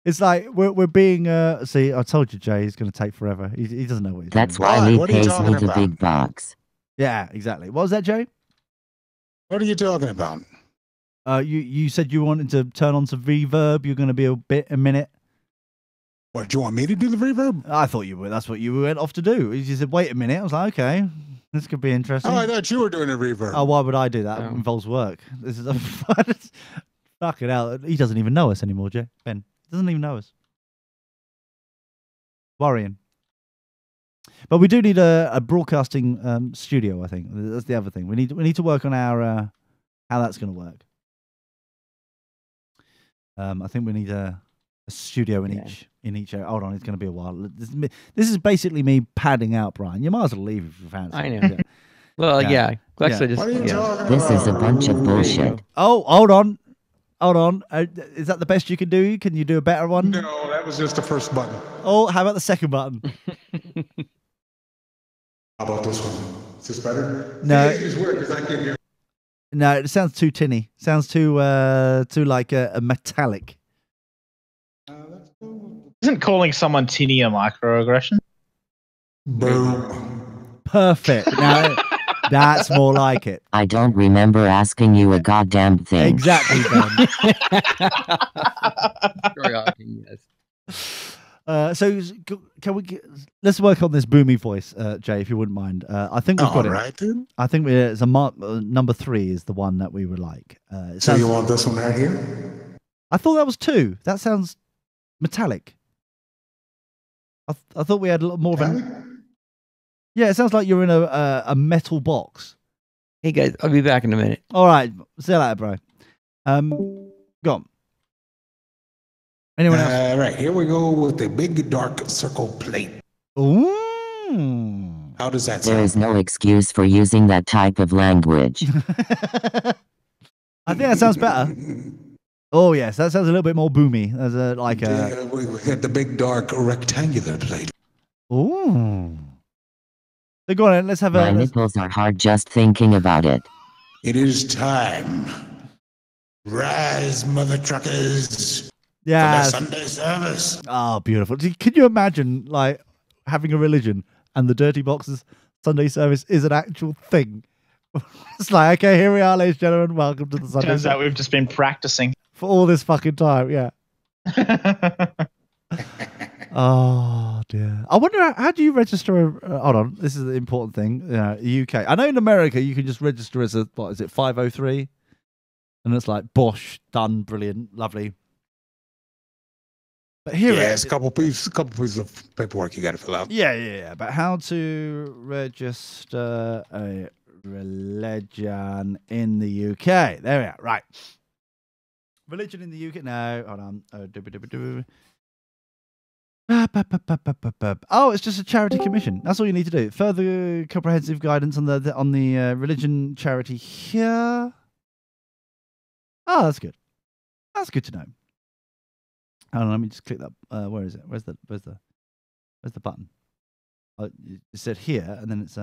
It's like we're being see, I told you, Jay, he's going to take forever. He doesn't know what he's That's doing. why Why? Lee What are you pays talking me the about? big bucks. Yeah, exactly. What was that, Jay? What are you talking about? You said you wanted to turn on some reverb. You're going to be a minute. What, do you want me to do the reverb? I thought you were. That's what you went off to do. You said, "Wait a minute." I was like, "Okay, this could be interesting." Oh, I thought you were doing a reverb. Oh, why would I do that? It Oh. involves work. This is a fucking hell. He doesn't even know us anymore, Jay. Ben doesn't even know us. Worrying. But we do need a broadcasting studio. I think that's the other thing. We need to work on our how that's going to work. I think we need a studio in each area. Hold on, it's going to be a while. This is basically me padding out, Brian. You might as well leave if you fancy. I know. Yeah. Well, Yeah. yeah. Actually, What are you just talking This is a about? bunch of bullshit. Oh, hold on. Is that the best you can do? Can you do a better one? No, that was just the first button. Oh, how about the second button? How about this one? Is this better? No. See, it's weird because I can't hear. No, it sounds too tinny. Sounds too like a metallic. Isn't calling someone tinny a microaggression? Boom. Perfect. Now that's more like it. I don't remember asking you a goddamn thing. Exactly, Ben. yes. So can we let's work on this boomy voice, Jay, if you wouldn't mind. I think we've got All it. right, then. I think it's a number 3 is the one that we would like. It So sounds- you want this one right here? I thought that was 2. That sounds metallic. I thought we had a lot more of an. Yeah, it sounds like you're in a metal box. Hey guys, I'll be back in a minute. All right, see you later, bro. Go on. Anyone else? All right, here we go with the big dark circle plate. Ooh. How does that There sound? is no excuse for using that type of language. I think that sounds better. Oh yes, that sounds a little bit more boomy. As a like a. We got the big dark rectangular plate. Ooh. So go on, then, let's have My a. nipples are hard just thinking about it. It is time. Rise, mother truckers. Yeah. For the Sunday service. Oh, beautiful. Can you imagine like having a religion and the Dirty Boxes Sunday service is an actual thing? It's like, okay, here we are, ladies and gentlemen. Welcome to the Sunday Turns out service. we've just been practicing. For all this fucking time, yeah. Oh dear. I wonder how do you register? Hold on, this is the important thing. UK. I know in America you can just register as a what is it 503, and it's like Bosch, done, brilliant, lovely. But here, it's a couple pieces of paperwork you got to fill out. yeah. But how to register a religion in the UK? There we are. Right. Religion in the UK. No, hold on. Oh, it's just a charity commission. That's all you need to do. Further comprehensive guidance on the religion charity here. Oh, that's good. That's good to know. Hold on, let me just click that. Where is it? Where's the button? Oh, it said here, and then it's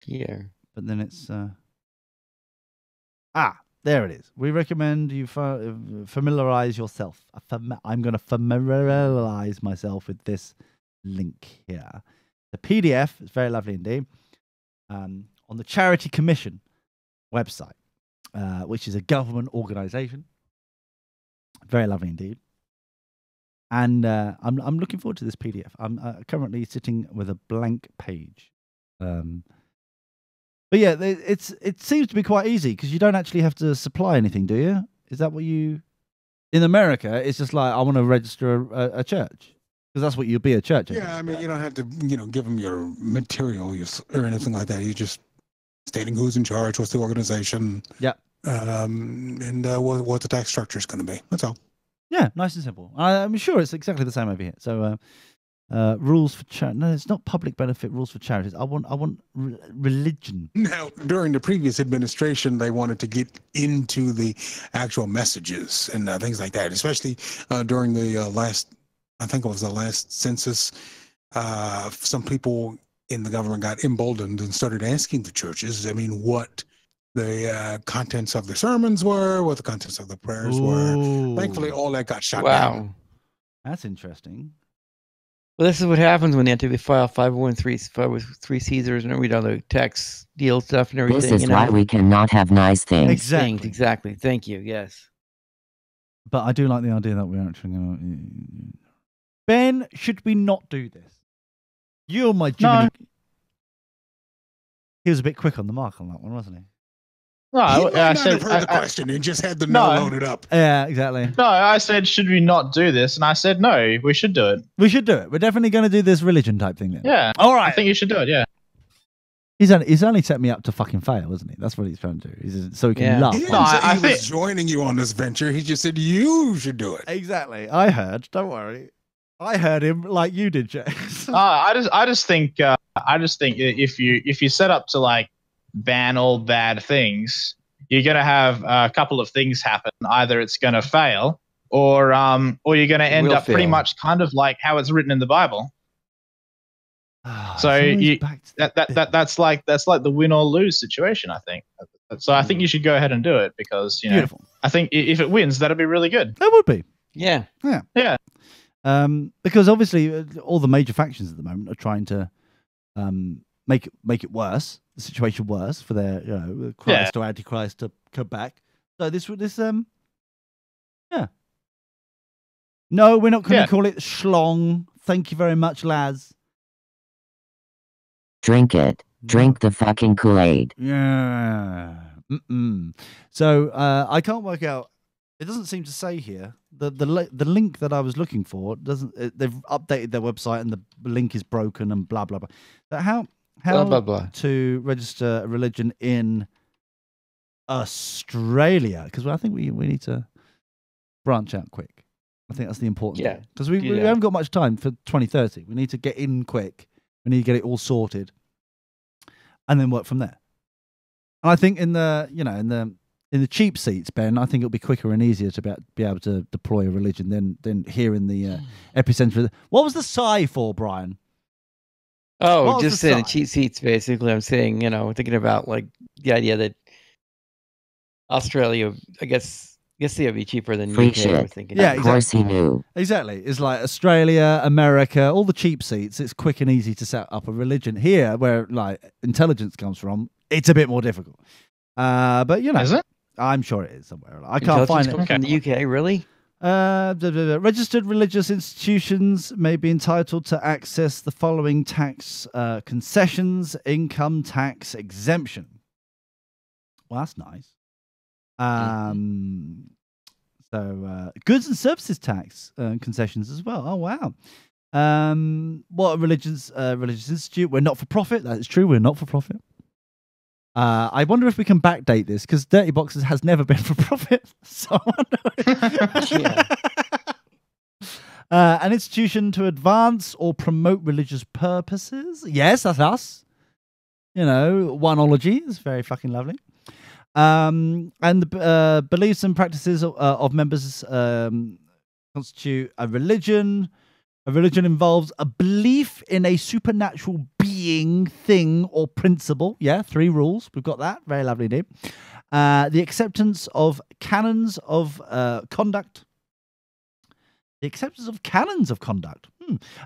Here. but then it's there it is. We recommend you familiarize yourself. I'm going to familiarize myself with this link here. The PDF is very lovely indeed. On the Charity Commission website, which is a government organization. Very lovely indeed. And I'm looking forward to this PDF. I'm currently sitting with a blank page. But yeah, it seems to be quite easy because you don't actually have to supply anything, do you? Is that what you? In America, it's just like I want to register a church because that's what you'd be, a church. Yeah, I mean you don't have to give them your material or anything like that. You just stating who's in charge, what's the organization. Yeah. And what the tax structure is going to be. That's all. Yeah, nice and simple. I'm sure it's exactly the same over here. So, rules for charity. No, it's not public benefit rules for charities. I want religion. Now, during the previous administration, they wanted to get into the actual messages and things like that, especially during the last, I think it was the last census. Some people in the government got emboldened and started asking the churches, what the contents of the sermons were, what the contents of the prayers were. Thankfully, all that got shot down. Wow. That's interesting. Well, this is what happens when they have to file 501(c)(3) and read all the tax deal stuff and everything. This is why we cannot have nice things. Exactly. Thank you. Yes. But I do like the idea that we're actually going to. Ben, should we not do this? You're my Jiminy. No. He was a bit quick on the mark on that one, wasn't he? No, You might I not said have heard the question and just had the no loaded up. Yeah, exactly. no. I said, should we not do this? And I said, no, we should do it. We should do it. We're definitely going to do this religion type thing then. Yeah. All right. I think you should do it. Yeah. He's only set me up to fucking fail, isn't he? That's what he's trying to do. So he can laugh. He didn't No, say I he was joining you on this venture. He just said you should do it. Exactly. I heard. Don't worry. I heard him like you did, Jax. I just think if you set up to like ban all bad things, you're gonna have a couple of things happen. Either it's gonna fail, or you're gonna end up pretty much kind of like how it's written in the Bible. So that's like the win or lose situation, I think. So I think you should go ahead and do it because Beautiful. I think if it wins, that'll be really good. That would be. Yeah. Yeah. Because obviously all the major factions at the moment are trying to make it worse, the situation worse for their Christ or Antichrist to come back. So this no, we're not going to call it schlong. Thank you very much, Laz. Drink it. Drink the fucking Kool-Aid. Yeah. So I can't work out It doesn't seem to say here. The link that I was looking for doesn't. They've updated their website and the link is broken and blah blah blah. But how Blah, blah, blah. to register a religion in Australia? Because I think we need to branch out quick. I think that's the important thing. Because we haven't got much time for 2030. We need to get in quick. We need to get it all sorted, and then work from there. And I think in the cheap seats, Ben, I think it'll be quicker and easier to be able to deploy a religion than here in the epicenter. What was the sigh for, Brian? Oh, just saying cheap seats. Basically, I'm saying thinking about like the idea that Australia, I guess they would be cheaper than Free UK. shit. I was thinking. Yeah, Of course he knew. Exactly. It's like Australia, America, all the cheap seats. It's quick and easy to set up a religion. Here, where like intelligence comes from, it's a bit more difficult. But Is it? I'm sure it is somewhere. I can't find it. From the UK, really? Registered religious institutions may be entitled to access the following tax concessions: income tax exemption. Well, that's nice. So goods and services tax concessions as well. Oh wow. What a religious institute? We're not for profit. That is true. We're not for profit. I wonder if we can backdate this because Dirty Boxes has never been for profit. So I wonder. An institution to advance or promote religious purposes. Yes, that's us. Oneology is very fucking lovely. And the beliefs and practices of members constitute a religion. A religion involves a belief in a supernatural being, thing, or principle. Yeah, 3 rules. We've got that. Very lovely name. The acceptance of canons of conduct. The acceptance of canons of conduct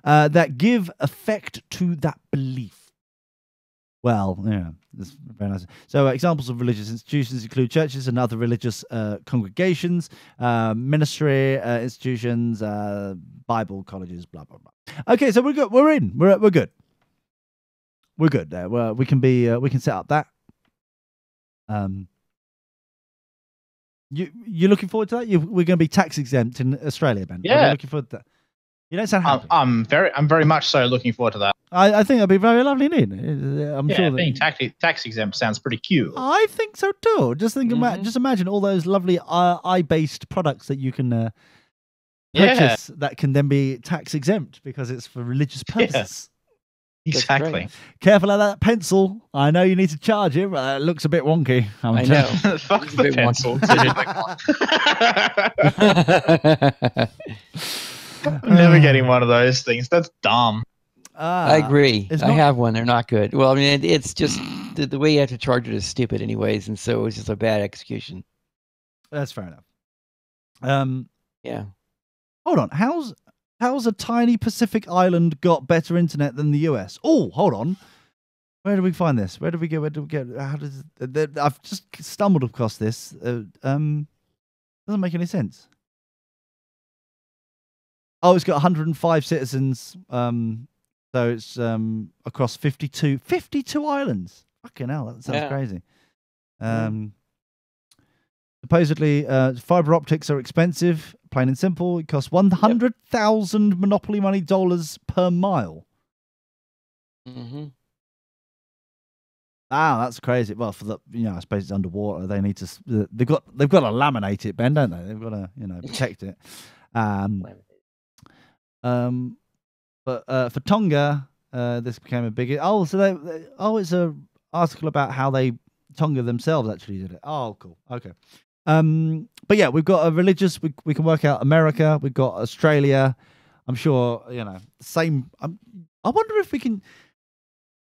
that give effect to that belief. Well, yeah, that's very nice. So examples of religious institutions include churches and other religious congregations, ministry institutions, Bible colleges, blah, blah, blah. Okay, so we're good. We're in. We're good. We're good there. We can set up that. You looking forward to that? We're going to be tax exempt in Australia, Ben. Yeah. Looking forward to that. You don't sound happy. I'm very much so looking forward to that. I think that'd be very lovely indeed. I'm sure that being tax exempt sounds pretty cute. I think so too. Just think about, just imagine all those lovely eye-based products that you can purchase that can then be tax exempt because it's for religious purposes. Exactly. Careful of that pencil. I know you need to charge it, but it looks a bit wonky. I know. Fuck the pencil. I'm never getting one of those things. That's dumb. I agree. I have one. They're not good. Well, I mean, it's just the way you have to charge it is stupid anyways, and so it's just a bad execution. That's fair enough. Yeah. Hold on. How's a tiny Pacific island got better internet than the US? Oh, hold on. Where do we find this? Where do we go? How does I've just stumbled across this. Doesn't make any sense. Oh, it's got 105 citizens. So it's across 52 islands. Fucking hell, that sounds crazy. Supposedly, fiber optics are expensive. Plain and simple, it costs 100,000 Monopoly money dollars per mile. Mm-hmm. Wow, that's crazy. Well, for the I suppose it's underwater. They need to. They've got to laminate it, Ben, don't they? They've got to protect it. But for Tonga, this became a big. Oh, so it's a article about how Tonga themselves actually did it. Oh, cool. Okay. But yeah, we've got a religious. We can work out America. We've got Australia. I'm sure same. I wonder if we can.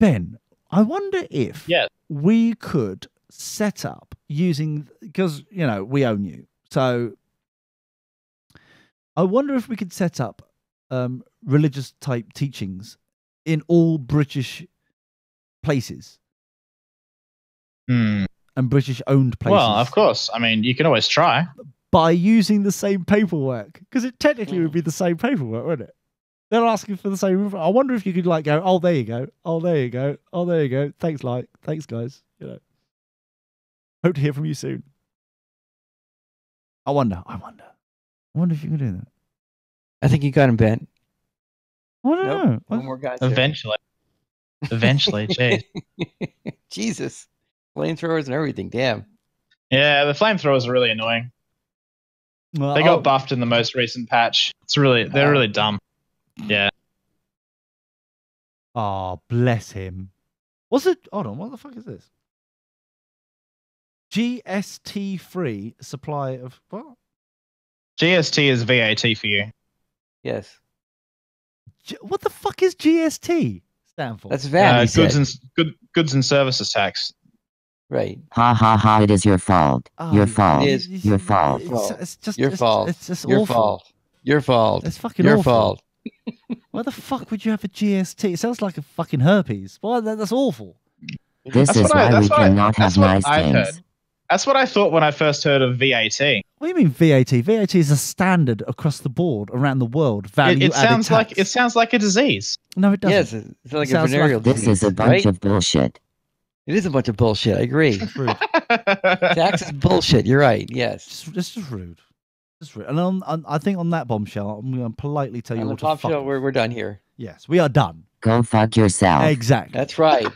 Ben, I wonder if we could set up using because we own you. So I wonder if we could set up religious type teachings in all British places and British owned places. Well, of course. I mean, you can always try by using the same paperwork because it technically would be the same paperwork, wouldn't it? They're asking for the same. I wonder if you could go, oh, there you go. Oh, there you go. Oh, there you go. Thanks, thanks, guys. Hope to hear from you soon. I wonder if you can do that. I think you got him, Ben. I don't know. One more guy. there. Eventually. Jeez. Jesus. Flamethrowers and everything. Damn. Yeah, the flamethrowers are really annoying. Well, They got buffed in the most recent patch. They're really dumb. Yeah. Oh, bless him. What's it? Hold on. What the fuck is this? GST free supply of what? GST is VAT for you. Yes. What the fuck is GST stand for? That's VAT. he Goods said. goods and services tax. Right. Ha ha ha, it is your fault. Oh, Your fault. It is Your fault. It's just Your fault. It's just Your awful. fault. Your fault. It's fucking Your awful. fault. Why the fuck would you have a GST? It sounds like a fucking herpes. Why? That's awful. This is why we cannot have nice things. That's what I thought when I first heard of VAT. What do you mean VAT? VAT is a standard across the board around the world. It sounds like a disease. No, it doesn't. Yes, it's like It a sounds venereal This disease, is a bunch right? of bullshit. It is a bunch of bullshit. I agree. It's rude. Tax is bullshit. You're right. Yes. It's just rude. Just rude. And I think on that bombshell, I'm going to politely tell you On the what to top fuck shelf, off. we're done here. Yes, we are done. Go fuck yourself. Exactly. That's right.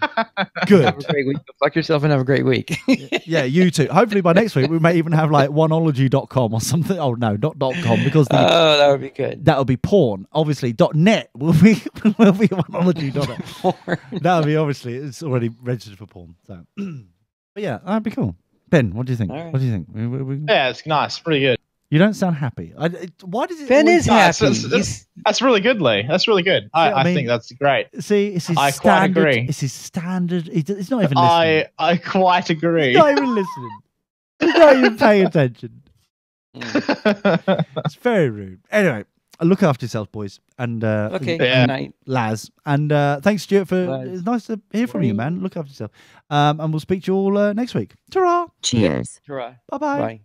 Good. Have a great week. Go fuck yourself and have a great week. Yeah, you too. Hopefully by next week we may even have like oneology.com or something. Oh no, not .com because Oh, that would be good. that'll be porn. Obviously .net will be oneology.net. That'll be obviously it's already registered for porn. So, but yeah, that'd be cool. Ben, what do you think? All right. What do you think? Yeah, it's nice. Pretty good. You don't sound happy. Why does it? Ben always- is happy. That's really good, Lee. That's really good. I mean? think that's great. See, it's his I quite standard. agree. It's his standard. He's not even listening. I quite agree. He's not even listening. He's not even paying attention. It's very rude. Anyway, look after yourselves, boys, and Okay. Yeah. Good night. Laz, and thanks, Stuart, for Laz. it's nice to hear from you, man. Look after yourself, and we'll speak to you all next week. Ta-ra! Cheers. Try. Bye-bye. Bye.